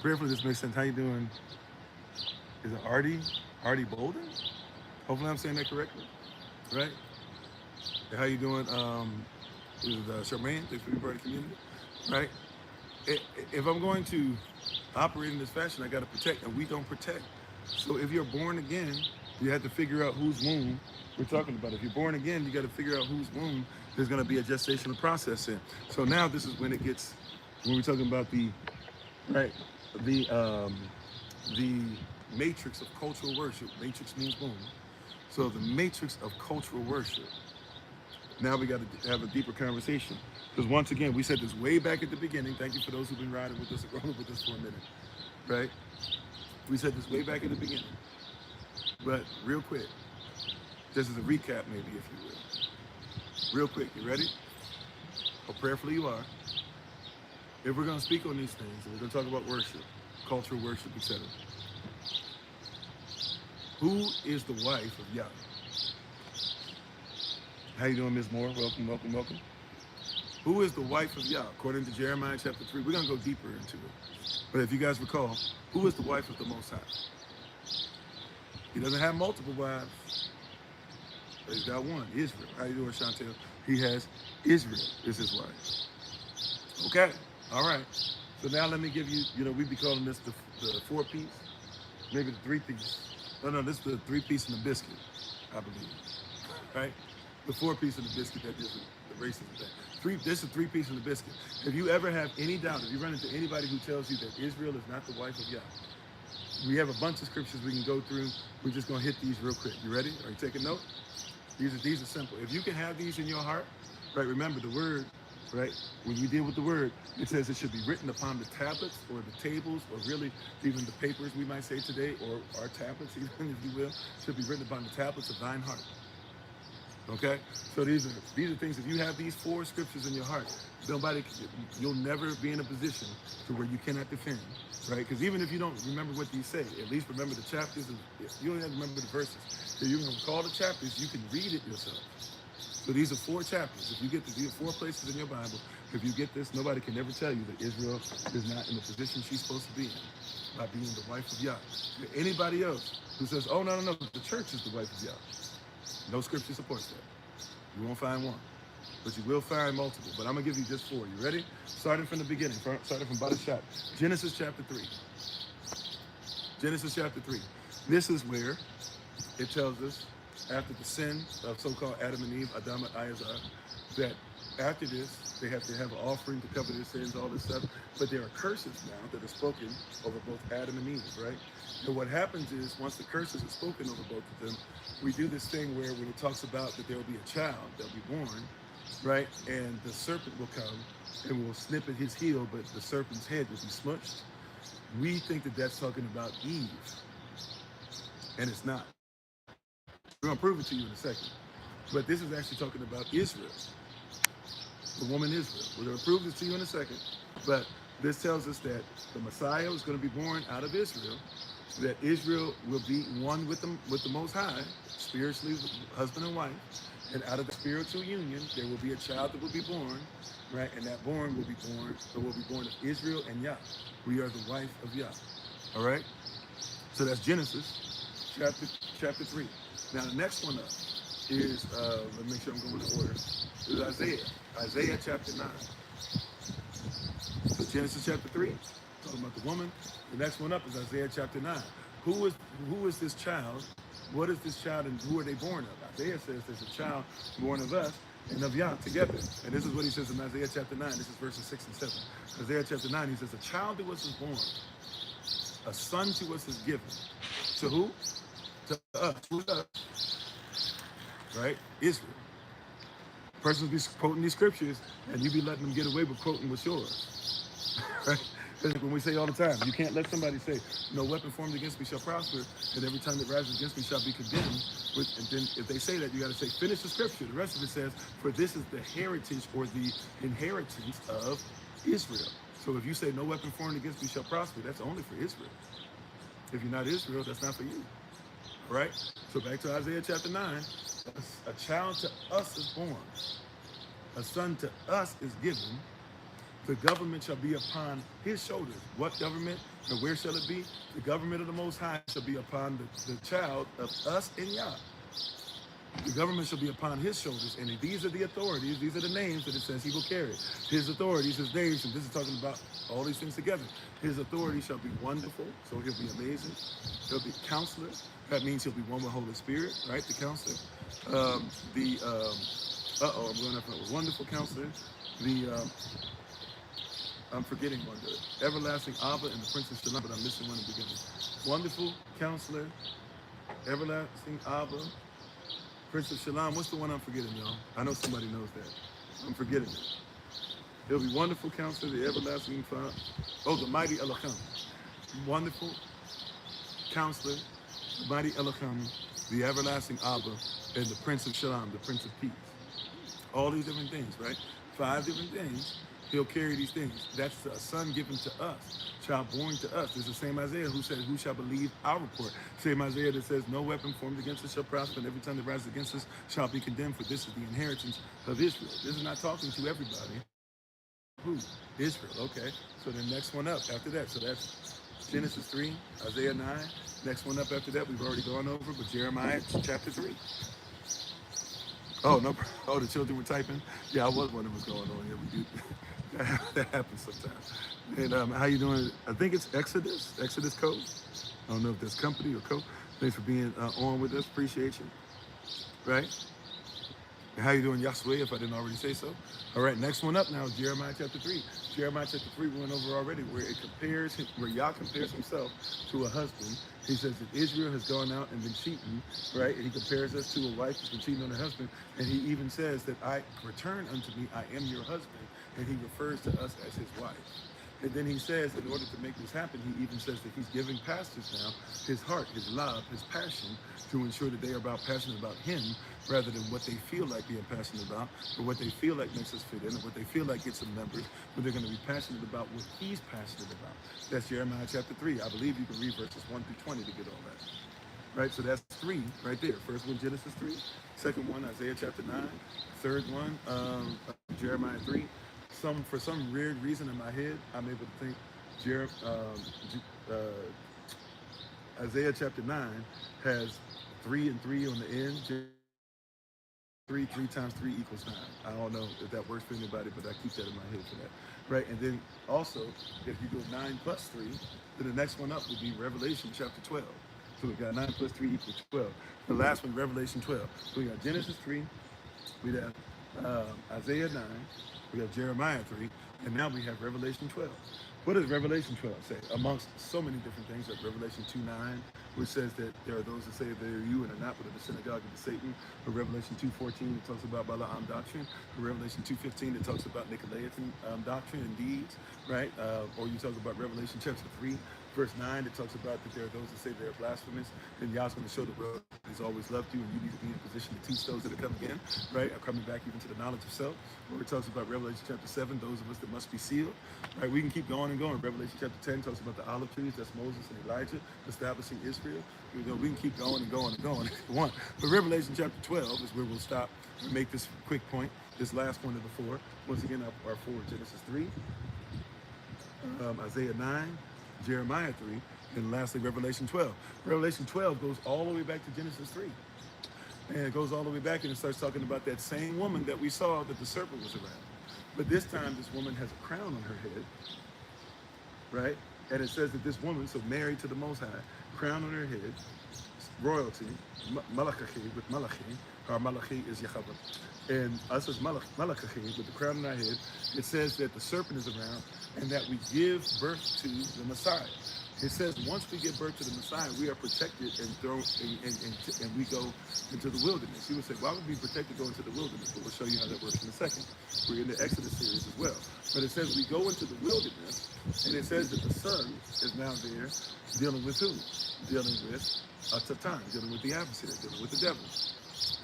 Speaker 1: prayerfully this makes sense. How you doing? Is it Artie? Artie Bolden? Hopefully I'm saying that correctly. Right? How you doing? Is Charmaine? Thanks for being part of the community. Right? If I'm going to operate in this fashion, I got to protect, and we don't protect. So if you're born again, you have to figure out whose womb we're talking about. If you're born again, you got to figure out whose womb there's going to be a gestational process in. So now this is when we're talking about the matrix of cultural worship. Matrix means womb. So the matrix of cultural worship. Now we got to have a deeper conversation. Because once again, we said this way back at the beginning. Thank you for those who've been riding with us, rolling with us for a minute, right? We said this way back at the beginning. But real quick, this is a recap maybe, if you will. Real quick, you ready? Or prayerfully you are. If we're going to speak on these things, and we're going to talk about worship, cultural worship, etc. Who is the wife of Yah? How you doing, Ms. Moore? Welcome, welcome, welcome. Who is the wife of Yah? According to Jeremiah chapter 3, we're going to go deeper into it. But if you guys recall, who is the wife of the Most High? He doesn't have multiple wives. He's got one, Israel. How you doing, Chantel? He has Israel is his wife. Okay, all right. So now let me give you, we'd be calling this the 4-piece, maybe the 3-piece. No, this is the 3-piece and the biscuit, I believe. Right? The 4-piece and the biscuit, that is the racism thing. This is 3-piece and the biscuit. If you ever have any doubt, if you run into anybody who tells you that Israel is not the wife of Yah, we have a bunch of scriptures we can go through. We're just going to hit these real quick. You ready? Are you taking note? These are simple. If you can have these in your heart, right, remember the word, right, when you deal with the word, it says it should be written upon the tablets or the tables or really even the papers we might say today, or our tablets even, if you will, should be written upon the tablets of thine heart. Okay? So these are things, if you have these 4 scriptures in your heart, you'll never be in a position to where you cannot defend, right? Because even if you don't remember what these say, at least remember the chapters. You don't have to remember the verses. So you can recall the chapters, you can read it yourself. So these are 4 chapters. If you get these are 4 places in your Bible. If you get this, nobody can ever tell you that Israel is not in the position she's supposed to be in by being the wife of Yah. Anybody else who says, oh, no, the church is the wife of Yah, no scripture supports that. You won't find one, but you will find multiple. But I'm going to give you just 4. You ready? Starting from the beginning, starting from bottom shot. Genesis chapter 3. Genesis chapter 3. This is where it tells us, after the sin of so-called Adam and Eve, Adam and Isaac, that after this, they have to have an offering to cover their sins, all this stuff. But there are curses now that are spoken over both Adam and Eve, right? And what happens is, once the curses are spoken over both of them, we do this thing where when it talks about that there will be a child that will be born, right? And the serpent will come and will snip at his heel, but the serpent's head will be smushed. We think that that's talking about Eve, and it's not. We're going to prove it to you in a second. But this is actually talking about Israel, the woman Israel. We're going to prove this to you in a second. But this tells us that the Messiah is going to be born out of Israel, that Israel will be one with the Most High, spiritually, husband and wife. And out of the spiritual union, there will be a child that will be born, right? And that will be born of Israel and Yah. We are the wife of Yah. All right? So that's Genesis chapter 3. Now the next one up is, let me make sure I'm going in order, is Isaiah chapter 9. So Genesis chapter 3, talking about the woman. The next one up is Isaiah chapter 9. Who is this child? What is this child and who are they born of? Isaiah says there's a child born of us and of Yah together. And this is what he says in Isaiah chapter 9. This is verses 6 and 7. Isaiah chapter 9, he says, a child to us is born. A son to us is given. To who? To us. Who's us? Right? Israel. Persons be quoting these scriptures and you be letting them get away with quoting what's yours. Right? When we say all the time, you can't let somebody say, no weapon formed against me shall prosper, and every time that rises against me shall be condemned. And then if they say that, you got to say, finish the scripture. The rest of it says, for this is the heritage or the inheritance of Israel. So if you say no weapon formed against me shall prosper, that's only for Israel. If you're not Israel, that's not for you. All right? So back to Isaiah chapter 9. A child to us is born. A son to us is given. The government shall be upon his shoulders. What government and where shall it be? The government of the Most High shall be upon the child of us and Yah. The government shall be upon his shoulders, and these are the authorities, these are the names that it says he will carry. His authorities, his names, and this is talking about all these things together. His authority shall be wonderful, so he'll be amazing. He'll be counselor. That means he'll be one with Holy Spirit, right? The counselor. I'm going up with wonderful counselor. I'm forgetting one. The everlasting Abba and the Prince of Shalom, but I'm missing one in the beginning. Wonderful Counselor, everlasting Abba, Prince of Shalom. What's the one I'm forgetting, y'all? I know somebody knows that. I'm forgetting it. It'll be Wonderful Counselor, the everlasting Father. Oh, the mighty Elohim. Wonderful Counselor, the mighty Elohim, the everlasting Abba, and the Prince of Shalom, the Prince of Peace. All these different things, right? 5 different things. He'll carry these things. That's a son given to us, child born to us. It's the same Isaiah who said, who shall believe our report? Same Isaiah that says, no weapon formed against us shall prosper, and every time that rises against us shall be condemned, for this is the inheritance of Israel. This is not talking to everybody. Who? Israel, okay. So the next one up after that. So that's Genesis 3, Isaiah 9. Next one up after that, we've already gone over, but Jeremiah chapter 3. Oh, no. Oh, the children were typing? Yeah, I was wondering what's going on here. We do. That happens sometimes. And how you doing? I think it's Exodus Code. I don't know if that's company or code. Thanks for being on with us. Appreciate you. Right? How you doing, Yahweh, if I didn't already say so? All right, next one up now is Jeremiah chapter 3. Jeremiah chapter 3 we went over already, where it compares, where Yah compares himself to a husband. He says that Israel has gone out and been cheating, right? And he compares us to a wife who's been cheating on her husband. And he even says that I return unto me, I am your husband. And he refers to us as his wife. And then he says, in order to make this happen, he even says that he's giving pastors now his heart, his love, his passion to ensure that they are passionate about him rather than what they feel like being passionate about or what they feel like makes us fit in or what they feel like gets them members, but they're going to be passionate about what he's passionate about. That's Jeremiah chapter 3. I believe you can read verses 1 through 20 to get all that. Right, so that's 3 right there. First one, Genesis 3. Second one, Isaiah chapter 9. Third one, Jeremiah 3. For some weird reason in my head, I'm able to think Isaiah chapter 9 has 3 and 3 on the end. 3 times 3 equals 9. I don't know if that works for anybody, but I keep that in my head for that. Right, and then also, if you go 9 plus 3, then the next one up would be Revelation chapter 12. So we got 9 plus 3 equals 12. The last one, Revelation 12. So we got Genesis 3, we have Isaiah 9, we have Jeremiah 3, and now we have Revelation 12. What does Revelation 12 say? Amongst so many different things, like Revelation 2:9, which says that there are those that say they are you and are not, but of the synagogue of Satan. Or Revelation 2:14 that talks about Balaam doctrine. Or Revelation 2:15 that talks about Nicolaitan doctrine and deeds, right? Or you talk about Revelation chapter 3, verse 9 that talks about that there are those that say they're blasphemous, and Yah's going to show the world that he's always loved you, and you need to be in a position to teach those that are coming in, right? Are coming back even to the knowledge of self. Or it talks about Revelation chapter 7, those of us that must be sealed, right? We can keep going and going. Revelation chapter 10 talks about the olive trees. That's Moses and Elijah establishing Israel. You know, we can keep going and going and going if you want. But Revelation chapter 12 is where we'll stop and make this quick point. This last one of the 4. Once again, our 4, Genesis 3, Isaiah 9, Jeremiah 3, and lastly, Revelation 12. Revelation 12 goes all the way back to Genesis 3. And it goes all the way back and it starts talking about that same woman that we saw that the serpent was around. But this time, this woman has a crown on her head, right? And it says that this woman, so married to the Most High, crown on her head, royalty, Malachi with Malachi, our Malachi is Yahweh. And us as Malachi with the crown on our head, it says that the serpent is around and that we give birth to the Messiah. It says once we give birth to the Messiah, we are protected and thrown, and we go into the wilderness. You would say, why would we be protected going into the wilderness? But we'll show you how that works in a second. We're in the Exodus series as well. But it says we go into the wilderness, and it says that the sun is now there dealing with who? Dealing with Satan, dealing with the adversary, dealing with the devil.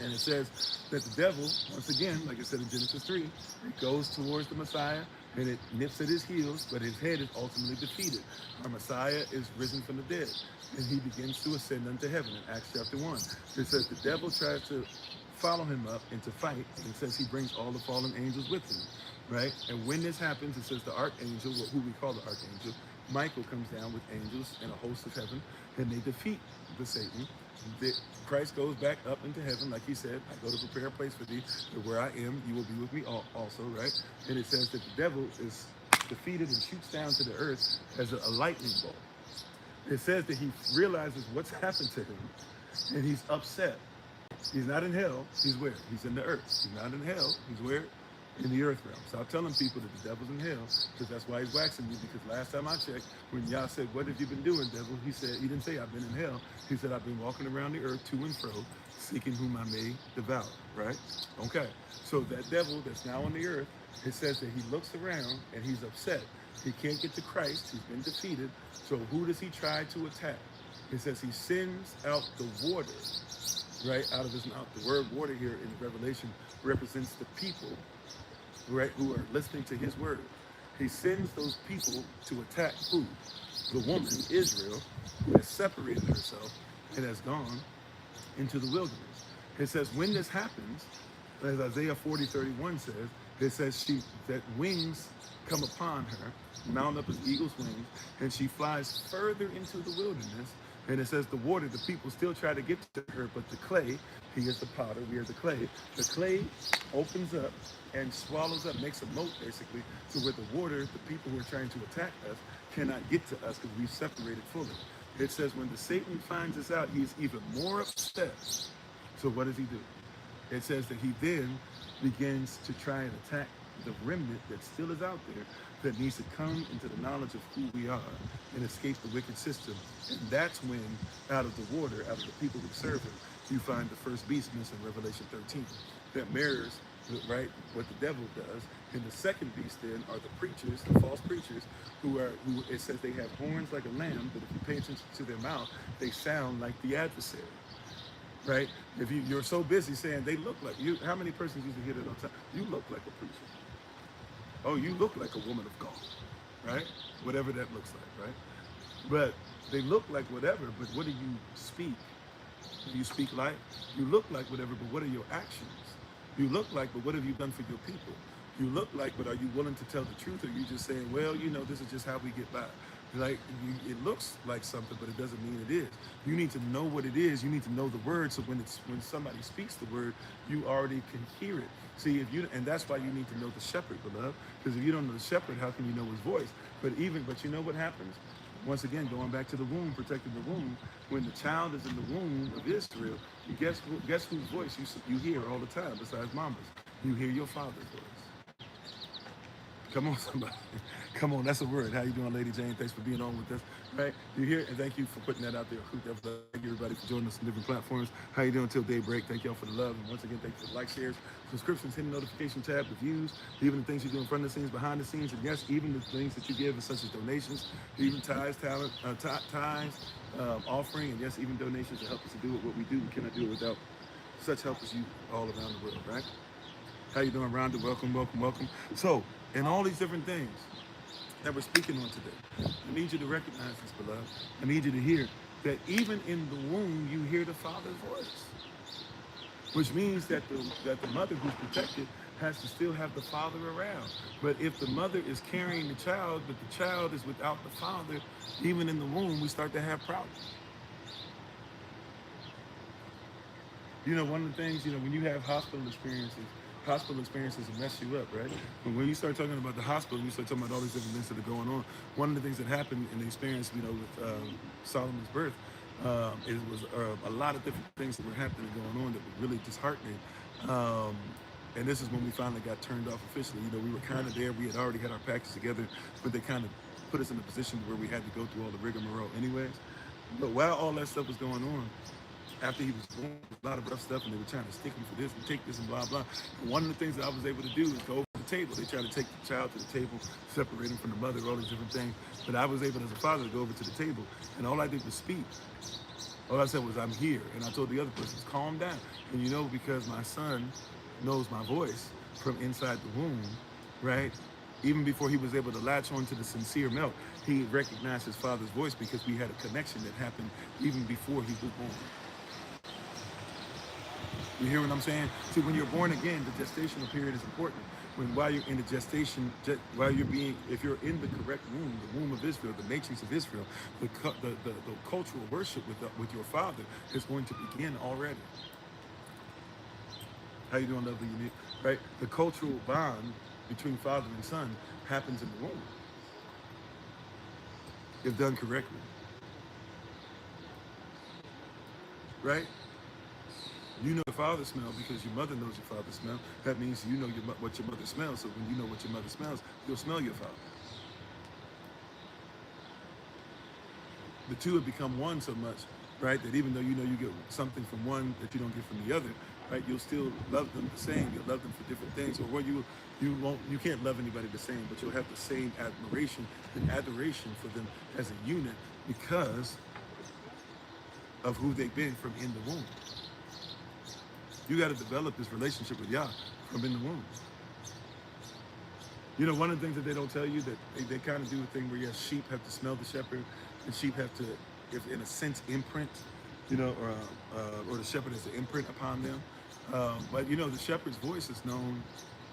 Speaker 1: And it says that the devil, once again, like I said in Genesis 3, it goes towards the Messiah and it nips at his heels, but his head is ultimately defeated. Our Messiah is risen from the dead, and he begins to ascend unto heaven in Acts chapter 1. It says the devil tries to follow him up and to fight, and it says he brings all the fallen angels with him, right? And when this happens, it says the archangel, who we call the archangel, Michael comes down with angels and a host of heaven, and they defeat the Satan. Christ goes back up into heaven, like he said, I go to prepare a place for thee, that where I am, you will be with me also, right? And it says that the devil is defeated and shoots down to the earth as a lightning bolt. It says that he realizes what's happened to him, and he's upset. He's not in hell, he's where? He's in the earth. He's not in hell, he's where? In the earth realm. Stop telling people that the devil's in hell, because that's why he's waxing you. Because last time I checked, when Yah said, what have you been doing, devil? He didn't say I've been in hell. He said I've been walking around the earth to and fro, seeking whom I may devour, right? Okay, so that devil that's now on the earth, it says that he looks around and he's upset. He can't get to Christ, he's been defeated. So who does he try to attack? It says he sends out the water, right, out of his mouth. The word water here in Revelation represents the people, right, who are listening to his word. He sends those people to attack who? The woman, Israel, who has separated herself and has gone into the wilderness. It says when this happens, as Isaiah 40:31 says, it says that wings come upon her, mount up as eagle's wings, and she flies further into the wilderness, And it says the water, the people still try to get to her, but the clay, he is the potter, we are the clay. The clay opens up and swallows up, makes a moat basically, so where the water, the people who are trying to attack us, cannot get to us because we've separated fully. It says when the Satan finds us out, he's even more upset. So what does he do? It says that he then begins to try and attack the remnant that still is out there that needs to come into the knowledge of who we are and escape the wicked system. And that's when, out of the water, out of the people who serve him, you find the first beast in Revelation 13 that mirrors, right, what the devil does. And the second beast then are the preachers, the false preachers, who it says they have horns like a lamb, but if you pay attention to their mouth, they sound like the adversary. Right? If you're so busy saying they look like you, how many persons used to hear that all the time? You look like a preacher. Oh, you look like a woman of God, right? Whatever that looks like, right? But they look like whatever, but what do you speak? Do you speak like? You look like whatever, but what are your actions? You look like, but what have you done for your people? You look like, but are you willing to tell the truth, or are you just saying, well, you know, this is just how we get by? Like, it looks like something, but it doesn't mean it is. You need to know what it is. You need to know the word, so when somebody speaks the word, you already can hear it. See, and that's why you need to know the shepherd, beloved. Because if you don't know the shepherd, how can you know his voice? But you know what happens? Once again, going back to the womb, protecting the womb, when the child is in the womb of Israel, guess whose voice you hear all the time besides mama's? You hear your father's voice. Come on, somebody. Come on, that's a word. How you doing, Lady Jane? Thanks for being on with us. Right? You're here, and thank you for putting that out there. Thank you, everybody, for joining us on different platforms. How you doing till daybreak? Thank y'all for the love. And once again, thank you for the like, shares, subscriptions, hitting the notification tab, the views, even the things you do in front of the scenes, behind the scenes, and yes, even the things that you give, such as donations, even tithes, offering, and yes, even donations to help us to do what we do. We cannot do it without such help as you all around the world, right? How you doing, Rhonda? Welcome, welcome, welcome. So, in all these different things that we're speaking on today, I need you to recognize this, beloved. I need you to hear that even in the womb, you hear the Father's voice, which means that the mother who's protected has to still have the Father around. But if the mother is carrying the child, but the child is without the Father, even in the womb, we start to have problems. You know, one of the things, when you have hospital experiences will mess you up, right? But when you start talking about the hospital, you start talking about all these different things that are going on. One of the things that happened in the experience, with Solomon's birth, it was a lot of different things that were happening going on that were really disheartening. And this is when we finally got turned off officially. We were kind of there. We had already had our package together, but they kind of put us in a position where we had to go through all the rigmarole anyways. But while all that stuff was going on, after he was born, a lot of rough stuff, and they were trying to stick him for this and take this and blah, blah. And one of the things that I was able to do is go over to the table. They tried to take the child to the table, separate him from the mother, all these different things. But I was able, as a father, to go over to the table, and all I did was speak. All I said was, I'm here. And I told the other person, calm down. And because my son knows my voice from inside the womb, right? Even before he was able to latch on to the sincere milk, he recognized his father's voice because we had a connection that happened even before he was born. You hear what I'm saying? See, when you're born again, the gestational period is important. While you're in the gestation, if you're in the correct womb, the womb of Israel, the matrix of Israel, the cultural worship with your father is going to begin already. How you doing, lovely, unique? Right? The cultural bond between father and son happens in the womb, if done correctly. Right? You know your father's smell because your mother knows your father's smell. That means you know what your mother smells. So when you know what your mother smells, you'll smell your father. The two have become one so much, right, that even though you get something from one that you don't get from the other, right, you'll still love them the same. You'll love them for different things. Or you can't love anybody the same, but you'll have the same admiration and adoration for them as a unit because of who they've been from in the womb. You got to develop this relationship with Yah from in the womb. One of the things that they don't tell you, that they kind of do a thing where, yes, sheep have to smell the shepherd, and sheep have to, if in a sense, imprint, or the shepherd has an imprint upon them. But the shepherd's voice is known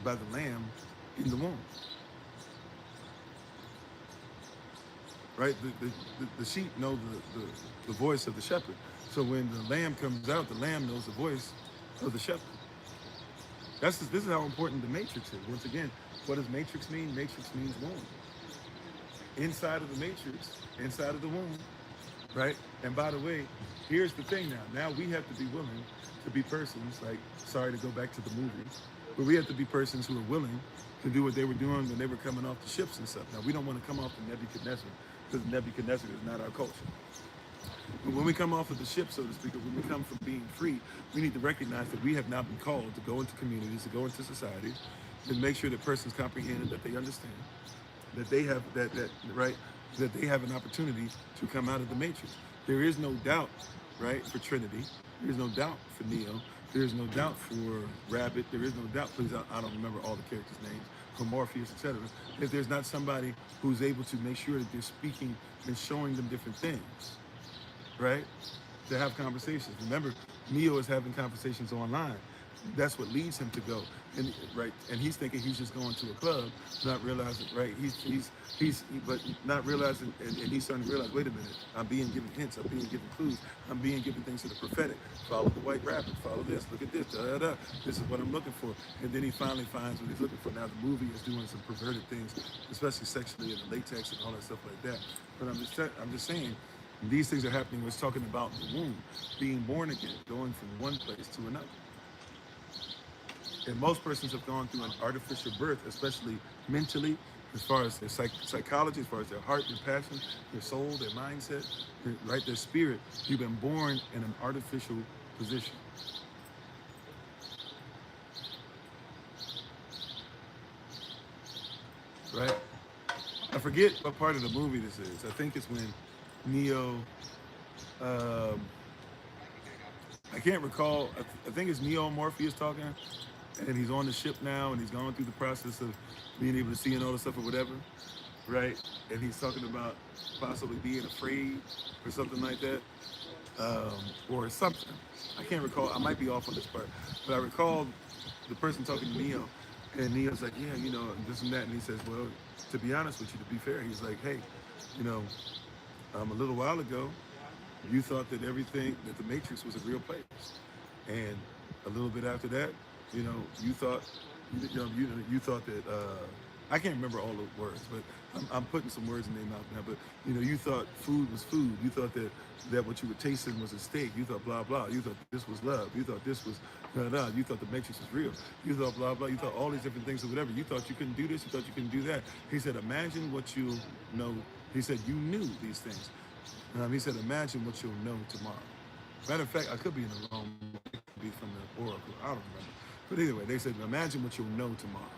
Speaker 1: by the lamb in the womb. right? The sheep know the voice of the shepherd. So when the lamb comes out, the lamb knows the voice of the shepherd. This is how important the matrix is. Once again, what does matrix mean? Matrix means womb. Inside of the matrix, inside of the womb, right? And by the way, here's the thing now. Now we have to be willing to be persons, like, sorry to go back to the movie, but we have to be persons who are willing to do what they were doing when they were coming off the ships and stuff. Now, we don't want to come off the Nebuchadnezzar, because Nebuchadnezzar is not our culture. But when we come off of the ship, so to speak, or when we come from being free, we need to recognize that we have now been called to go into communities, to go into society, and make sure that persons comprehend, that they understand, that they have that they have an opportunity to come out of the matrix. There is no doubt, right, for Trinity. There is no doubt for Neo. There is no doubt for Rabbit. There is no doubt, please, I don't remember all the characters' names, for Morpheus, etc. If there's not somebody who's able to make sure that they're speaking and showing them different things, right? To have conversations. Remember, Neo is having conversations online. That's what leads him to go, and right, and he's thinking he's just going to a club, not realizing, right? But not realizing, and he's starting to realize, wait a minute, I'm being given hints, I'm being given clues, I'm being given things to the prophetic. Follow the white rabbit, follow this, look at this, da da da. This is what I'm looking for, and then he finally finds what he's looking for. Now the movie is doing some perverted things, especially sexually and the latex and all that stuff like that. But I'm just saying. These things are happening. We're talking about the womb, being born again, going from one place to another. And most persons have gone through an artificial birth, especially mentally, as far as their psychology, as far as their heart, their passion, their soul, their mindset, right, their spirit. You've been born in an artificial position. Right? I forget what part of the movie this is. I think it's when Neo, I can't recall, I think it's Neo and Morpheus talking, and he's on the ship now, and he's going through the process of being able to see and all the stuff or whatever, right? And he's talking about possibly being afraid or something like that, or something. I can't recall, I might be off on this part, but I recall the person talking to Neo, and Neo's like, yeah, you know, this and that, and he says, well, to be honest with you, to be fair, he's like, hey, you know, a little while ago, you thought that that the Matrix was a real place, and a little bit after that, you know, you thought that I can't remember all the words, but I'm putting some words in their mouth now. But you know, you thought food was food. You thought that what you were tasting was a steak. You thought blah blah. You thought this was love. You thought this was da da. You thought the Matrix was real. You thought blah blah. You thought all these different things or whatever. You thought you couldn't do this. You thought you couldn't do that. He said, imagine what you know. He said, you knew these things. He said, imagine what you'll know tomorrow. Matter of fact, I could be in the wrong. It could be from the Oracle. I don't remember. But either way, they said, imagine what you'll know tomorrow.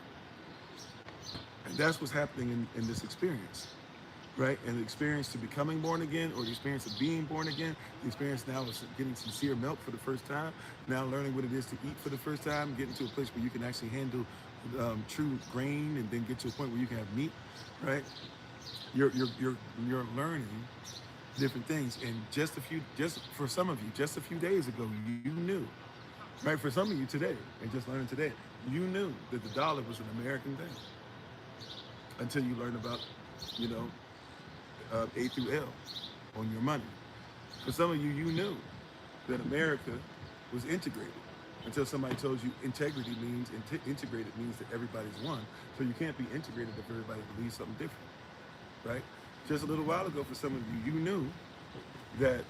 Speaker 1: And that's what's happening in this experience, right? And the experience to becoming born again, or the experience of being born again, the experience now of getting sincere milk for the first time, now learning what it is to eat for the first time, getting to a place where you can actually handle true grain, and then get to a point where you can have meat, right? You're learning different things. And just for some of you, just a few days ago, you knew, right? For some of you today, and just learning today, you knew that the dollar was an American thing. Until you learn about, you know, A through L on your money. For some of you, you knew that America was integrated until somebody told you integrity means, integrated means that everybody's one. So you can't be integrated if everybody believes something different, right? Just a little while ago, for some of you, you knew that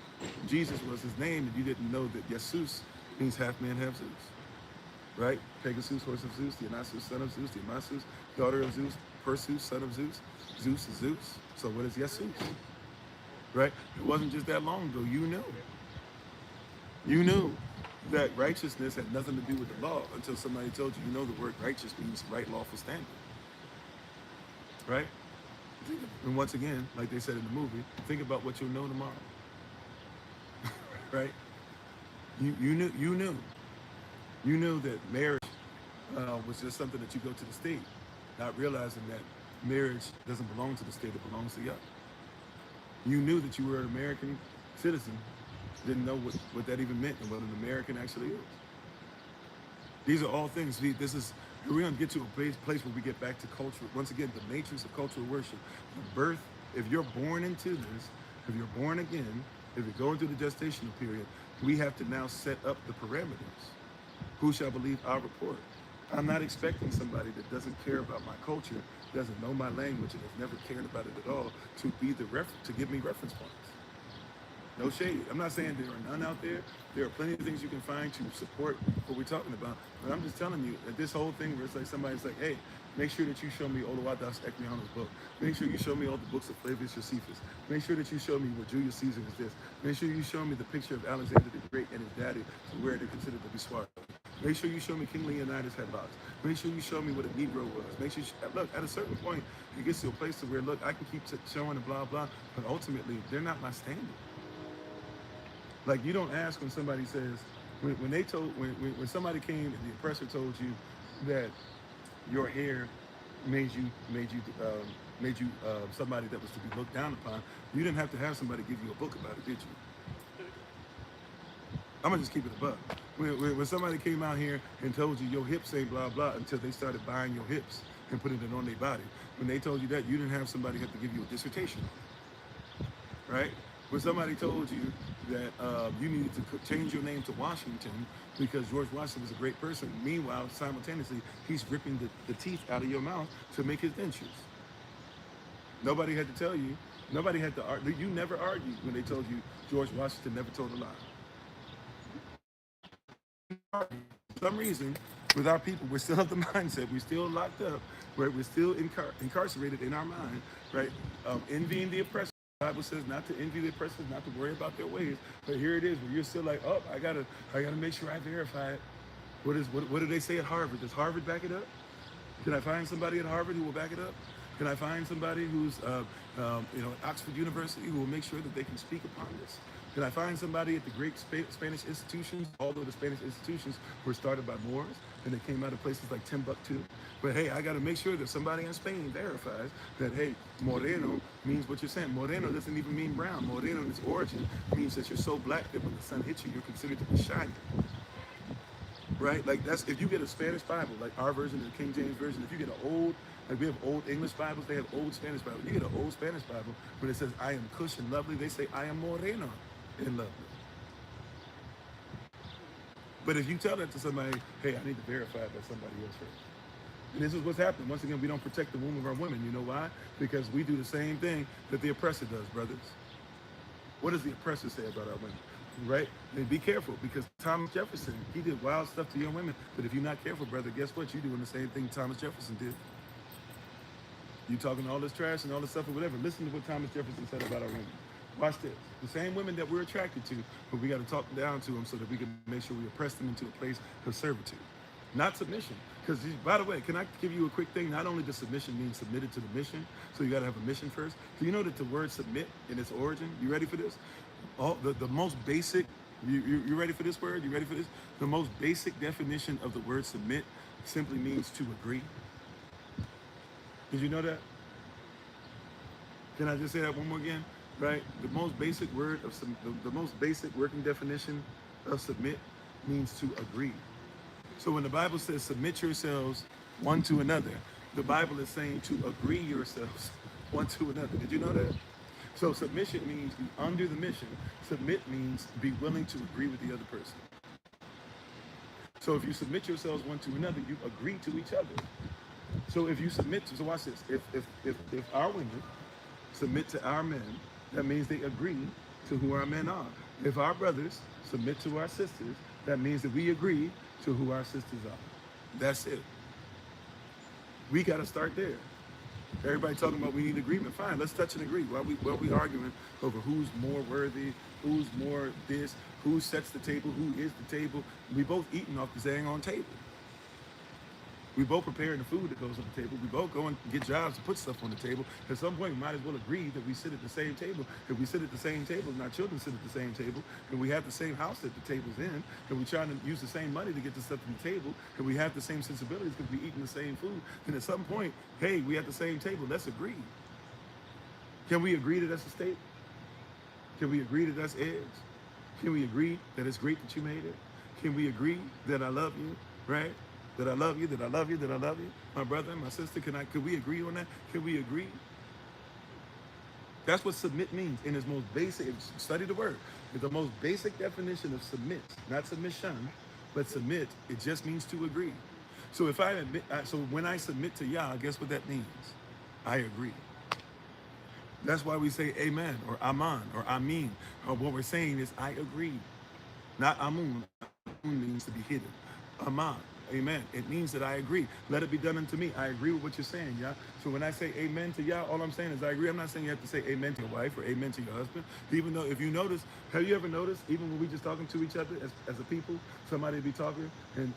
Speaker 1: Jesus was his name, and you didn't know that Jesus means half man, half Zeus, right? Pegasus, horse of Zeus, Dionysus, son of Zeus, Dionysus, daughter of Zeus, Perseus, son of Zeus. Zeus is Zeus. So what is Jesus? Right? It wasn't just that long ago. You knew. You knew that righteousness had nothing to do with the law until somebody told you, you know, the word righteous means right, lawful, standard. Right? And once again, like they said in the movie, think about what you'll know tomorrow. Right? You knew that marriage was just something that you go to the state, not realizing that marriage doesn't belong to the state, it belongs to you. You knew that you were an American citizen, didn't know what that even meant and what an American actually is. These are all things. We're going to get to a place where we get back to culture. Once again, the matrix of cultural worship, the birth If you're born into this, if you're born again, if you're going through the gestational period, we have to now set up the parameters. Who shall believe our report? I'm not expecting somebody that doesn't care about my culture, doesn't know my language, and has never cared about it at all to be the to give me reference points. No shade. I'm not saying there are none out there. There are plenty of things you can find to support what we're talking about. But I'm just telling you that this whole thing where it's like somebody's like, hey, make sure that you show me Oluwadas Ekriano's book. Make sure you show me all the books of Flavius Josephus. Make sure that you show me what Julius Caesar is this. Make sure you show me the picture of Alexander the Great and his daddy to where they're considered to be smart. Make sure you show me King Leonidas had locks. Make sure you show me what a Negro was. Make sure look, at a certain point, it gets to a place to where, look, I can keep showing and blah, blah, but ultimately, they're not my standard. Like, you don't ask when somebody says, when somebody came and the oppressor told you that your hair made you somebody that was to be looked down upon, you didn't have to have somebody give you a book about it, did you? I'm gonna just keep it a buck. When somebody came out here and told you your hips ain't blah blah until they started buying your hips and putting it on their body. When they told you that, you didn't have somebody have to give you a dissertation, right? When somebody told you that you needed to change your name to Washington because George Washington was a great person, meanwhile, simultaneously, he's ripping the teeth out of your mouth to make his dentures. Nobody had to tell you. Nobody had to argue. You never argued when they told you George Washington never told a lie. For some reason, with our people, we're still of the mindset, we're still locked up, right? We're still incarcerated in our mind, right? Envying the oppressor. The Bible says not to envy the oppressors, not to worry about their ways. But here it is, where you're still like, oh, I gotta make sure I verify it. What do they say at Harvard? Does Harvard back it up? Can I find somebody at Harvard who will back it up? Can I find somebody who's at Oxford University who will make sure that they can speak upon this? Can I find somebody at the great Spanish institutions, although the Spanish institutions were started by Moors and they came out of places like Timbuktu? But hey, I got to make sure that somebody in Spain verifies that, hey, moreno means what you're saying. Moreno doesn't even mean brown. Moreno in its origin means that you're so black that when the sun hits you, you're considered to be shiny. Right? Like that's, if you get a Spanish Bible, like our version, the King James Version, if you get an old, like we have old English Bibles, they have old Spanish Bibles. You get an old Spanish Bible, when it says, I am cush and lovely, they say, I am moreno and lovely. But if you tell that to somebody, hey, I need to verify that somebody else first. And this is what's happening. Once again, we don't protect the womb of our women. You know why? Because we do the same thing that the oppressor does, brothers. What does the oppressor say about our women? Right? And be careful, because Thomas Jefferson, he did wild stuff to young women. But if you're not careful, brother, guess what? You're doing the same thing Thomas Jefferson did. You talking all this trash and all this stuff or whatever. Listen to what Thomas Jefferson said about our women. Watch this. The same women that we're attracted to, but we got to talk down to them so that we can make sure we oppress them into a place of servitude. Not submission. Because, by the way, can I give you a quick thing? Not only does submission mean submitted to the mission, so you got to have a mission first. Do you know that the word submit in its origin, you ready for this? The most basic, you ready for this word? You ready for this? The most basic definition of the word submit simply means to agree. Did you know that? Can I just say that one more again? Right? The most basic word of the most basic working definition of submit means to agree. So when the Bible says submit yourselves one to another, the Bible is saying to agree yourselves one to another. Did you know that? So submission means be under the mission. Submit means be willing to agree with the other person. So if you submit yourselves one to another, you agree to each other. So if you submit to, so watch this, if our women submit to our men, that means they agree to who our men are. If our brothers submit to our sisters, that means that we agree to who our sisters are. That's it. We got to start there. Everybody talking about we need agreement. Fine, let's touch and agree. While we arguing over who's more worthy, who's more this, who sets the table, who is the table. We both eating off the dang on table. We both preparing the food that goes on the table. We both go and get jobs to put stuff on the table. At some point, we might as well agree that we sit at the same table. If we sit at the same table and our children sit at the same table, and we have the same house that the table's in, and we're trying to use the same money to get the stuff to the table, and we have the same sensibilities because we're eating the same food, then at some point, hey, we at the same table. Let's agree. Can we agree that that's a steak? Can we agree that that's eggs? Can we agree that it's great that you made it? Can we agree that I love you, right? That I love you, that I love you, that I love you. My brother and my sister, could we agree on that? Can we agree? That's what submit means in its most basic. Study the word. It's the most basic definition of submit, not submission, but submit. It just means to agree. So if I admit, so when I submit to Yah, guess what that means? I agree. That's why we say amen or aman or amin. Or what we're saying is I agree. Not amun. Amun means to be hidden. Aman. Amen. It means that I agree. Let it be done unto me. I agree with what you're saying, Yah. So when I say amen to Yah, all I'm saying is I agree. I'm not saying you have to say amen to your wife or amen to your husband. Even though, if you notice, have you ever noticed, even when we just talking to each other as a people, somebody be talking and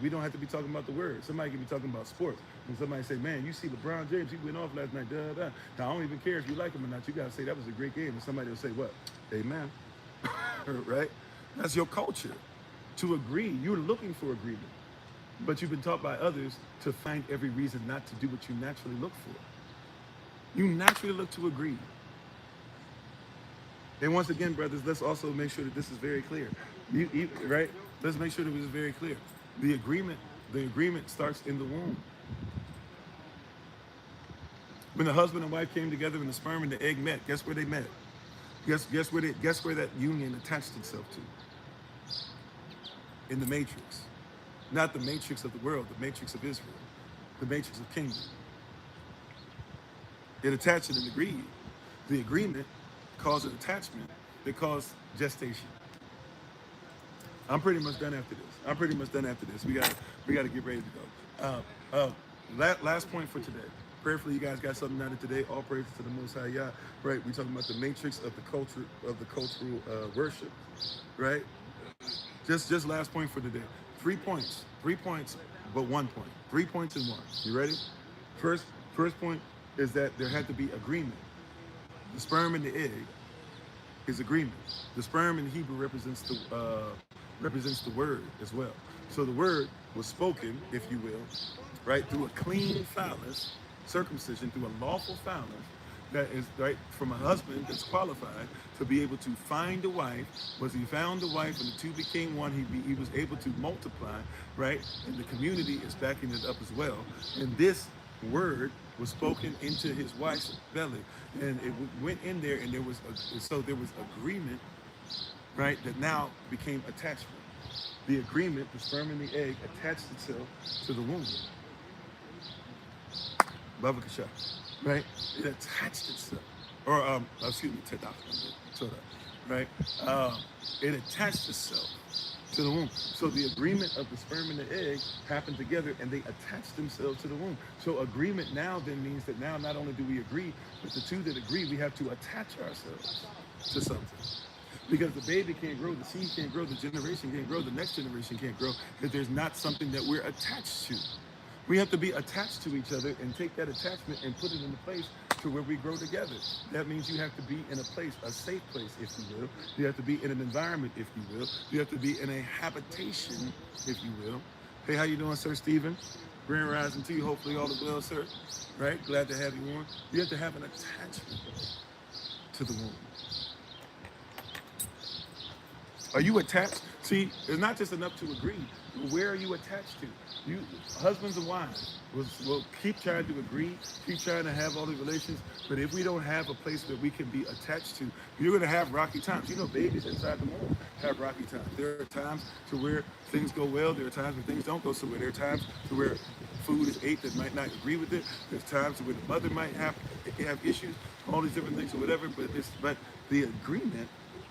Speaker 1: we don't have to be talking about the word. Somebody can be talking about sports. And somebody say, man, you see LeBron James, he went off last night, da, da. Now, I don't even care if you like him or not. You got to say that was a great game. And somebody will say, what? Amen. Right? That's your culture. To agree, you're looking for agreement. But you've been taught by others to find every reason not to do what you naturally look for. You naturally look to agree. And once again, brothers, let's also make sure that this is very clear. Right? Let's make sure that this is very clear. The agreement starts in the womb. When the husband and wife came together and the sperm and the egg met, guess where they met? Guess where that union attached itself to? In the matrix. Not the matrix of the world, the matrix of Israel, the matrix of kingdom. It attached and agreed. The agreement caused an attachment that caused gestation. I'm pretty much done after this. We gotta get ready to go. Last point for today. Prayerfully, you guys got something out of today. All praises to the Most High Yah. Right? We're talking about the matrix of the cultural worship. Right? Just last point for today. 3 points, but 1 point. 3 points and 1. You ready? First point is that there had to be agreement. The sperm and the egg is agreement. The sperm in Hebrew represents the word as well. So the word was spoken, if you will, right, through a clean phallus, circumcision, through a lawful phallus, that is right from a husband that's qualified to be able to find a wife. Was he found a wife and the two became one, he was able to multiply, right? And the community is backing it up as well. And this word was spoken into his wife's belly, and it went in there, and there was agreement, right? That now became attachment. The agreement, the sperm and the egg, attached itself to the womb. Baba Kasha. Right? It attached itself. Or, excuse me, right? It attached itself to the womb. So the agreement of the sperm and the egg happened together and they attached themselves to the womb. So agreement now then means that now not only do we agree, but the two that agree, we have to attach ourselves to something. Because the baby can't grow, the seed can't grow, the generation can't grow, the next generation can't grow, if there's not something that we're attached to. We have to be attached to each other and take that attachment and put it in a place to where we grow together. That means you have to be in a place, a safe place, if you will. You have to be in an environment, if you will. You have to be in a habitation, if you will. Hey, how you doing, Sir Stephen? Grand rising to you. Hopefully all is well, sir. Right? Glad to have you on. You have to have an attachment to the womb. Are you attached? See, it's not just enough to agree. Where are you attached to? You, husbands and wives, will keep trying to agree, keep trying to have all the relations, but if we don't have a place that we can be attached to, you're going to have rocky times. You know, babies inside the womb have rocky times. There are times to where things go well. There are times when things don't go so well. There are times to where food is ate that might not agree with it. There's times where the mother might have issues, all these different things or whatever, but the agreement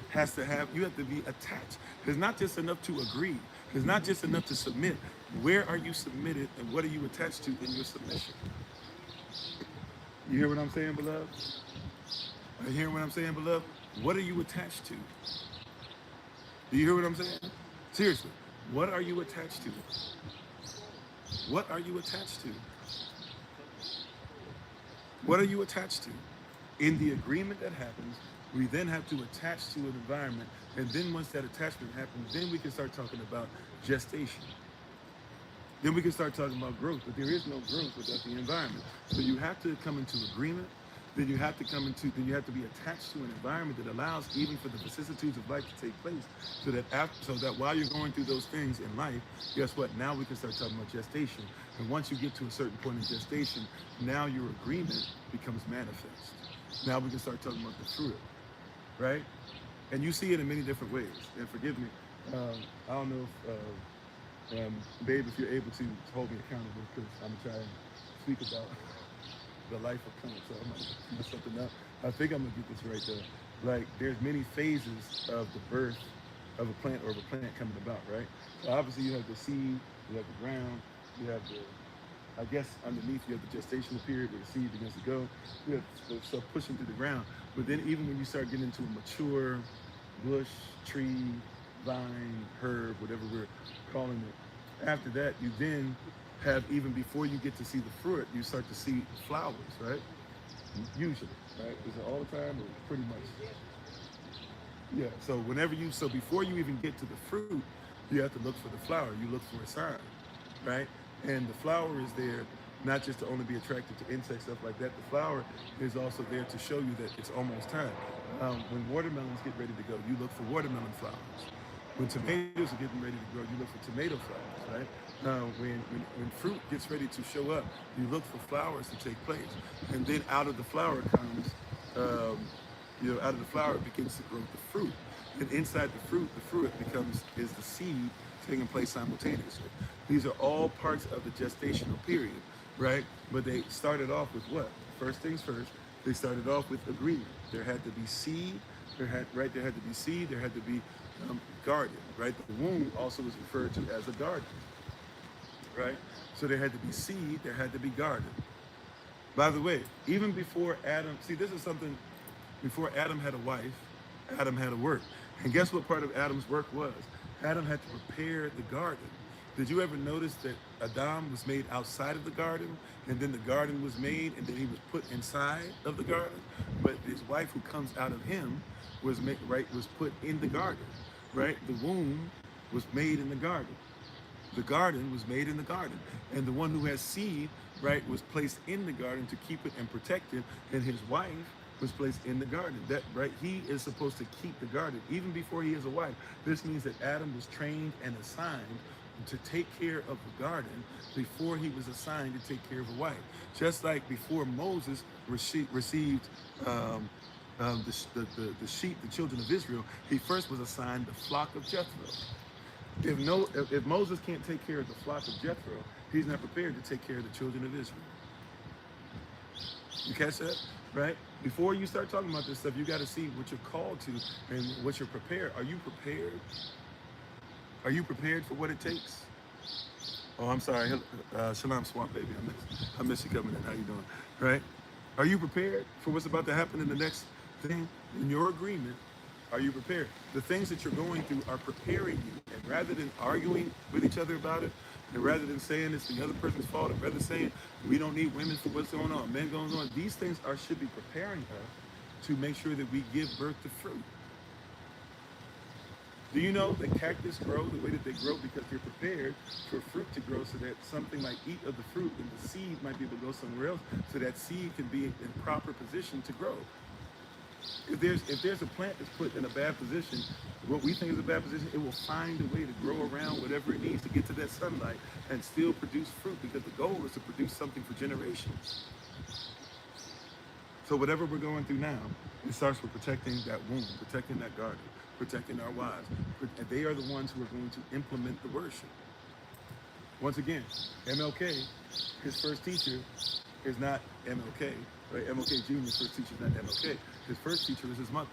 Speaker 1: has to have, you have to be attached. It's not just enough to agree. It's not just enough to submit. Where are you submitted and what are you attached to in your submission? You hear what I'm saying, beloved? Are you hearing what I'm saying, beloved? What are you attached to? Do you hear what I'm saying? Seriously, what are you attached to? What are you attached to? What are you attached to? In the agreement that happens, we then have to attach to an environment, and then once that attachment happens, then we can start talking about gestation. Then we can start talking about growth, but there is no growth without the environment. So you have to come into agreement, then you have to be attached to an environment that allows even for the vicissitudes of life to take place, so that while you're going through those things in life, guess what? Now we can start talking about gestation. And once you get to a certain point in gestation, now your agreement becomes manifest. Now we can start talking about the fruit, right? And you see it in many different ways. And forgive me, I don't know if, babe, if you're able to hold me accountable, because I'm trying to speak about the life of plants, so I might mess something up. I think I'm gonna get this right though. Like, there's many phases of the birth of a plant or of a plant coming about, right? So obviously you have the seed, you have the ground, you have the, I guess underneath you have the gestational period where the seed begins to go. You have the stuff pushing through the ground. But then even when you start getting into a mature bush, tree, vine, herb, whatever we're calling it, after that you then have, even before you get to see the fruit, you start to see flowers, right? Usually, right? Is it all the time or pretty much? Yeah, so so before you even get to the fruit, you have to look for the flower. You look for a sign, right? And the flower is there not just to only be attracted to insects, stuff like that. The flower is also there to show you that it's almost time. When watermelons get ready to go, you look for watermelon flowers. When tomatoes are getting ready to grow, you look for tomato flowers, right? When fruit gets ready to show up, you look for flowers to take place. And then out of the flower comes, out of the flower it begins to grow the fruit. And inside the fruit is the seed taking place simultaneously. These are all parts of the gestational period, right? But they started off with what? First things first, they started off with agreement. There had to be seed, there had to be seed, there had to be garden, right? The womb also was referred to as a garden, right? So there had to be seed, there had to be garden. By the way, even before Adam, see, this is something, before Adam had a wife, Adam had to work. And guess what part of Adam's work was? Adam had to prepare the garden. Did you ever notice that Adam was made outside of the garden, and then the garden was made, and then he was put inside of the garden? But his wife, who comes out of him, was put in the garden, right? The womb was made in the garden. The garden was made in the garden. And the one who has seed, right, was placed in the garden to keep it and protect it. And his wife was placed in the garden. That, right, he is supposed to keep the garden even before he has a wife. This means that Adam was trained and assigned to take care of the garden before he was assigned to take care of a wife. Just like before Moses received the sheep, the children of Israel, he first was assigned the flock of Jethro. If Moses can't take care of the flock of Jethro, he's not prepared to take care of the children of Israel. You catch that? Right? Before you start talking about this stuff, you got to see what you're called to and what you're prepared. Are you prepared? Are you prepared for what it takes? Oh, I'm sorry. Shalom, Swamp Baby. I miss you coming in. How you doing? Right? Are you prepared for what's about to happen in the next thing? In your agreement, are you prepared? The things that you're going through are preparing you. And rather than arguing with each other about it, and rather than saying it's the other person's fault, and rather than saying we don't need women for what's going on, men going on, these things should be preparing us to make sure that we give birth to fruit. Do you know that cactus grow the way that they grow because they're prepared for fruit to grow so that something might eat of the fruit and the seed might be able to go somewhere else so that seed can be in proper position to grow? If there's a plant that's put in a bad position, what we think is a bad position, it will find a way to grow around whatever it needs to get to that sunlight and still produce fruit, because the goal is to produce something for generations. So whatever we're going through now, it starts with protecting that womb, protecting that garden, protecting our wives. And they are the ones who are going to implement the worship. Once again, MLK, his first teacher is not MLK, right? MLK Jr.'s first teacher is not MLK. His first teacher is his mother.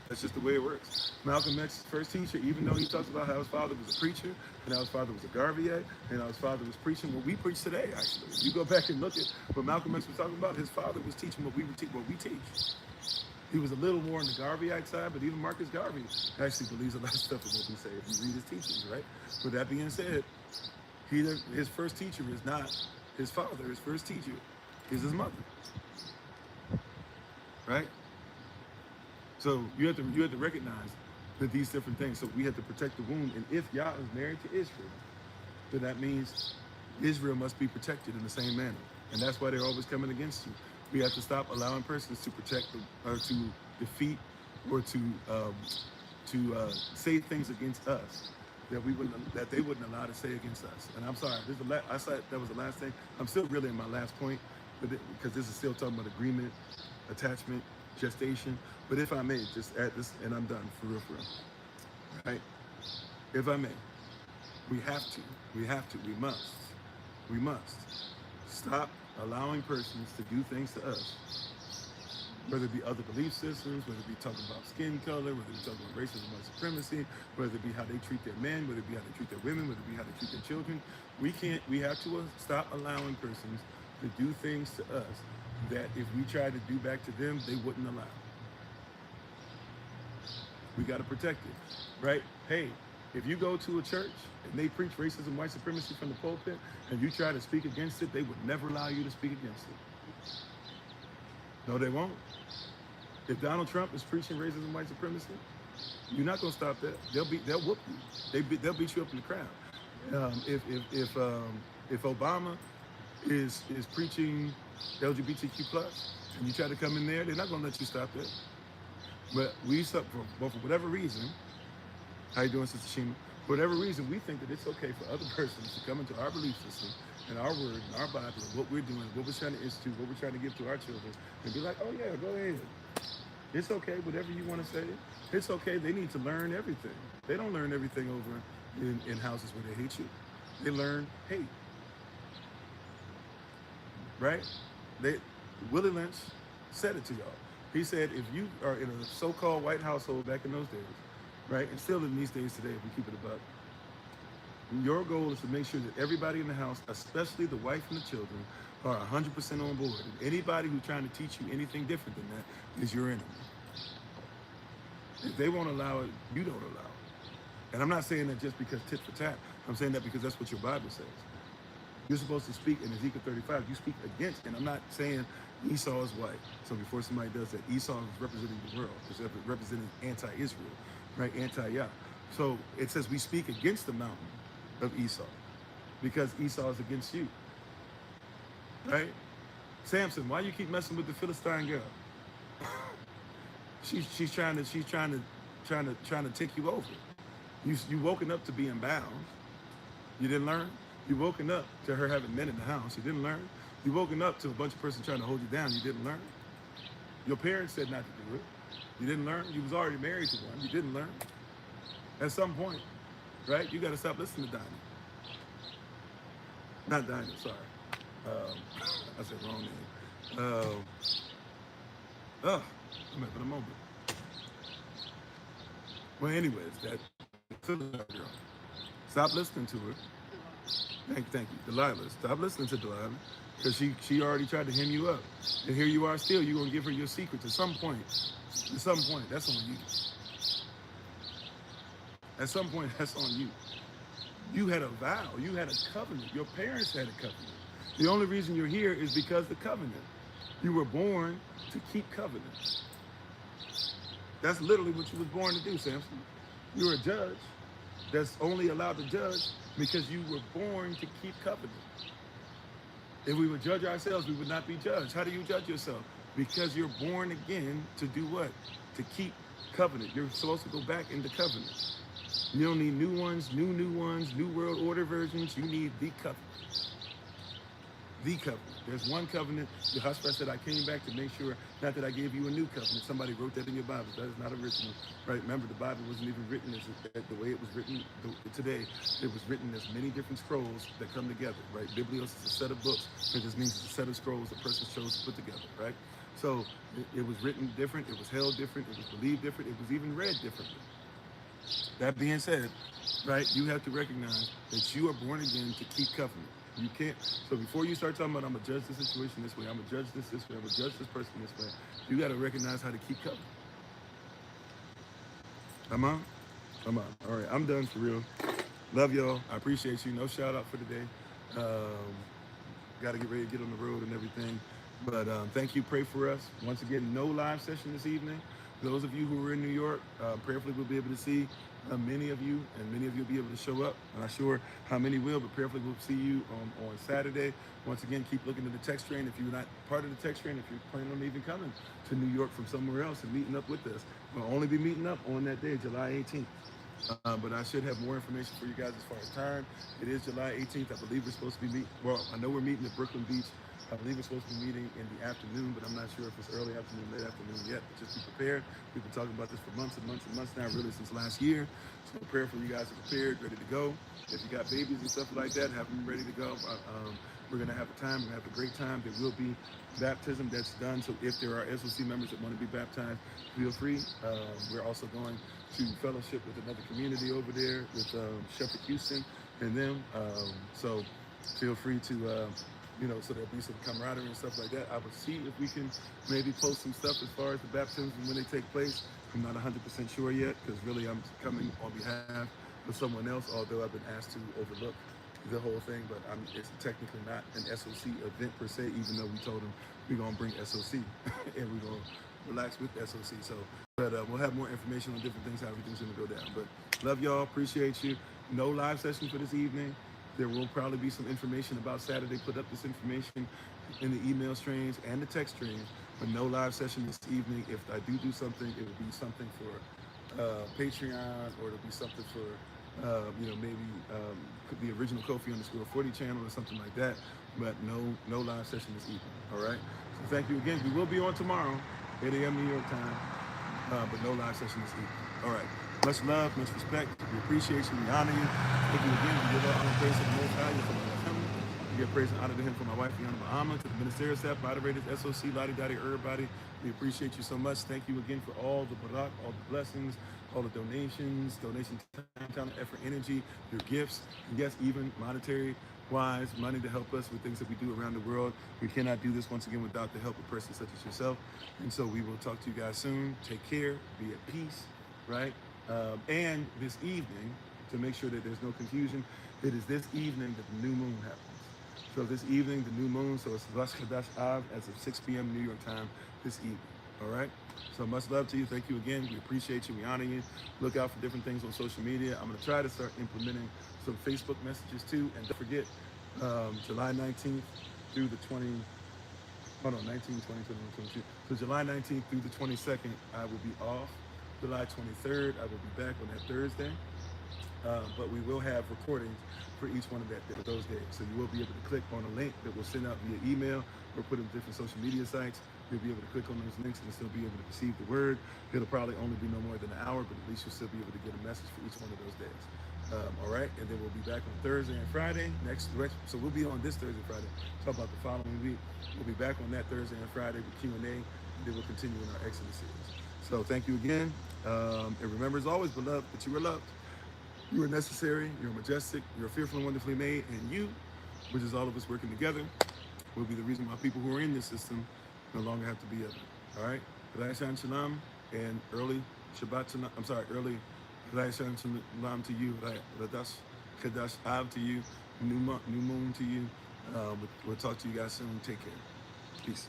Speaker 1: That's just the way it works. Malcolm X's first teacher, even though he talks about how his father was a preacher, and how his father was a Garveyite, and how his father was preaching what we preach today, actually. If you go back and look at what Malcolm X was talking about, his father was teaching what we teach. He was a little more on the Garveyite side, but even Marcus Garvey actually believes a lot of stuff in what we say if you read his teachings, right? With that being said, his first teacher is not his father. His first teacher is his mother, right? So you have to recognize that these different things. So we have to protect the womb. And if Yah is married to Israel, then that means Israel must be protected in the same manner. And that's why they're always coming against you. We have to stop allowing persons to protect or to defeat or to say things against us that they wouldn't allow to say against us. And I'm sorry, I said that was the last thing. I'm still really in my last point. because this is still talking about agreement, attachment, gestation. But if I may, just add this, and I'm done, for real, right? If I may, we must stop allowing persons to do things to us, whether it be other belief systems, whether it be talking about skin color, whether it be talking about racism, white supremacy, whether it be how they treat their men, whether it be how they treat their women, whether it be how they treat their children. We have to stop allowing persons to do things to us that if we tried to do back to them, they wouldn't allow. We got to protect it, right? Hey, if you go to a church and they preach racism, white supremacy from the pulpit, and you try to speak against it, they would never allow you to speak against it. No, they won't. If Donald Trump is preaching racism, white supremacy, you're not gonna stop that. They'll whoop you. They'll beat you up in the crowd. If Obama is preaching LGBTQ+, and you try to come in there, they're not gonna let you stop that. But for whatever reason, how you doing, Sister Shima? For whatever reason, we think that it's okay for other persons to come into our belief system and our word and our Bible and what we're doing, what we're trying to institute, what we're trying to give to our children, and be like, oh yeah, go ahead. It's okay, whatever you want to say. It's okay. They need to learn everything. They don't learn everything over in houses where they hate you. They learn hate. Right? Willie Lynch said it to y'all. He said, if you are in a so-called white household back in those days, right, and still in these days today, if we keep it above, your goal is to make sure that everybody in the house, especially the wife and the children, are 100% on board. And anybody who's trying to teach you anything different than that is your enemy. If they won't allow it, you don't allow it. And I'm not saying that just because tit for tat. I'm saying that because that's what your Bible says. You're supposed to speak in Ezekiel 35. You speak against, and I'm not saying Esau is white. So before somebody does that, Esau is representing the world. It's representing anti-Israel, right? Anti-Yah. So it says we speak against the mountain of Esau because Esau is against you, right? Samson, why you keep messing with the Philistine girl? she's trying to take you over. You woken up to being bound. You didn't learn. You woken up to her having men in the house. You didn't learn. You woken up to a bunch of person trying to hold you down. You didn't learn. Your parents said not to do it. You didn't learn. You was already married to one. You didn't learn. At some point, right? You got to stop listening to Dinah. Not Dinah, sorry. I said wrong name. I'm having a moment. Well, anyways, that girl. Stop listening to her. Thank you, Delilah. Stop listening to Delilah, because she already tried to hem you up, and here you are still. You're gonna give her your secrets at some point. At some point, that's on you. At some point, that's on you. You had a vow. You had a covenant. Your parents had a covenant. The only reason you're here is because the covenant. You were born to keep covenant. That's literally what you was born to do, Samson. You're a judge that's only allowed to judge because you were born to keep covenant. If we would judge ourselves, we would not be judged. How do you judge yourself? Because you're born again to do what? To keep covenant. You're supposed to go back into covenant. You don't need new ones, new world order versions. You need the covenant. The covenant. There's one covenant. The husband said, I came back to make sure, not that I gave you a new covenant. Somebody wrote that in your Bible. That is not original. Right? Remember, the Bible wasn't even written as the way it was written today. It was written as many different scrolls that come together. Right? Biblios is a set of books. It just means it's a set of scrolls the person chose to put together. Right? So it was written different. It was held different. It was believed different. It was even read differently. That being said, right, you have to recognize that you are born again to keep covenant. You can't. So before you start talking about, I'm going to judge the situation this way, I'm going to judge this way, I'm going to judge this person this way, you got to recognize how to keep covenant. Come on? Come on. All right, I'm done for real. Love y'all. I appreciate you. No shout out for today. Got to get ready to get on the road and everything. But thank you. Pray for us. Once again, no live session this evening. Those of you who are in New York, prayerfully we'll be able to see many of you, and many of you will be able to show up. I'm not sure how many will, but prayerfully we'll see you on Saturday. Once again, keep looking at the text train. If you're not part of the text train, if you're planning on even coming to New York from somewhere else and meeting up with us, we'll only be meeting up on that day, July 18th. But I should have more information for you guys as far as time. It is July 18th. I believe we're supposed to be meeting. Well, I know we're meeting at Brooklyn Beach I believe we're supposed to be meeting in the afternoon, but I'm not sure if it's early afternoon, late afternoon yet. But just be prepared. We've been talking about this for months and months and months now, really since last year. So prayerful you guys are prepared, ready to go. If you got babies and stuff like that, have them ready to go. We're going to have a time. We're going to have a great time. There will be baptism that's done. So if there are SOC members that want to be baptized, feel free. We're also going to fellowship with another community over there with Shepherd Houston and them. So feel free to, so there'll be some camaraderie and stuff like that. I will see if we can maybe post some stuff as far as the baptisms and when they take place. I'm not 100% sure yet because really I'm coming on behalf of someone else, although I've been asked to overlook the whole thing, but it's technically not an SOC event per se, even though we told them we're going to bring SOC and we're going to relax with SOC. So, but we'll have more information on different things, how everything's going to go down. But love y'all, appreciate you. No live session for this evening. There will probably be some information about Saturday. Put up this information in the email streams and the text streams, but no live session this evening. If I do something, it will be something for Patreon, or it'll be something for maybe the original Kofi _40 channel or something like that, but no live session this evening. All right. So thank you again. We will be on tomorrow, 8 a.m. New York time, but no live session this evening. All right. Much love, much respect. We appreciate you. We honor you. Thank you again. We give all honor and praise to the Most High for my family. We give praise and honor to him for my wife, Fiona Bahama, to the ministerial staff, moderators, SOC, Lottie Dottie, everybody. We appreciate you so much. Thank you again for all the barak, all the blessings, all the donations, time, talent, effort, energy, your gifts, and yes, even monetary wise, money to help us with things that we do around the world. We cannot do this once again without the help of a person such as yourself. And so we will talk to you guys soon. Take care, be at peace, right? And this evening, to make sure that there's no confusion, it is this evening that the new moon happens. So this evening, the new moon, so it's Rosh Chodesh Av as of 6 p.m. New York time this evening. All right? So much love to you. Thank you again. We appreciate you. We honor you. Look out for different things on social media. I'm going to try to start implementing some Facebook messages too. And don't forget, July 19th through the 20, hold on, 19, 20, 21, 22. So July 19th through the 22nd, I will be off. July 23rd, I will be back on that Thursday. But we will have recordings for each one of those days. So you will be able to click on a link that we'll send out via email or put in different social media sites. You'll be able to click on those links and still be able to receive the word. It'll probably only be no more than an hour, but at least you'll still be able to get a message for each one of those days. All right, and then we'll be back on Thursday and Friday next. So we'll be on this Thursday, Friday. Talk about the following week. We'll be back on that Thursday and Friday with Q&A, and then we'll continue in our Exodus series. So thank you again. And remember, as always, beloved, that you are loved. You are necessary, you're majestic, you're fearfully and wonderfully made, and you, which is all of us working together, will be the reason why people who are in this system no longer have to be other. All right? Ra'ashan Shalom, and early Shabbat Shalom, early Ra'ashan Shalom to you, Radash Kadash Av to you, new moon to you. We'll talk to you guys soon. Take care. Peace.